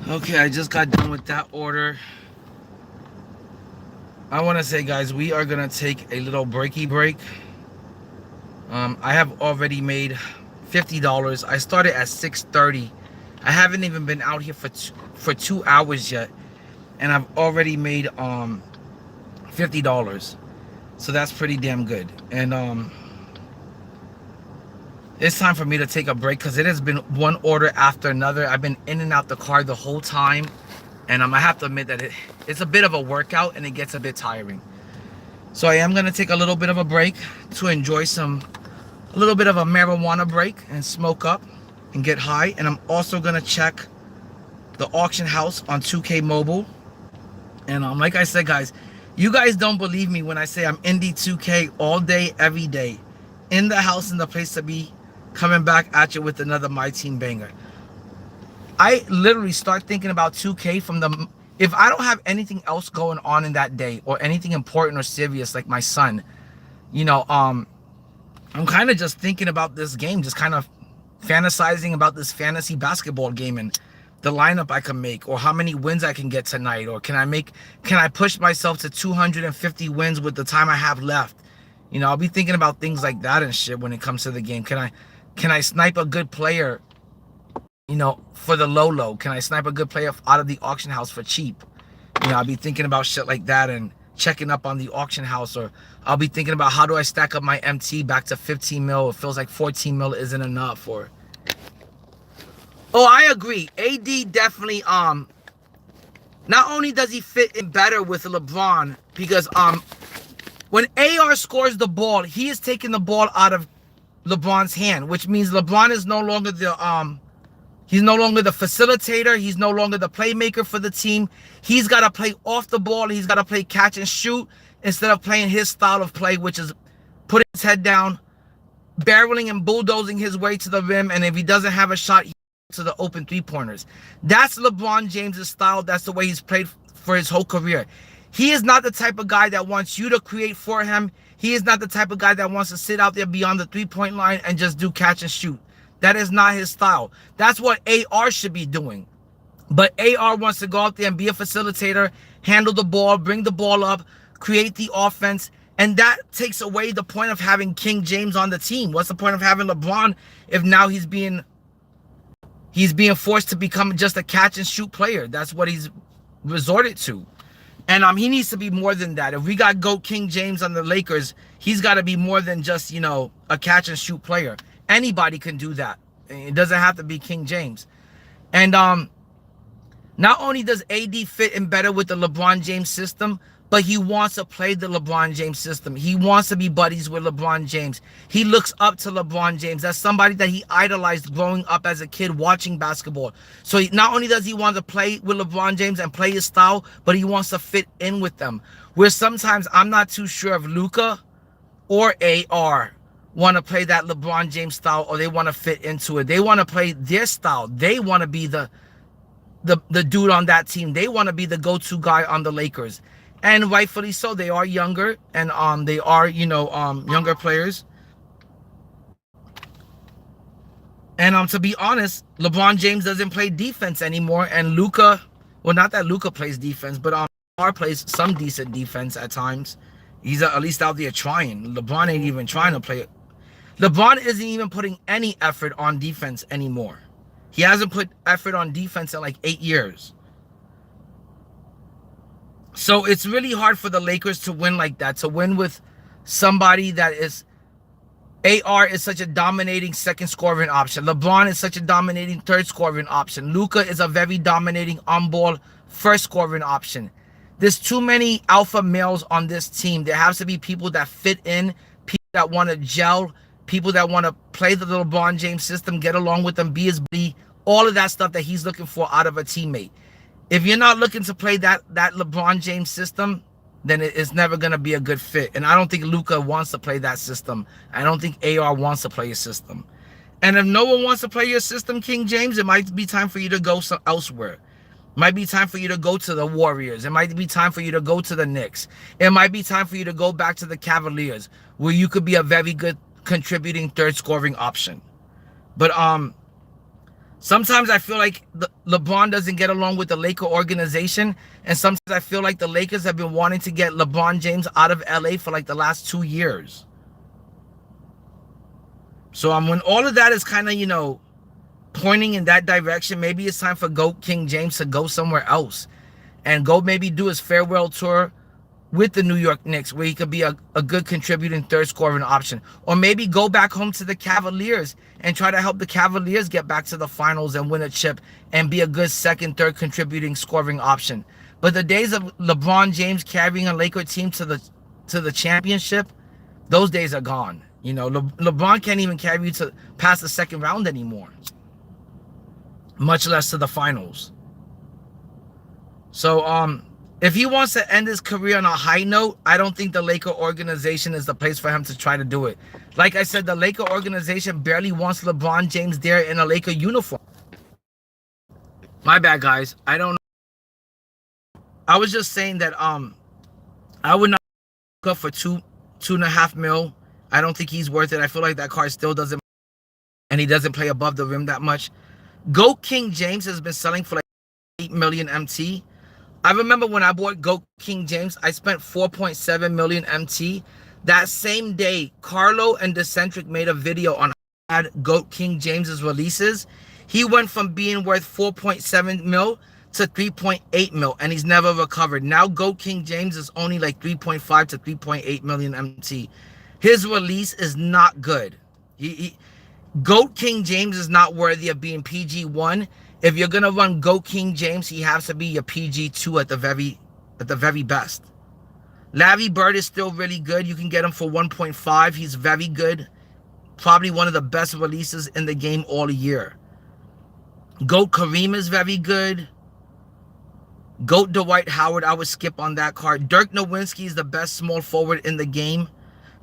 Okay, I just got done with that order. I want to say, guys, we are going to take a little breaky break. I have already made $50. I started at 6:30. I haven't even been out here for 2 hours yet. And I've already made $50. So that's pretty damn good. And it's time for me to take a break because it has been one order after another. I've been in and out the car the whole time. And I have to admit that it's a bit of a workout and it gets a bit tiring. So I am going to take a little bit of a break to enjoy a little bit of a marijuana break and smoke up and get high. And I'm also going to check the auction house on 2K Mobile. And like I said, guys, you guys don't believe me when I say I'm Indie2K all day, every day. In the house, in the place to be, coming back at you with another MYTEAM banger. I literally start thinking about 2K from if I don't have anything else going on in that day or anything important or serious like my son, you know, I'm kind of just thinking about this game, just kind of fantasizing about this fantasy basketball game and the lineup I can make, or how many wins I can get tonight, or can I push myself to 250 wins with the time I have left. You know, I'll be thinking about things like that and shit when it comes to the game. Can I snipe a good player, you know, for the low? Can I snipe a good player out of the auction house for cheap? You know, I'll be thinking about shit like that and checking up on the auction house, or I'll be thinking about how do I stack up my MT back to 15 mil. It feels like 14 mil isn't enough. Or oh, I agree. AD definitely not only does he fit in better with LeBron, because when AR scores the ball, he is taking the ball out of LeBron's hand, which means LeBron is no longer the he's no longer the facilitator, he's no longer the playmaker for the team. He's got to play off the ball, he's got to play catch and shoot instead of playing his style of play, which is putting his head down, barreling and bulldozing his way to the rim, and if he doesn't have a shot, he to the open three-pointers. That's LeBron James's style. That's the way he's played for his whole career. He is not the type of guy that wants you to create for him. He is not the type of guy that wants to sit out there beyond the three-point line and just do catch and shoot. That is not his style. That's what AR should be doing. But AR wants to go out there and be a facilitator, handle the ball, bring the ball up, create the offense, and that takes away the point of having King James on the team. What's the point of having LeBron if now he's being forced to become just a catch and shoot player? That's what he's resorted to. And he needs to be more than that. If we got GOAT King James on the Lakers, he's got to be more than just, you know, a catch and shoot player. Anybody can do that. It doesn't have to be King James. And not only does AD fit in better with the LeBron James system, but he wants to play the LeBron James system. He wants to be buddies with LeBron James. He looks up to LeBron James. That's somebody that he idolized growing up as a kid watching basketball. So not only does he want to play with LeBron James and play his style, but he wants to fit in with them. Where sometimes I'm not too sure if Luka or AR want to play that LeBron James style, or they want to fit into it. They want to play their style. They want to be the dude on that team. They want to be the go-to guy on the Lakers. And rightfully so. They are younger, and they are, you know, younger players. And to be honest, LeBron James doesn't play defense anymore, and Luka, well, not that Luka plays defense, but plays some decent defense at times. He's at least out there trying. LeBron ain't even trying to play it. LeBron isn't even putting any effort on defense anymore. He hasn't put effort on defense in like 8 years. So it's really hard for the Lakers to win like that, to win with somebody that is, AR is such a dominating second scoring option. LeBron is such a dominating third scoring option. Luka is a very dominating on-ball first scoring option. There's too many alpha males on this team. There has to be people that fit in, people that want to gel, people that want to play the LeBron James system, get along with them, be his buddy, all of that stuff that he's looking for out of a teammate. If you're not looking to play that LeBron James system, then it's never going to be a good fit. And I don't think Luka wants to play that system. I don't think AR wants to play a system. And if no one wants to play your system, King James, it might be time for you to go elsewhere. It might be time for you to go to the Warriors. It might be time for you to go to the Knicks. It might be time for you to go back to the Cavaliers, where you could be a very good contributing third scoring option. But sometimes I feel like LeBron doesn't get along with the Laker organization, and sometimes I feel like the Lakers have been wanting to get LeBron James out of LA for like the last 2 years. So when all of that is kind of, you know, pointing in that direction, maybe it's time for GOAT King James to go somewhere else and go maybe do his farewell tour with the New York Knicks, where he could be a good contributing third scoring option. Or maybe go back home to the Cavaliers and try to help the Cavaliers get back to the finals and win a chip and be a good second, third contributing scoring option. But the days of LeBron James carrying a Laker team to the championship, those days are gone. You know, LeBron can't even carry you to past the second round anymore, much less to the finals. So if he wants to end his career on a high note, I don't think the Laker organization is the place for him to try to do it. Like I said, the Laker organization barely wants LeBron James there in a Laker uniform. My bad, guys. I don't know. I was just saying that I would not go for $2.5 million. I don't think he's worth it. I feel like that card still doesn't, and he doesn't play above the rim that much. GOAT King James has been selling for like 8 million MT. I remember when I bought GOAT King James, I spent 4.7 million MT. That same day, Carlo and Decentric made a video on how GOAT King James's releases. He went from being worth 4.7 mil to 3.8 mil, and he's never recovered. Now GOAT King James is only like 3.5 to 3.8 million MT. His release is not good. GOAT King James is not worthy of being PG1. If you're gonna run GOAT King James, he has to be your PG2 at the very best. Larry Bird is still really good. You can get him for 1.5. He's very good. Probably one of the best releases in the game all year. GOAT Kareem is very good. GOAT Dwight Howard, I would skip on that card. Dirk Nowitzki is the best small forward in the game.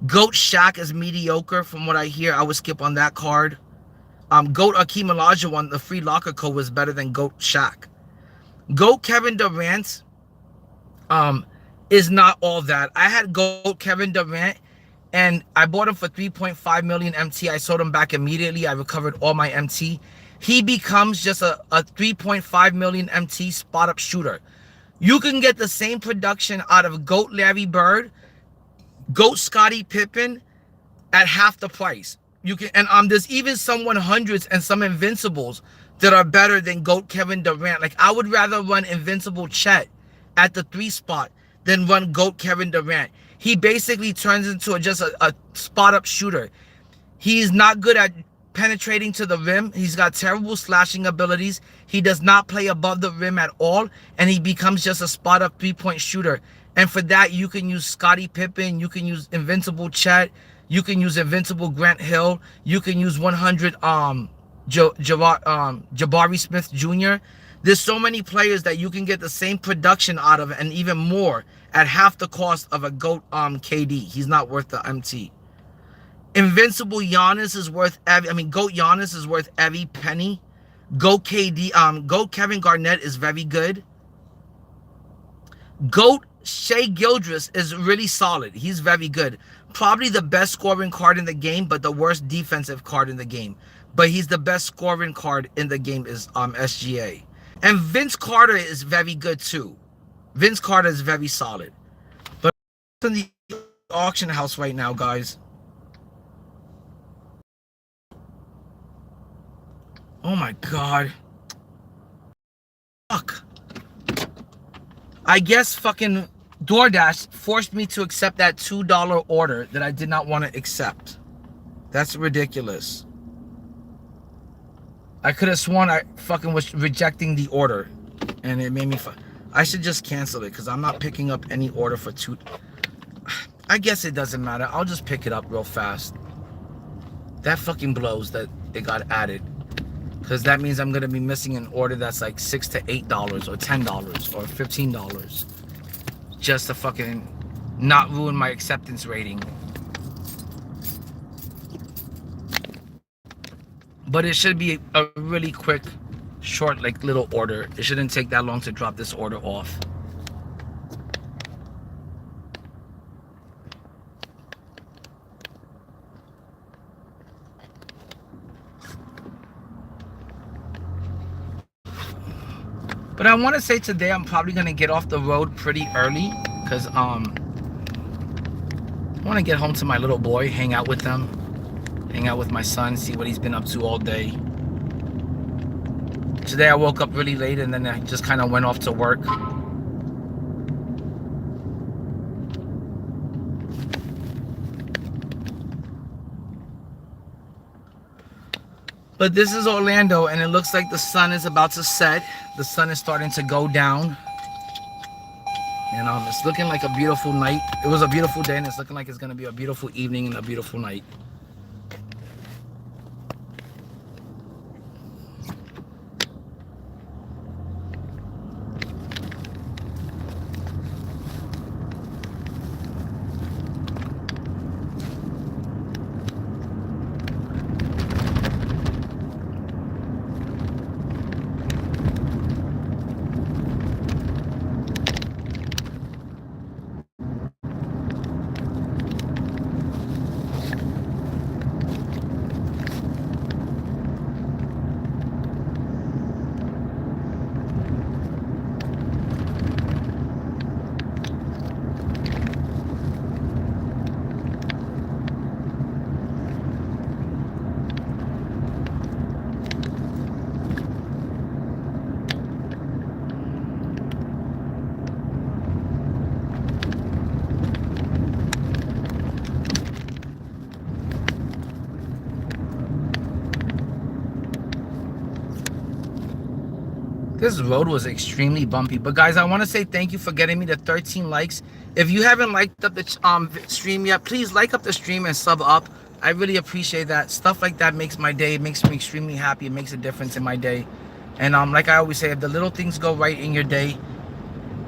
GOAT Shaq is mediocre from what I hear. I would skip on that card. GOAT Akeem Olajuwon, the free locker code, was better than GOAT Shaq. GOAT Kevin Durant is not all that. I had GOAT Kevin Durant, and I bought him for 3.5 million MT. I sold him back immediately. I recovered all my MT. He becomes just a 3.5 million MT spot-up shooter. You can get the same production out of GOAT Larry Bird, GOAT Scottie Pippen at half the price. You can, and there's even some 100s and some Invincibles that are better than GOAT Kevin Durant. Like, I would rather run Invincible Chet at the 3 spot than run GOAT Kevin Durant. He basically turns into just a spot-up shooter. He's not good at penetrating to the rim. He's got terrible slashing abilities. He does not play above the rim at all, and he becomes just a spot-up 3-point shooter. And for that, you can use Scottie Pippen, you can use Invincible Chet, you can use Invincible Grant Hill, you can use 100 Jabari Smith Jr. There's so many players that you can get the same production out of, and even more at half the cost of a GOAT KD. He's not worth the MT. Invincible Giannis is worth GOAT Giannis is worth every penny. GOAT KD, GOAT Kevin Garnett is very good. GOAT Shea Gildress is really solid. He's very good. Probably the best scoring card in the game, but the worst defensive card in the game. But he's the best scoring card in the game is SGA. And Vince Carter is very good too. Vince Carter is very solid. But in the auction house right now, guys. Oh my God. Fuck. I guess fucking DoorDash forced me to accept that $2 order that I did not want to accept. That's ridiculous. I could have sworn I fucking was rejecting the order, and it made me I should just cancel it because I'm not picking up any order for $2. I guess it doesn't matter. I'll just pick it up real fast. That fucking blows that it got added, because that means I'm gonna be missing an order that's like $6 to $8 or $10 or $15 just to fucking not ruin my acceptance rating. But it should be a really quick, short, like little order. It shouldn't take that long to drop this order off. But I want to say today I'm probably going to get off the road pretty early because I want to get home to my little boy, hang out with them, hang out with my son, see what he's been up to all day. Today I woke up really late and then I just kind of went off to work. But this is Orlando, and it looks like the sun is about to set. The sun is starting to go down. And it's looking like a beautiful night. It was a beautiful day, and it's looking like it's going to be a beautiful evening and a beautiful night. This road was extremely bumpy. But guys, I want to say thank you for getting me the 13 likes. If you haven't liked up the stream yet, please like up the stream and sub up. I really appreciate that. Stuff like that makes my day. It makes me extremely happy. It makes a difference in my day. And like I always say, if the little things go right in your day,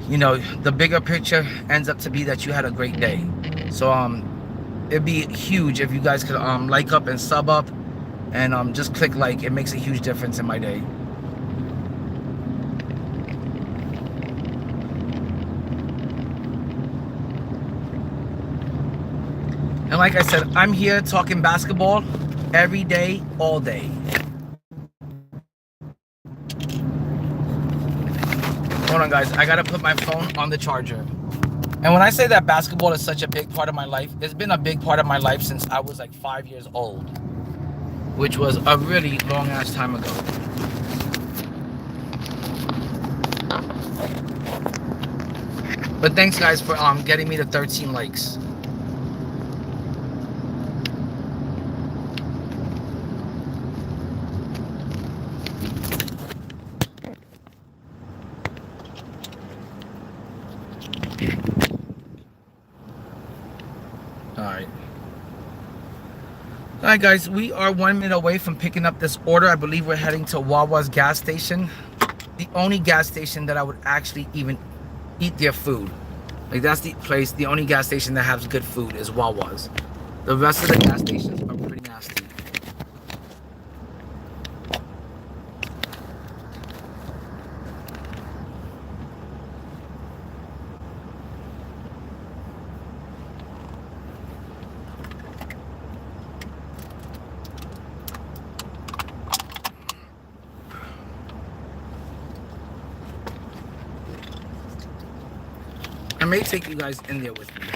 you know, the bigger picture ends up to be that you had a great day. So it'd be huge if you guys could like up and sub up and just click like. It makes a huge difference in my day. And like I said, I'm here talking basketball every day, all day. Hold on, guys. I gotta put my phone on the charger. And when I say that basketball is such a big part of my life, it's been a big part of my life since I was like 5 years old, which was a really long ass time ago. But thanks, guys, for getting me the 13 likes. Alright guys, we are 1 minute away from picking up this order. I believe we're heading to Wawa's gas station. The only gas station that I would actually even eat their food. Like, that's the place, the only gas station that has good food is Wawa's. The rest of the gas stations are pretty nasty. I may take you guys in there with me.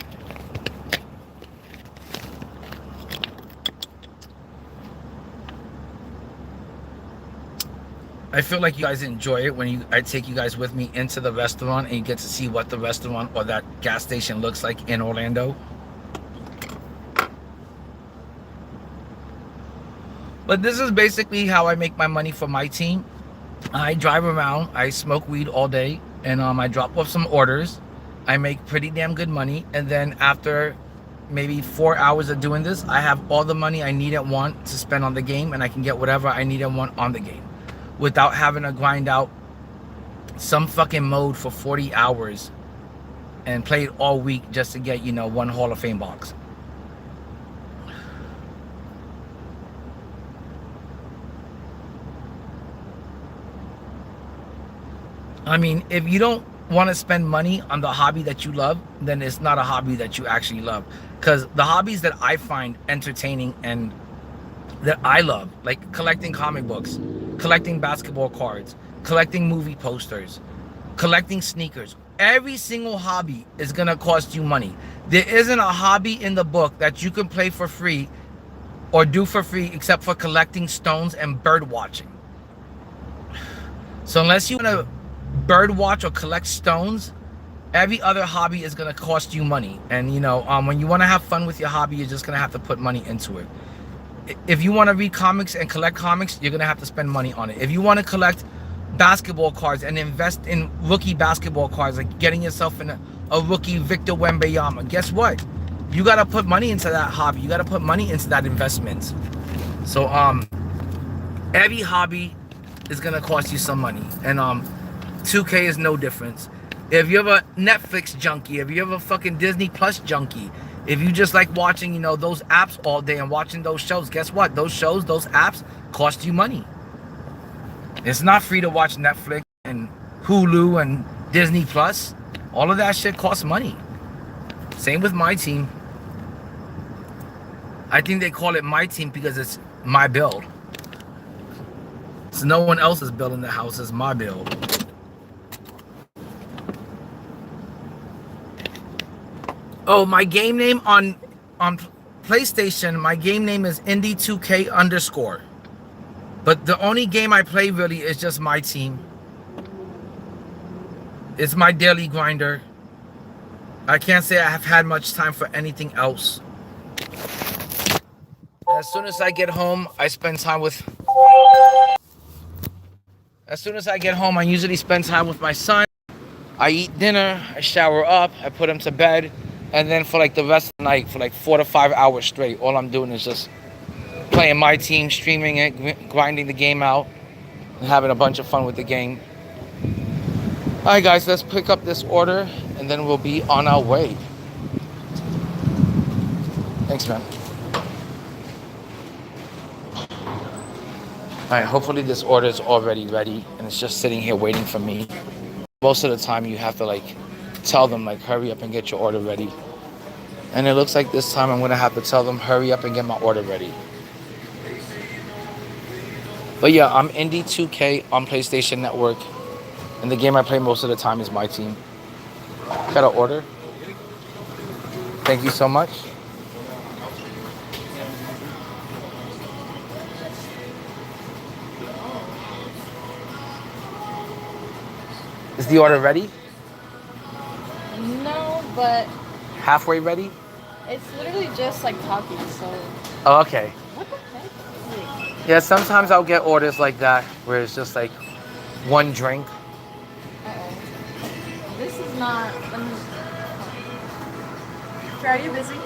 I feel like you guys enjoy it when I take you guys with me into the restaurant and you get to see what the restaurant or that gas station looks like in Orlando. But this is basically how I make my money for my team. I drive around, I smoke weed all day, and I drop off some orders. I make pretty damn good money, and then after maybe 4 hours of doing this, I have all the money I need and want to spend on the game, and I can get whatever I need and want on the game without having to grind out some fucking mode for 40 hours and play it all week just to get, you know, one Hall of Fame box. I mean, if you don't want to spend money on the hobby that you love, then it's not a hobby that you actually love. Because the hobbies that I find entertaining and that I love, like collecting comic books, collecting basketball cards, collecting movie posters, collecting sneakers, every single hobby is gonna cost you money. There isn't a hobby in the book that you can play for free or do for free except for collecting stones and bird watching. So unless you want to bird watch or collect stones, every other hobby is going to cost you money. And you know, when you want to have fun with your hobby, you're just going to have to put money into it. If you want to read comics and collect comics, you're going to have to spend money on it. If you want to collect basketball cards and invest in rookie basketball cards, like getting yourself in a rookie Victor Wembanyama, guess what? You got to put money into that hobby. You got to put money into that investment. So every hobby is going to cost you some money. And 2K is no difference. If you're a Netflix junkie, if you're a fucking Disney Plus junkie, if you just like watching, you know, those apps all day and watching those shows, guess what? Those shows, those apps cost you money. It's not free to watch Netflix and Hulu and Disney Plus. All of that shit costs money. Same with MyTeam. I think they call it MyTeam because it's my build. It's no one else's build in the house, it's my build. Oh, my game name on PlayStation, my game name is Indie2K_. But the only game I play really is just MyTeam. It's my daily grinder. I can't say I have had much time for anything else. As soon as I get home, I spend time with As soon as I get home, I usually spend time with my son. I eat dinner, I shower up, I put him to bed, and then for like the rest of the night, for like 4 to 5 hours straight, all I'm doing is just playing my team, streaming it, grinding the game out, and having a bunch of fun with the game. Alright guys, let's pick up this order, and then we'll be on our way. Thanks, man. Alright, hopefully this order is already ready, and it's just sitting here waiting for me. Most of the time you have to like tell them like hurry up and get your order ready. And it looks like this time I'm gonna have to tell them hurry up and get my order ready. But yeah, I'm Indie2K on PlayStation Network. And the game I play most of the time is MYTEAM. Got an order. Thank you so much. Is the order ready? No, but Halfway ready? it's literally just like talking, so. Oh, okay. What the heck? Wait. Yeah, sometimes I'll get orders like that where it's just like one drink. Uh-oh. This is not. Are you busy?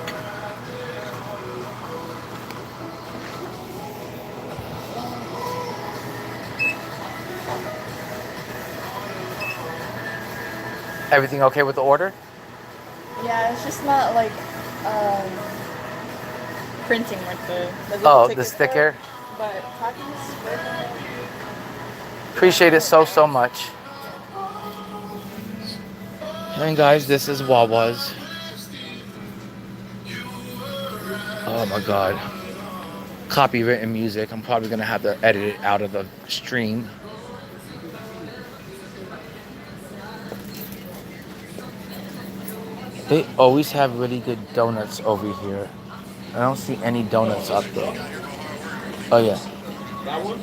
Everything okay with the order? Yeah, it's just not like printing like the Oh, ticket the sticker. part, but talking is good. Appreciate it so much. And guys, this is Wawa's. Oh my god. Copywritten music. I'm probably gonna have to edit it out of the stream. They always have really good donuts over here. I don't see any donuts up there. Oh yeah.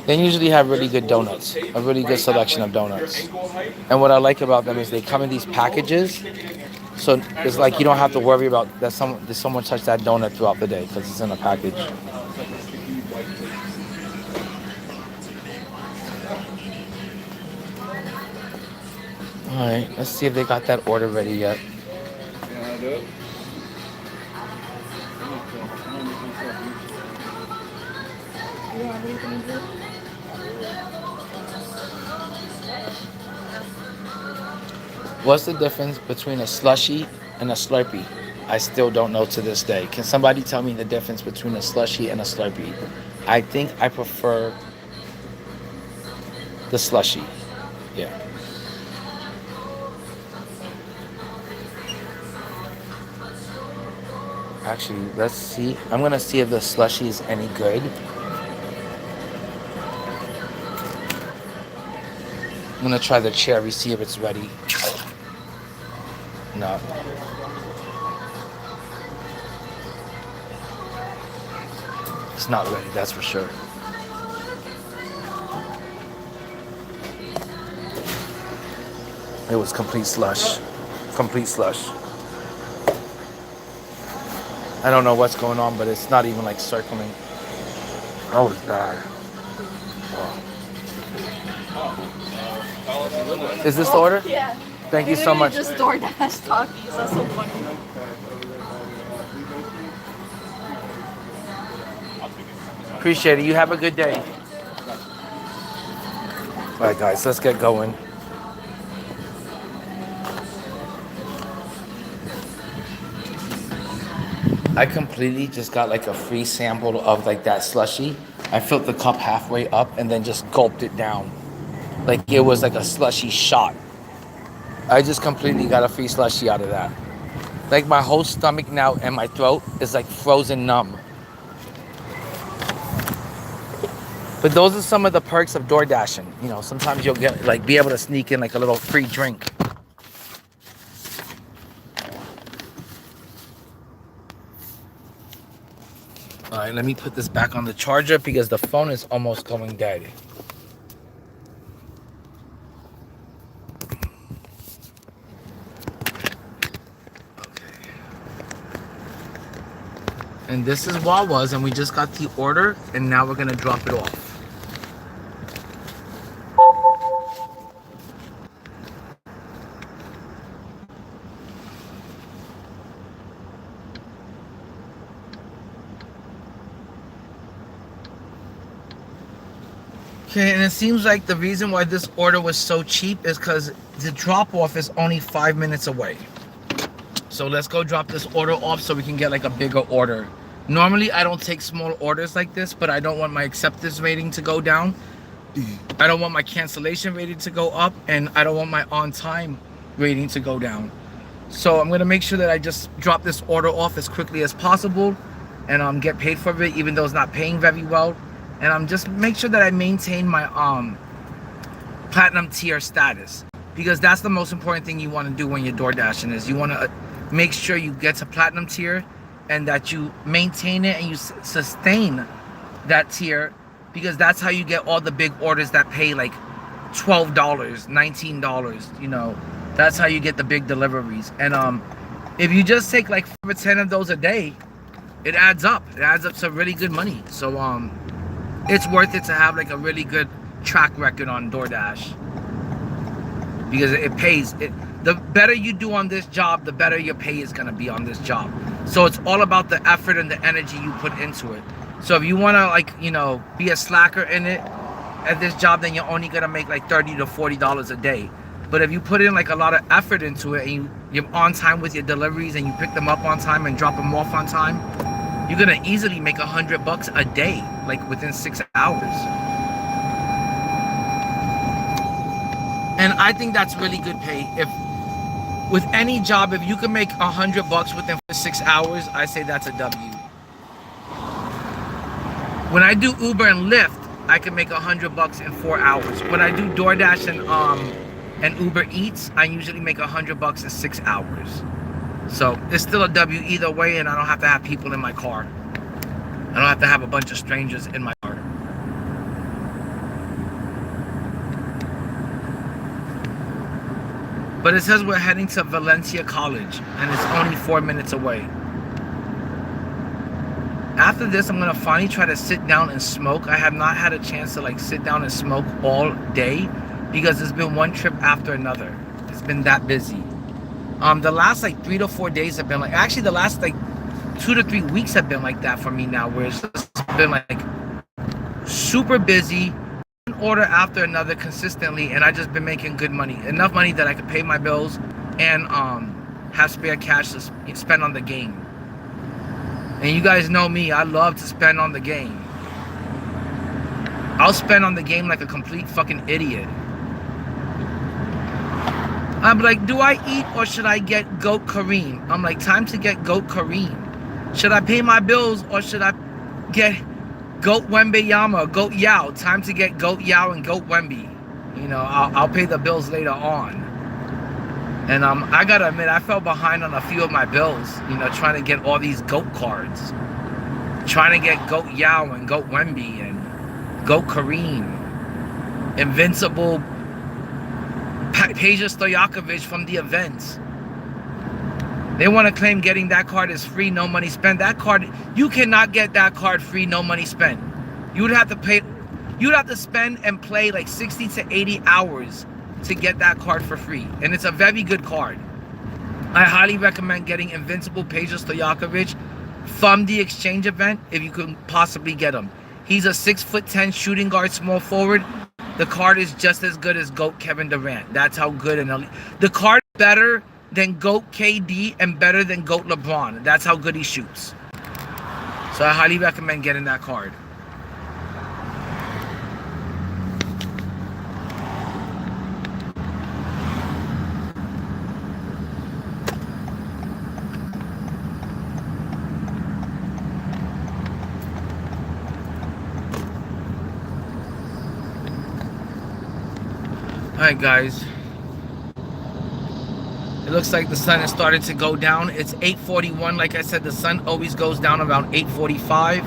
They usually have really good donuts. A really good selection of donuts. And what I like about them is they come in these packages. So it's like you don't have to worry about that someone touched that donut throughout the day because it's in a package. Alright, let's see if they got that order ready yet. What's the difference between a slushie and a Slurpee? I still don't know to this day. Can somebody tell me the difference between a slushie and a Slurpee? I think I prefer the slushie. Yeah. Actually, let's see. I'm gonna see if the slushie is any good. I'm gonna try the cherry, see if it's ready. No. It's not ready, that's for sure. It was complete slush. Complete slush. I don't know what's going on, but it's not even like circling. Oh, it's bad. Oh. Is this the order? Yeah. Thank you so much. Just DoorDash talkies. That's so funny. Appreciate it. You have a good day. All right, guys, let's get going. I completely just got like a free sample of like that slushie. I filled the cup halfway up and then just gulped it down. Like it was like a slushie shot. I just completely got a free slushie out of that. Like my whole stomach now and my throat is like frozen numb. But those are some of the perks of door dashing. You know, sometimes you'll get like be able to sneak in like a little free drink. All right, let me put this back on the charger because the phone is almost going dead. And this is Wawa's, and we just got the order, and now we're gonna drop it off. Okay, and it seems like the reason why this order was so cheap is because the drop-off is only 5 minutes away. So let's go drop this order off so we can get like a bigger order. Normally, I don't take small orders like this, but I don't want my acceptance rating to go down. I don't want my cancellation rating to go up, and I don't want my on-time rating to go down. So I'm going to make sure that I just drop this order off as quickly as possible and get paid for it, even though it's not paying very well. And just make sure that I maintain my platinum tier status, because that's the most important thing you want to do when you're door dashing. Is you want to make sure you get to platinum tier and that you maintain it and you sustain that tier, because that's how you get all the big orders that pay like $12, $19, you know. That's how you get the big deliveries. And if you just take like 5 or 10 of those a day, it adds up. It adds up to really good money. So it's worth it to have like a really good track record on DoorDash, because it pays. The better you do on this job, the better your pay is gonna be on this job. So it's all about the effort and the energy you put into it. So if you wanna, like, you know, be a slacker in it at this job, then you're only gonna make like $30 to $40 a day. But if you put in like a lot of effort into it and you're on time with your deliveries and you pick them up on time and drop them off on time, you're gonna easily make $100 a day, like within 6 hours. And I think that's really good pay. If with any job, if you can make $100 within 6 hours, I say that's a W. When I do Uber and Lyft, I can make $100 in 4 hours. When I do DoorDash and Uber Eats, I usually make $100 in 6 hours. So it's still a W either way, and I don't have to have people in my car. I don't have to have a bunch of strangers in my car. But it says we're heading to Valencia College, and it's only 4 minutes away. After this, I'm gonna finally try to sit down and smoke. I have not had a chance to like sit down and smoke all day, because it's been one trip after another. It's been that busy. The last like 3 to 4 days have been like, actually the last like 2 to 3 weeks have been like that for me now, where it's just been like super busy, one order after another consistently, and I just been making good money, enough money that I could pay my bills and have spare cash to spend on the game. And you guys know me, I love to spend on the game. I'll spend on the game like a complete fucking idiot. I'm like, do I eat or should I get Goat Kareem? I'm like, time to get Goat Kareem. Should I pay my bills or should I get Goat Wembenyama, Goat Yao? Time to get Goat Yao and Goat Wemby. You know, I'll pay the bills later on. And I gotta admit, I fell behind on a few of my bills, you know, trying to get all these GOAT cards. Trying to get Goat Yao and Goat Wemby and Goat Kareem. Invincible Peja Stojakovic from the events. They want to claim getting that card is free, no money spent. That card, you cannot get that card free, no money spent. You would have to pay, you'd have to spend and play like 60 to 80 hours to get that card for free. And it's a very good card. I highly recommend getting Invincible Peja Stojakovic from the exchange event if you can possibly get him. He's a 6'10" shooting guard, small forward. The card is just as good as GOAT Kevin Durant. That's how good and elite. The card is better than GOAT KD and better than GOAT LeBron. That's how good he shoots. So I highly recommend getting that card. Alright guys, it looks like the sun is starting to go down. It's 8:41. Like I said, the sun always goes down around 8:45,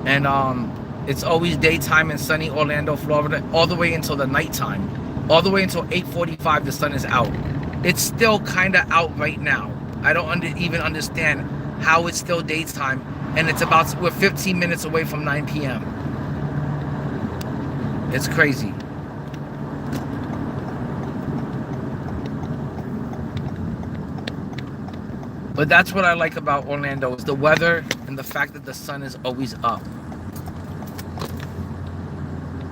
and it's always daytime in sunny Orlando, Florida, all the way until the nighttime. All the way until 8:45 the sun is out. It's still kind of out right now. I don't even understand how it's still daytime, and we're 15 minutes away from 9 p.m. It's crazy. But that's what I like about Orlando, is the weather and the fact that the sun is always up.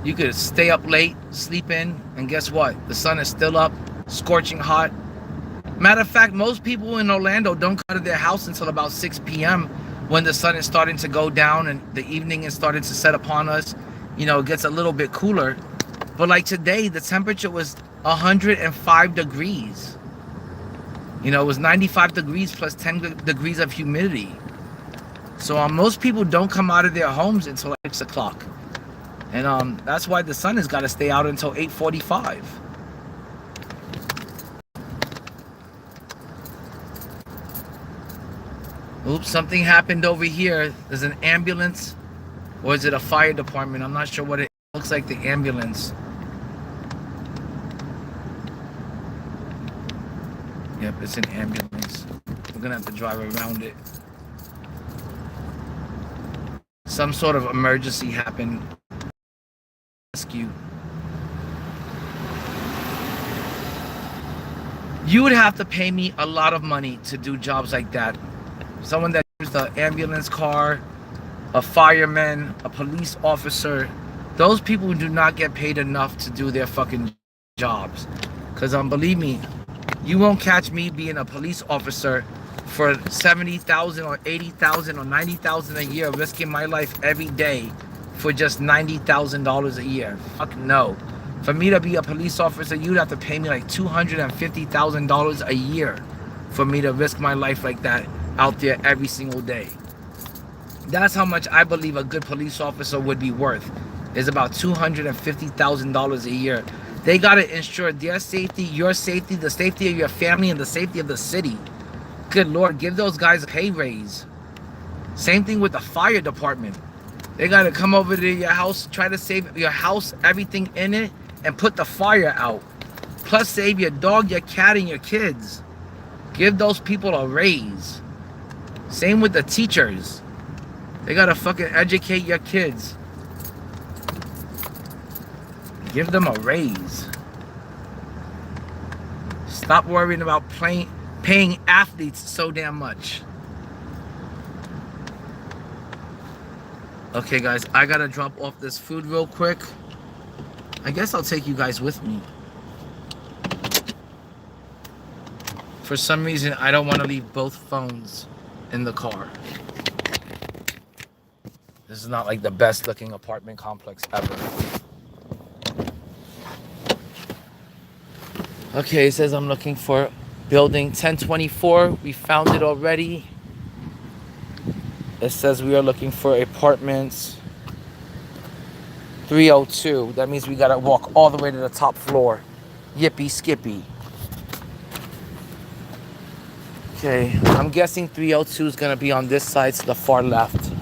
You could stay up late, sleep in, and guess what? The sun is still up, scorching hot. Matter of fact, most people in Orlando don't come out of their house until about 6 p.m. when the sun is starting to go down and the evening is starting to set upon us. You know, it gets a little bit cooler. But like today, the temperature was 105 degrees. You know, it was 95 degrees plus 10 degrees of humidity. So most people don't come out of their homes until 6 o'clock. And that's why the sun has got to stay out until 8:45. Oops, something happened over here. There's an ambulance. Or is it a fire department? I'm not sure what it looks like, the ambulance. Yep, it's an ambulance. We're gonna have to drive around it. Some sort of emergency happened. Rescue. You would have to pay me a lot of money to do jobs like that. Someone that used the ambulance car, a fireman, a police officer. Those people do not get paid enough to do their fucking jobs. Because believe me, you won't catch me being a police officer for $70,000 or $80,000 or $90,000 a year, risking my life every day for just $90,000 a year. Fuck no. For me to be a police officer, you'd have to pay me like $250,000 a year for me to risk my life like that out there every single day. That's how much I believe a good police officer would be worth. Is about $250,000 a year. They gotta ensure their safety, your safety, the safety of your family, and the safety of the city. Good Lord, give those guys a pay raise. Same thing with the fire department. They gotta come over to your house, try to save your house, everything in it, and put the fire out. Plus save your dog, your cat, and your kids. Give those people a raise. Same with the teachers. They gotta fucking educate your kids. Give them a raise. Stop worrying about paying athletes so damn much. Okay guys, I gotta drop off this food real quick. I guess I'll take you guys with me. For some reason, I don't want to leave both phones in the car. This is not like the best looking apartment complex ever. Okay, it says I'm looking for building 1024. We found it already. It says we are looking for apartments 302. That means we gotta walk all the way to the top floor. Yippee skippy. Okay, I'm guessing 302 is gonna be on this side to the far left.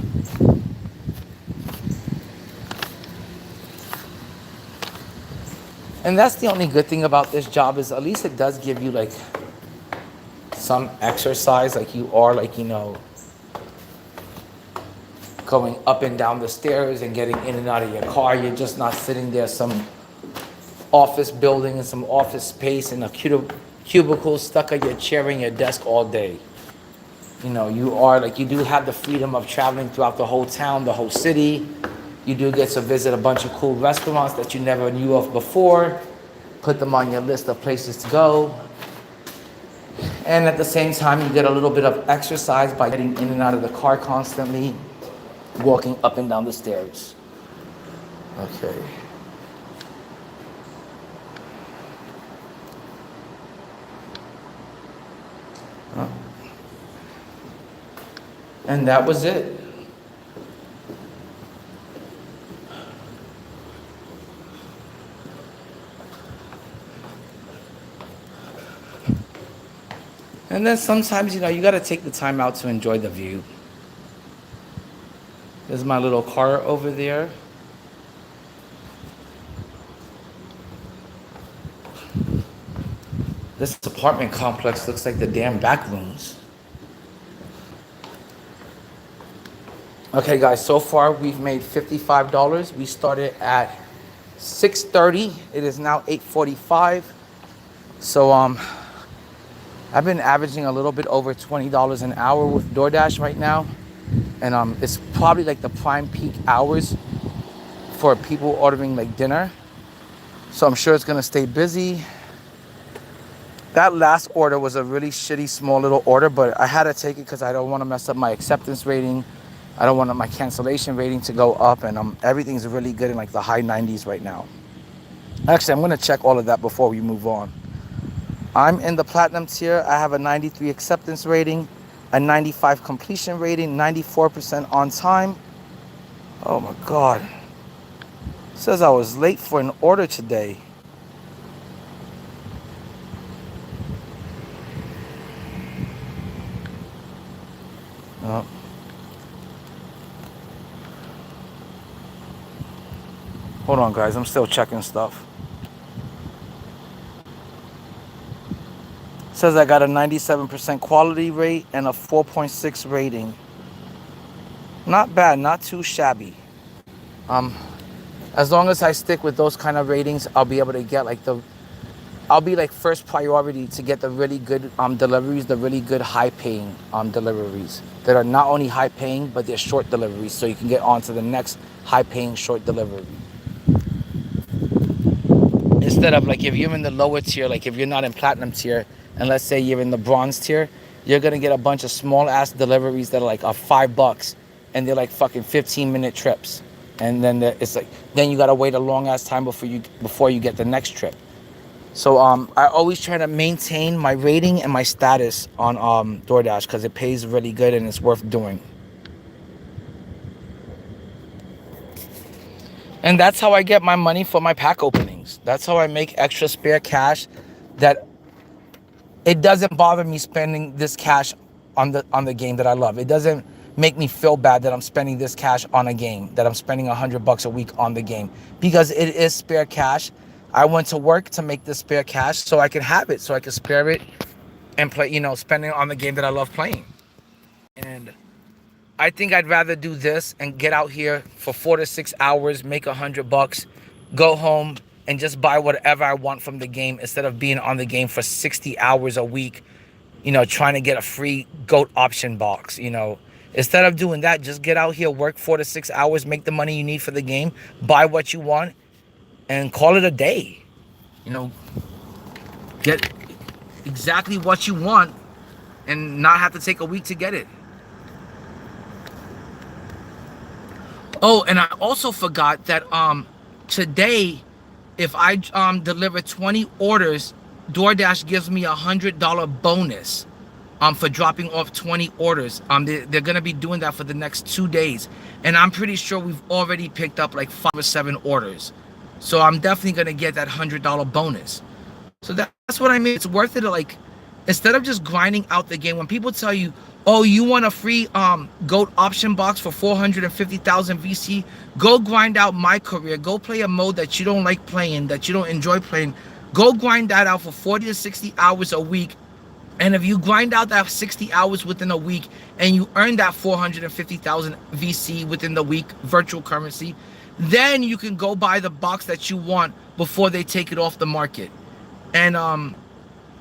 And that's the only good thing about this job, is at least it does give you like some exercise, like you are like, you know, going up and down the stairs and getting in and out of your car. You're just not sitting there some office building and some office space in a cubicle stuck at your chair and your desk all day. You know, you are like, you do have the freedom of traveling throughout the whole town, the whole city. You do get to visit a bunch of cool restaurants that you never knew of before. Put them on your list of places to go. And at the same time, you get a little bit of exercise by getting in and out of the car constantly, walking up and down the stairs. Okay. Oh. And that was it. And then sometimes, you know, you got to take the time out to enjoy the view. There's my little car over there. This apartment complex looks like the damn back rooms. Okay guys, so far we've made $55. We started at 6:30. It is now 8:45. So I've been averaging a little bit over $20 an hour with DoorDash right now. And it's probably like the prime peak hours for people ordering like dinner. So I'm sure it's gonna stay busy. That last order was a really shitty small little order, but I had to take it because I don't want to mess up my acceptance rating. I don't want my cancellation rating to go up, and everything's really good in like the high 90s right now. Actually, I'm gonna check all of that before we move on. I'm in the platinum tier. I have a 93 acceptance rating, a 95 completion rating, 94% on time. Oh my God. It says I was late for an order today. Oh. Hold on, guys. I'm still checking stuff. It says I got a 97% quality rate and a 4.6 rating. Not bad, not too shabby. As long as I stick with those kind of ratings, I'll be able to get like I'll be like first priority to get the really good deliveries, the really good high paying deliveries that are not only high paying, but they're short deliveries. So you can get on to the next high paying short delivery. Instead of like if you're in the lower tier, like if you're not in platinum tier, and let's say you're in the bronze tier, you're gonna get a bunch of small ass deliveries that are like $5 and they're like fucking 15-minute trips. And then it's like, then you gotta wait a long ass time before you get the next trip. So I always try to maintain my rating and my status on DoorDash because it pays really good and it's worth doing. And that's how I get my money for my pack openings. That's how I make extra spare cash that it doesn't bother me spending this cash on the game that I love. It doesn't make me feel bad that I'm spending this cash on a game, that I'm spending $100 a week on the game, because it is spare cash. I went to work to make this spare cash so I could have it, so I could spare it and play, spend it on the game that I love playing. And I think I'd rather do this and get out here for 4 to 6 hours, make $100, go home and just buy whatever I want from the game instead of being on the game for 60 hours a week, trying to get a free GOAT option box, Instead of doing that, just get out here, work 4 to 6 hours, make the money you need for the game, buy what you want, and call it a day. Get exactly what you want and not have to take a week to get it. Oh, and I also forgot that today, if I deliver 20 orders, DoorDash gives me $100 bonus for dropping off 20 orders. They're gonna be doing that for the next 2 days, and I'm pretty sure we've already picked up like 5 or 7 orders. So I'm definitely gonna get that $100 bonus. So that's what I mean. It's worth it to, like, instead of just grinding out the game. When people tell you, oh, you want a free GOAT option box for 450,000 VC, go grind out My Career. Go play a mode that you don't like playing, that you don't enjoy playing. Go grind that out for 40 to 60 hours a week. And if you grind out that 60 hours within a week and you earn that 450,000 VC within the week, virtual currency, then you can go buy the box that you want before they take it off the market. And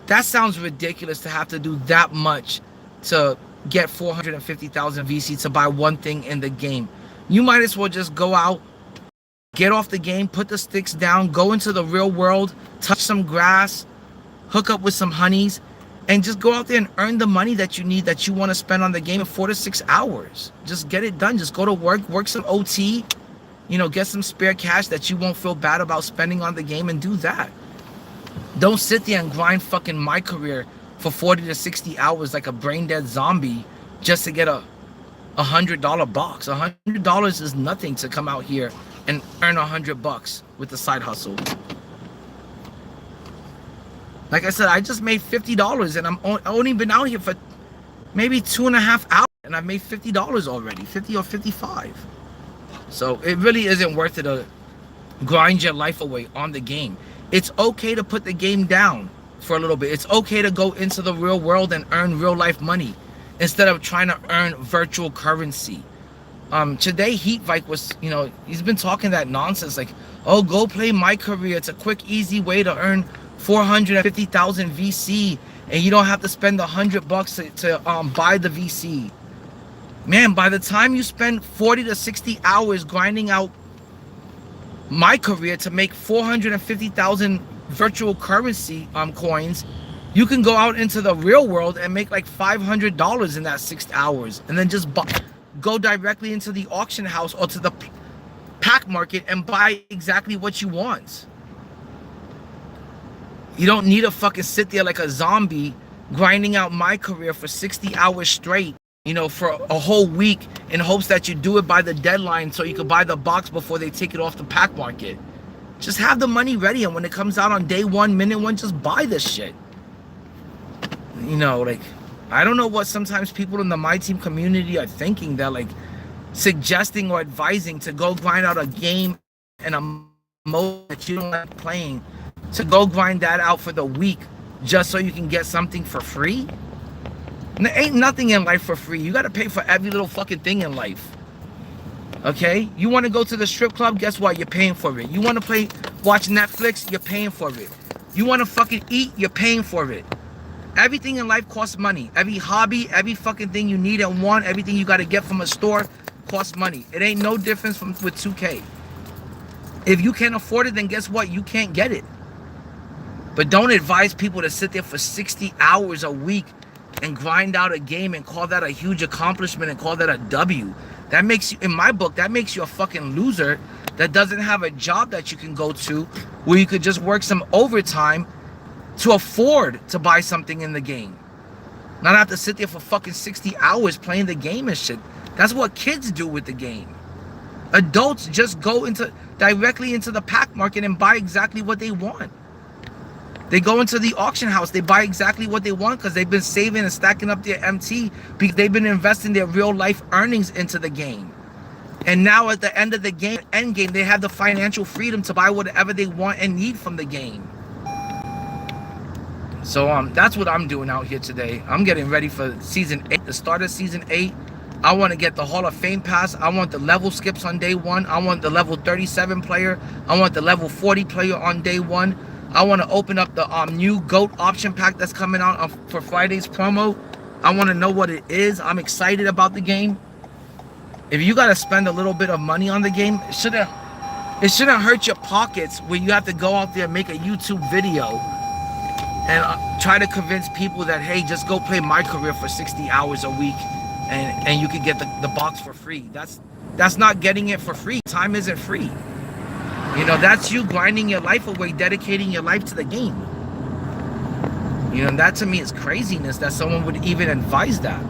that sounds ridiculous to have to do that much to get 450,000 VC to buy one thing in the game. You might as well just go out, get off the game, put the sticks down, go into the real world, touch some grass, hook up with some honeys, and just go out there and earn the money that you need, that you want to spend on the game in 4 to 6 hours. Just get it done. Just go to work some OT, get some spare cash that you won't feel bad about spending on the game, and do that. Don't sit there and grind fucking My Career for 40 to 60 hours like a brain dead zombie just to get a $100 box. $100 is nothing to come out here and earn $100 with the side hustle. Like I said, I just made $50 and I've only been out here for maybe 2.5 hours and I've made $50 already, 50 or 55. So it really isn't worth it to grind your life away on the game. It's okay to put the game down for a little bit. It's okay to go into the real world and earn real life money instead of trying to earn virtual currency. Today Heatvike was, he's been talking that nonsense like, oh, go play My Career. It's a quick, easy way to earn 450,000 VC and you don't have to spend $100 to buy the VC. Man, by the time you spend 40 to 60 hours grinding out my career to make 450,000 virtual currency coins, you can go out into the real world and make like $500 in that 6 hours, and then just go directly into the auction house or to the pack market and buy exactly what you want. You don't need to fucking sit there like a zombie grinding out my career for 60 hours straight, you know, for a whole week in hopes that you do it by the deadline so you can buy the box before they take it off the pack market. Just have the money ready, and when it comes out on day one, minute one, just buy this shit. You know, like, I don't know what sometimes people in the MyTeam community are thinking, that like suggesting or advising to go grind out a game and a mode that you don't like playing, to go grind that out for the week just so you can get something for free. And there ain't nothing in life for free. You got to pay for every little fucking thing in life. Okay? You want to go to the strip club? Guess what? You're paying for it. You want to watch Netflix? You're paying for it. You want to fucking eat? You're paying for it. Everything in life costs money. Every hobby, every fucking thing you need and want, everything you got to get from a store costs money. It ain't no difference with 2K. If you can't afford it, then guess what? You can't get it. But don't advise people to sit there for 60 hours a week and grind out a game and call that a huge accomplishment and call that a W. That makes you, in my book, that makes you a fucking loser that doesn't have a job that you can go to where you could just work some overtime to afford to buy something in the game. Not have to sit there for fucking 60 hours playing the game and shit. That's what kids do with the game. Adults just go directly into the pack market and buy exactly what they want. They go into the auction house, they buy exactly what they want because they've been saving and stacking up their MT because they've been investing their real life earnings into the game. And now at the end of the game, end game, they have the financial freedom to buy whatever they want and need from the game. So that's what I'm doing out here today. I'm getting ready for season 8, the start of season 8. I want to get the Hall of Fame pass. I want the level skips on day 1. I want the level 37 player. I want the level 40 player on day 1. I want to open up the new GOAT option pack that's coming out for Friday's promo. I want to know what it is. I'm excited about the game. If you got to spend a little bit of money on the game, it shouldn't hurt your pockets where you have to go out there and make a YouTube video and try to convince people that, hey, just go play my career for 60 hours a week and you can get the box for free. That's not getting it for free. Time isn't free. You know, that's you grinding your life away, dedicating your life to the game. You know, that to me is craziness that someone would even advise that.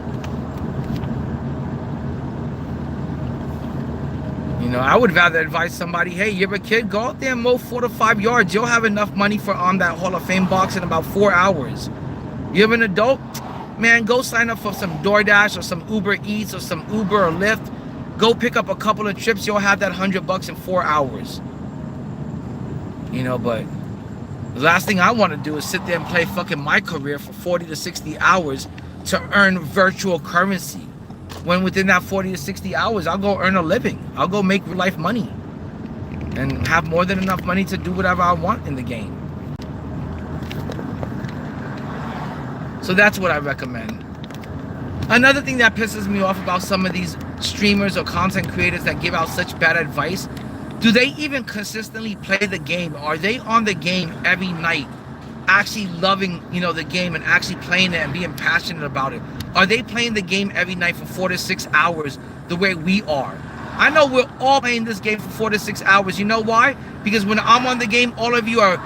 You know, I would rather advise somebody, hey, you're a kid, go out there and mow 4 to 5 yards. You'll have enough money for that Hall of Fame box in about 4 hours. You're an adult, man, go sign up for some DoorDash or some Uber Eats or some Uber or Lyft. Go pick up a couple of trips. You'll have that $100 in 4 hours. You know, but the last thing I want to do is sit there and play fucking my career for 40 to 60 hours to earn virtual currency. When within that 40 to 60 hours, I'll go earn a living. I'll go make real life money and have more than enough money to do whatever I want in the game. So that's what I recommend. Another thing that pisses me off about some of these streamers or content creators that give out such bad advice, do they even consistently play the game? Are they on the game every night, actually loving, you know, the game and actually playing it and being passionate about it? Are they playing the game every night for 4 to 6 hours the way we are? I know we're all playing this game for 4 to 6 hours. You know why? Because when I'm on the game, all of you are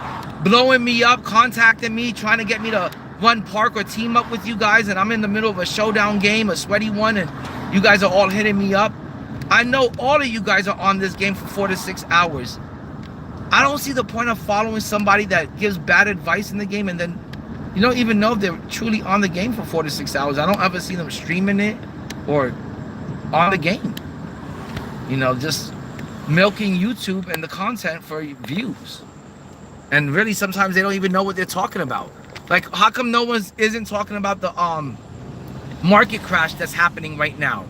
blowing me up, contacting me, trying to get me to run park or team up with you guys, and I'm in the middle of a showdown game, a sweaty one, and you guys are all hitting me up. I know all of you guys are on this game for 4 to 6 hours. I don't see the point of following somebody that gives bad advice in the game and then you don't even know if they're truly on the game for 4 to 6 hours. I don't ever see them streaming it or on the game. You know, just milking YouTube and the content for views. And really, sometimes they don't even know what they're talking about. Like, how come no one isn't talking about the market crash that's happening right now?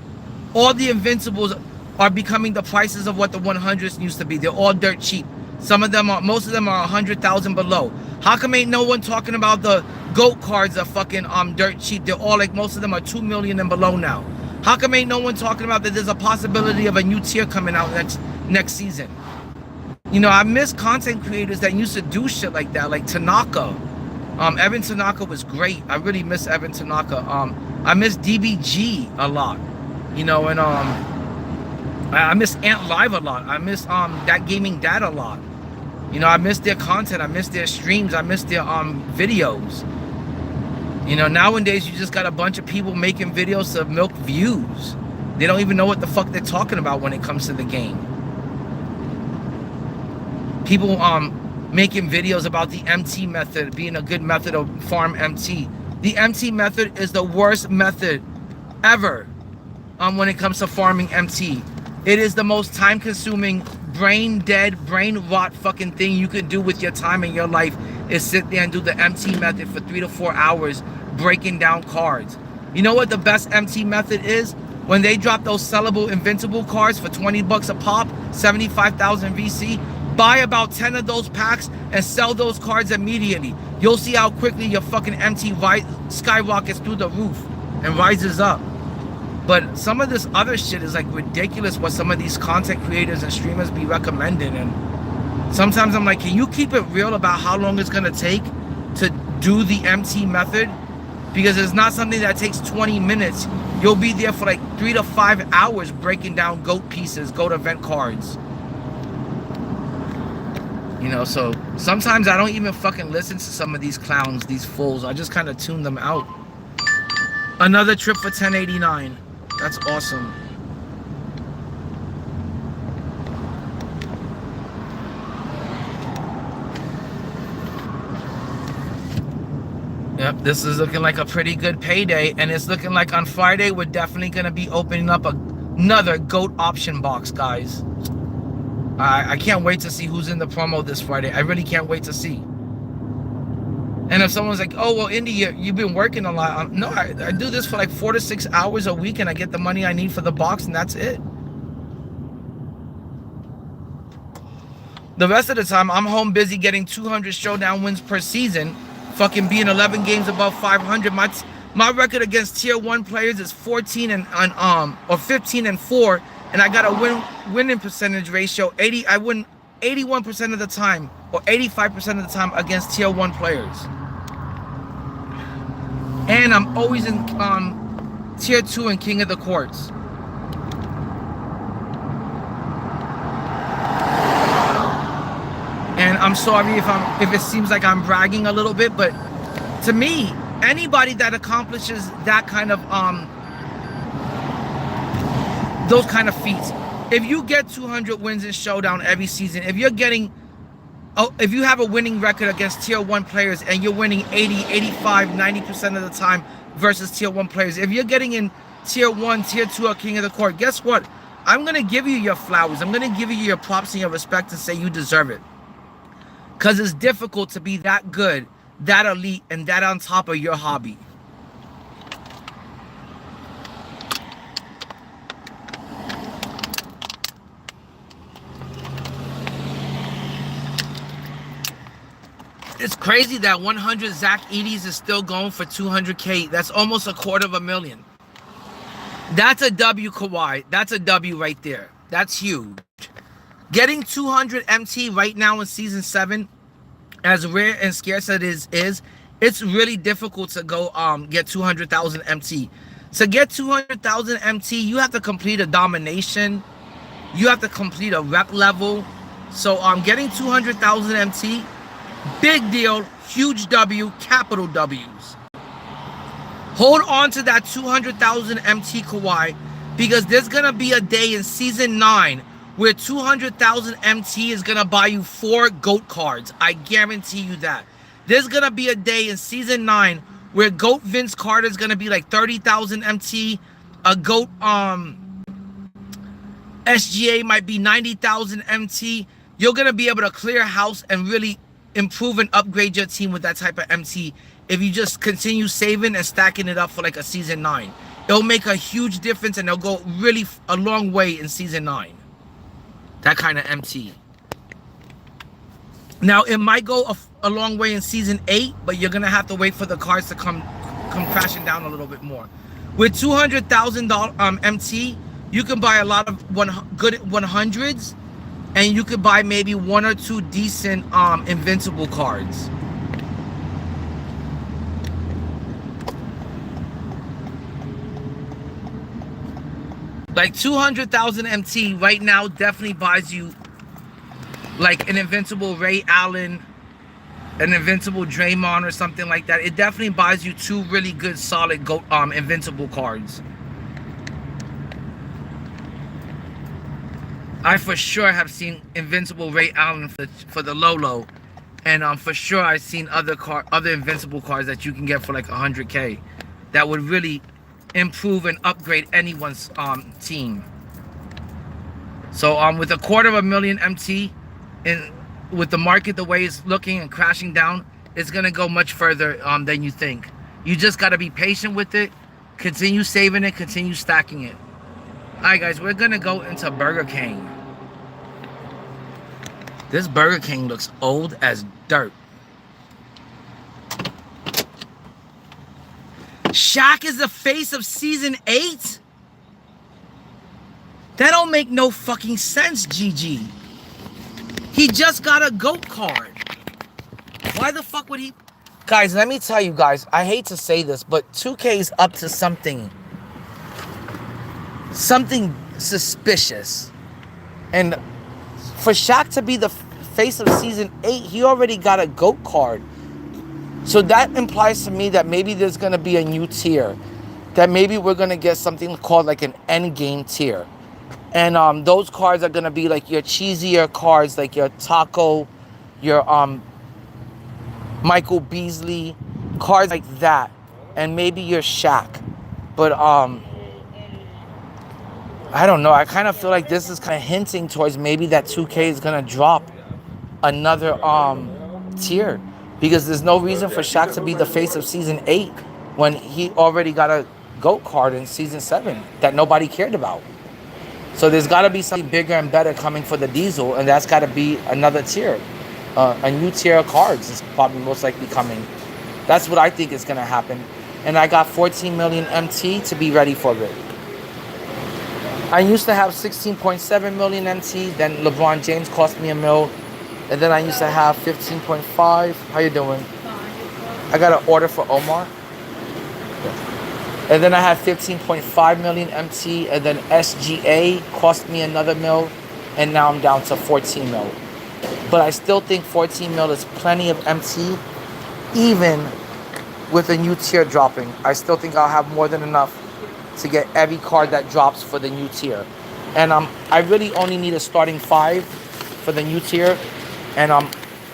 All the Invincibles are becoming the prices of what the 100s used to be. They're all dirt cheap. Most of them are 100,000 below. How come ain't no one talking about the GOAT cards are fucking dirt cheap? They're all like, most of them are 2 million and below now. How come ain't no one talking about that there's a possibility of a new tier coming out next season? You know, I miss content creators that used to do shit like that, like Tanaka. Evan Tanaka was great. I really miss Evan Tanaka. I miss DBG a lot. You know, and I miss Ant Live a lot. I miss That Gaming Dad a lot. You know, I miss their content. I miss their streams. I miss their videos. You know, nowadays you just got a bunch of people making videos to milk views. They don't even know what the fuck they're talking about when it comes to the game. People making videos about the MT method being a good method of farm MT. The MT method is the worst method ever when it comes to farming MT. It is the most time-consuming, brain-dead, brain-rot fucking thing you could do with your time in your life is sit there and do the MT method for 3 to 4 hours breaking down cards. You know what the best MT method is? When they drop those sellable invincible cards for 20 bucks a pop, 75,000 VC, buy about 10 of those packs and sell those cards immediately. You'll see how quickly your fucking MT skyrockets through the roof and rises up. But some of this other shit is like ridiculous what some of these content creators and streamers be recommending. And sometimes I'm like, can you keep it real about how long it's gonna take to do the MT method? Because it's not something that takes 20 minutes. You'll be there for like 3 to 5 hours breaking down GOAT pieces, GOAT event cards. You know, so sometimes I don't even fucking listen to some of these clowns, these fools. I just kind of tune them out. Another trip for 1089. That's awesome. Yep, this is looking like a pretty good payday, and it's looking like on Friday we're definitely going to be opening up another GOAT option box, guys. I can't wait to see who's in the promo this Friday. I really can't wait to see. And if someone's like, oh, well, Indy, you've been working a lot. No, I do this for like 4 to 6 hours a week, and I get the money I need for the box, and that's it. The rest of the time, I'm home busy getting 200 showdown wins per season, fucking being 11 games above 500. My record against tier 1 players is 14 or 15 and 4, and I got a winning percentage ratio. I win 81% of the time or 85% of the time against tier 1 players. And I'm always in tier 2 and king of the courts. And I'm sorry if it seems like I'm bragging a little bit, but to me, anybody that accomplishes that kind of those kind of feats, if you get 200 wins in showdown every season, if you have a winning record against tier 1 players and you're winning 80, 85, 90% of the time versus tier 1 players, if you're getting in tier 1, tier 2 or king of the court, guess what? I'm going to give you your flowers. I'm going to give you your props and your respect and say you deserve it. Because it's difficult to be that good, that elite, and that on top of your hobby. It's crazy that 100 Zach Eady's is still going for 200K. That's almost $250,000. That's a W, Kawhi. That's a W right there. That's huge. Getting 200 MT right now in Season 7, as rare and scarce as it is, it's really difficult to go get 200,000 MT. To get 200,000 MT, you have to complete a domination. You have to complete a rep level. So getting 200,000 MT, big deal, huge W, capital W's. Hold on to that 200,000 MT, Kawhi, because there's going to be a day in Season 9 where 200,000 MT is going to buy you 4 GOAT cards. I guarantee you that. There's going to be a day in Season 9 where GOAT Vince Carter is going to be like 30,000 MT. A GOAT SGA might be 90,000 MT. You're going to be able to clear house and really improve and upgrade your team with that type of MT if you just continue saving and stacking it up for like a Season 9. It'll make a huge difference and it'll go really a long way in Season 9. That kind of MT. Now, it might go a long way in Season 8, but you're going to have to wait for the cards to come crashing down a little bit more. With 200,000 MT, you can buy a lot of good 100s and you could buy maybe 1 or 2 decent invincible cards. Like 200,000 MT right now definitely buys you like an invincible Ray Allen, an invincible Draymond or something like that. It definitely buys you 2 really good solid invincible cards. I for sure have seen invincible Ray Allen for the Lolo, and for sure I've seen other invincible cards that you can get for like 100K that would really improve and upgrade anyone's team. So with a $250,000 MT, and with the market the way it's looking and crashing down, it's gonna go much further than you think. You just gotta be patient with it, continue saving it, continue stacking it. Alright guys, we're gonna go into Burger King. This Burger King looks old as dirt. Shaq is the face of season 8? That don't make no fucking sense, GG. He just got a GOAT card. Why the fuck would he? Guys, let me tell you guys, I hate to say this, but 2K is up to something suspicious. And for Shaq to be the face of season 8, he already got a GOAT card. So that implies to me that maybe there's going to be a new tier. That maybe we're going to get something called like an endgame tier. And those cards are going to be like your cheesier cards, like your Taco, your Michael Beasley, cards like that. And maybe your Shaq. But I don't know. I kind of feel like this is kind of hinting towards maybe that 2K is going to drop another tier. Because there's no reason for Shaq to be the face of season 8 when he already got a GOAT card in season 7 that nobody cared about. So there's got to be something bigger and better coming for the Diesel, and that's got to be another tier. A new tier of cards is probably most likely coming. That's what I think is going to happen. And I got 14 million MT to be ready for it. I used to have 16.7 million MT, then LeBron James cost me $1 million. And then I used to have 15.5. How you doing? I got an order for Omar. And then I had 15.5 million MT. And then SGA cost me another $1 million. And now I'm down to 14 million. But I still think 14 million is plenty of MT. Even with a new tier dropping. I still think I'll have more than enough to get every card that drops for the new tier. And I really only need a starting 5 for the new tier. And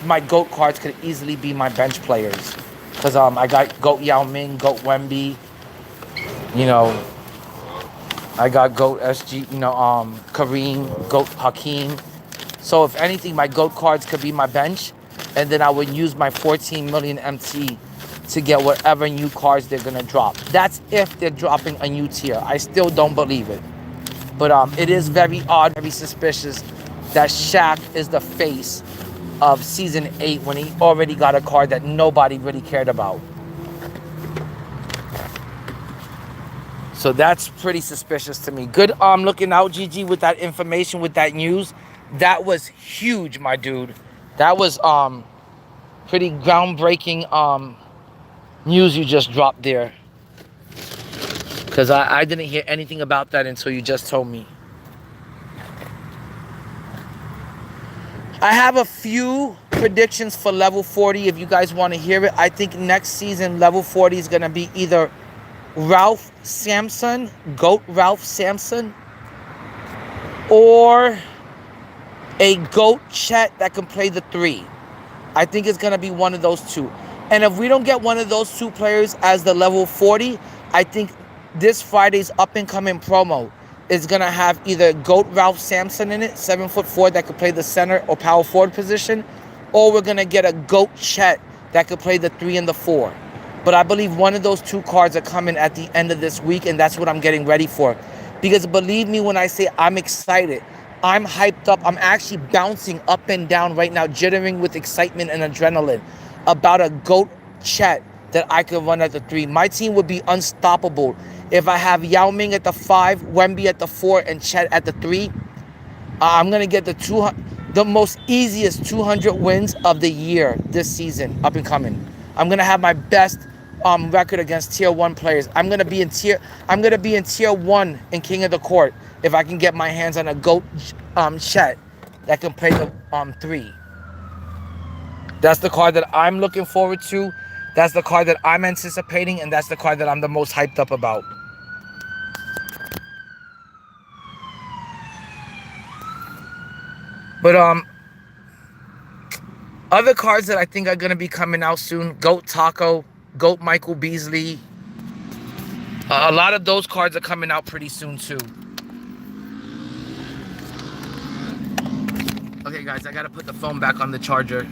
my GOAT cards could easily be my bench players. Because I got GOAT Yao Ming, GOAT Wemby. You know, I got GOAT SG, you know, Kareem, GOAT Hakeem. So if anything, my GOAT cards could be my bench. And then I would use my 14 million MT to get whatever new cards they're going to drop. That's if they're dropping a new tier. I still don't believe it. But it is very odd, very suspicious that Shaq is the face of season 8 when he already got a card that nobody really cared about. So that's pretty suspicious to me. Good looking out, GG, with that information, with that news. That was huge, my dude. That was pretty groundbreaking news you just dropped there. Because I didn't hear anything about that until you just told me. I have a few predictions for level 40 if you guys want to hear it. I think next season level 40 is going to be either Ralph Sampson, GOAT Ralph Sampson, or a GOAT Chet that can play the 3. I think it's going to be one of those two. And if we don't get one of those 2 players as the level 40, I think this Friday's up-and-coming promo is going to have either GOAT Ralph Sampson in it, 7'4", that could play the center or power forward position, or we're going to get a GOAT Chet that could play the 3 and the 4. But I believe one of those 2 cards are coming at the end of this week, and that's what I'm getting ready for. Because believe me when I say I'm excited, I'm hyped up. I'm actually bouncing up and down right now, jittering with excitement and adrenaline about a GOAT Chet that I could run at the 3. My team would be unstoppable if I have Yao Ming at the 5, Wemby at the 4, and Chet at the 3. I'm gonna get the most easiest 200 wins of the year this season, up and coming. I'm gonna have my best record against tier 1 players. I'm gonna be in tier 1 in King of the Court if I can get my hands on a GOAT Chet that can play the 3. That's the card that I'm looking forward to. That's the card that I'm anticipating, and that's the card that I'm the most hyped up about. But other cards that I think are gonna be coming out soon: GOAT Taco, GOAT Michael Beasley. A lot of those cards are coming out pretty soon too. Okay, guys, I gotta put the phone back on the charger.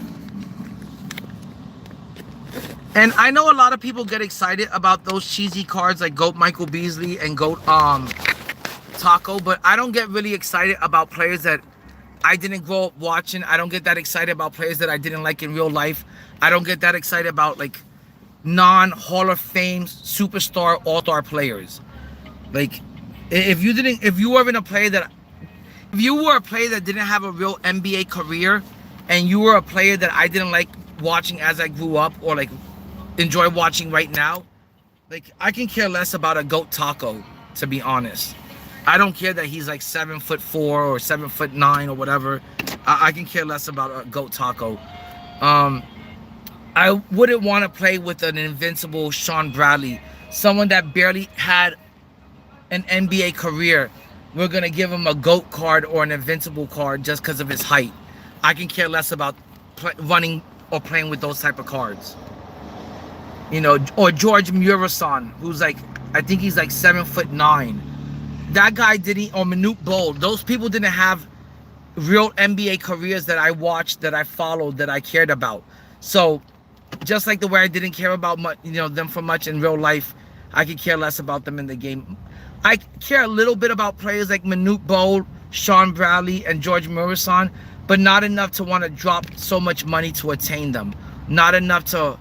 And I know a lot of people get excited about those cheesy cards like GOAT Michael Beasley and GOAT Taco, but I don't get really excited about players that I didn't grow up watching. I don't get that excited about players that I didn't like in real life. I don't get that excited about like non-Hall of Fame superstar all-star players. Like if you were a player that didn't have a real NBA career, and you were a player that I didn't like watching as I grew up, or like enjoy watching right now, like I can care less about a GOAT Taco, to be honest. I don't care that he's like 7'4" or 7'9" or whatever. I can care less about a GOAT Taco. I wouldn't want to play with an invincible Sean Bradley, someone that barely had an NBA career. We're gonna give him a GOAT card or an invincible card just because of his height. I can care less about running or playing with those type of cards. You know, or George Murasan, who's like, I think he's like 7'9". That guy didn't, or Manute Bol. Those people didn't have real NBA careers that I watched, that I followed, that I cared about. So, just like the way I didn't care about much, them for much in real life, I could care less about them in the game. I care a little bit about players like Manute Bol, Sean Bradley, and George Murasan, but not enough to want to drop so much money to attain them. Not enough to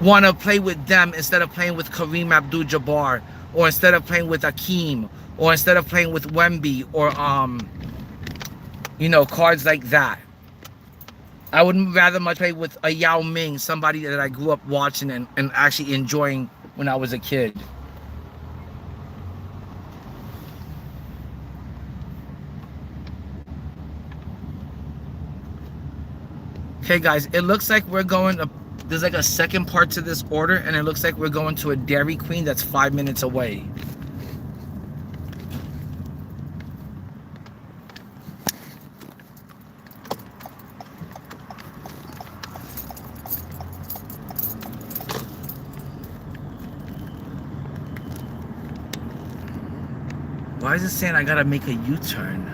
want to play with them instead of playing with Kareem Abdul-Jabbar, or instead of playing with Akeem, or instead of playing with Wemby, or cards like that. I would rather much play with a Yao Ming, somebody that I grew up watching and actually enjoying when I was a kid. Okay, guys, it looks like we're going to, there's like a second part to this order, and it looks like we're going to a Dairy Queen that's 5 minutes away. Why is it saying I gotta make a U-turn?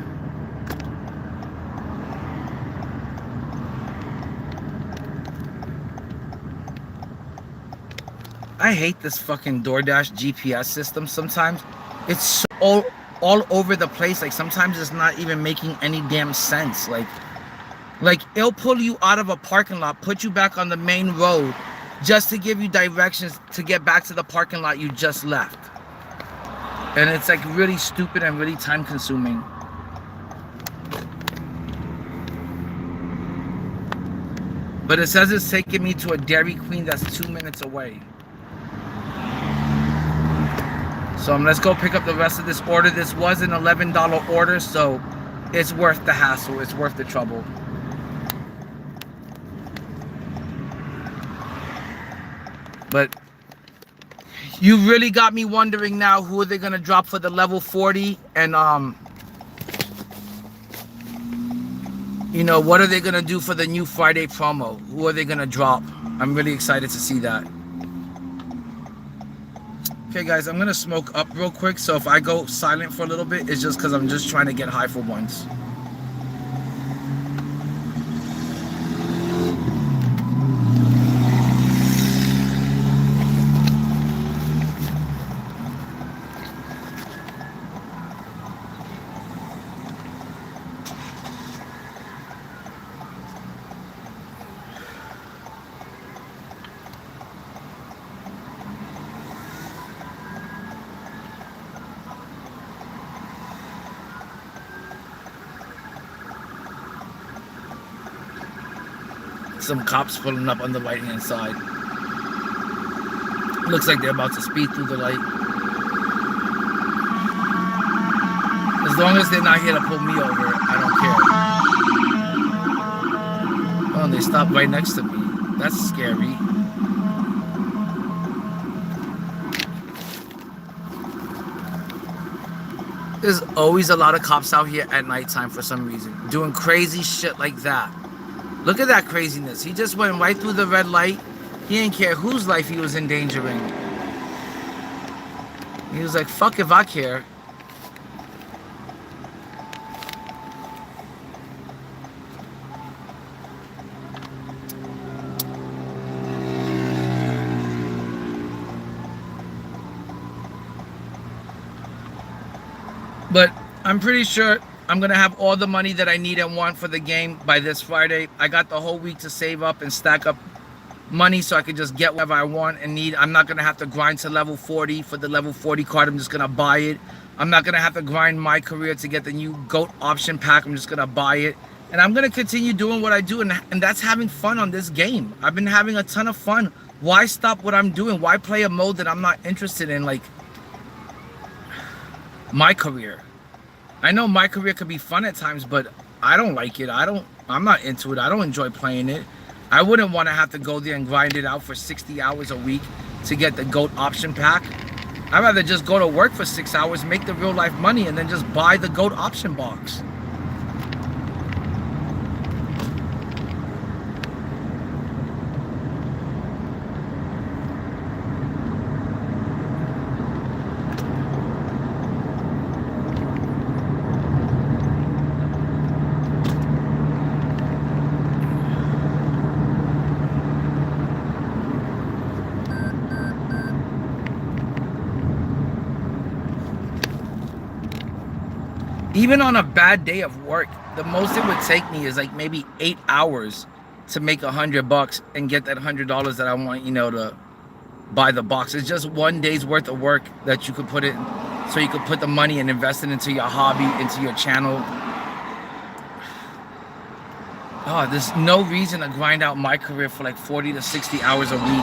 I hate this fucking DoorDash GPS system sometimes. It's so all over the place. Like sometimes it's not even making any damn sense. Like it'll pull you out of a parking lot, put you back on the main road just to give you directions to get back to the parking lot you just left. And it's like really stupid and really time consuming. But it says it's taking me to a Dairy Queen that's 2 minutes away. So let's go pick up the rest of this order. This was an $11 order, so it's worth the hassle. It's worth the trouble. But you really got me wondering now, who are they gonna drop for the level 40? And what are they gonna do for the new Friday promo? Who are they gonna drop? I'm really excited to see that. Okay, guys, I'm gonna smoke up real quick, so if I go silent for a little bit, it's just because I'm just trying to get high for once. some cops pulling up on the right-hand side. Looks like they're about to speed through the light. As long as they're not here to pull me over, I don't care. Oh, and they stopped right next to me. That's scary. There's always a lot of cops out here at nighttime for some reason, doing crazy shit like that. Look at that craziness. He just went right through the red light. He didn't care whose life he was endangering. He was like, fuck if I care. But I'm pretty sure I'm going to have all the money that I need and want for the game by this Friday. I got the whole week to save up and stack up money so I can just get whatever I want and need. I'm not going to have to grind to level 40 for the level 40 card. I'm just going to buy it. I'm not going to have to grind my career to get the new GOAT option pack. I'm just going to buy it. And I'm going to continue doing what I do. And that's having fun on this game. I've been having a ton of fun. Why stop what I'm doing? Why play a mode that I'm not interested in? Like, my career. I know my career could be fun at times, but I don't like it. I'm not into it. I don't enjoy playing it. I wouldn't want to have to go there and grind it out for 60 hours a week to get the GOAT option pack. I'd rather just go to work for 6 hours, make the real life money, and then just buy the GOAT option box. Even on a bad day of work, the most it would take me is like maybe 8 hours to make $100 and get that $100 that I want, you know, to buy the box. It's just one day's worth of work that you could put in, so you could put the money and invest it into your hobby, into your channel. Oh, there's no reason to grind out my career for like 40 to 60 hours a week.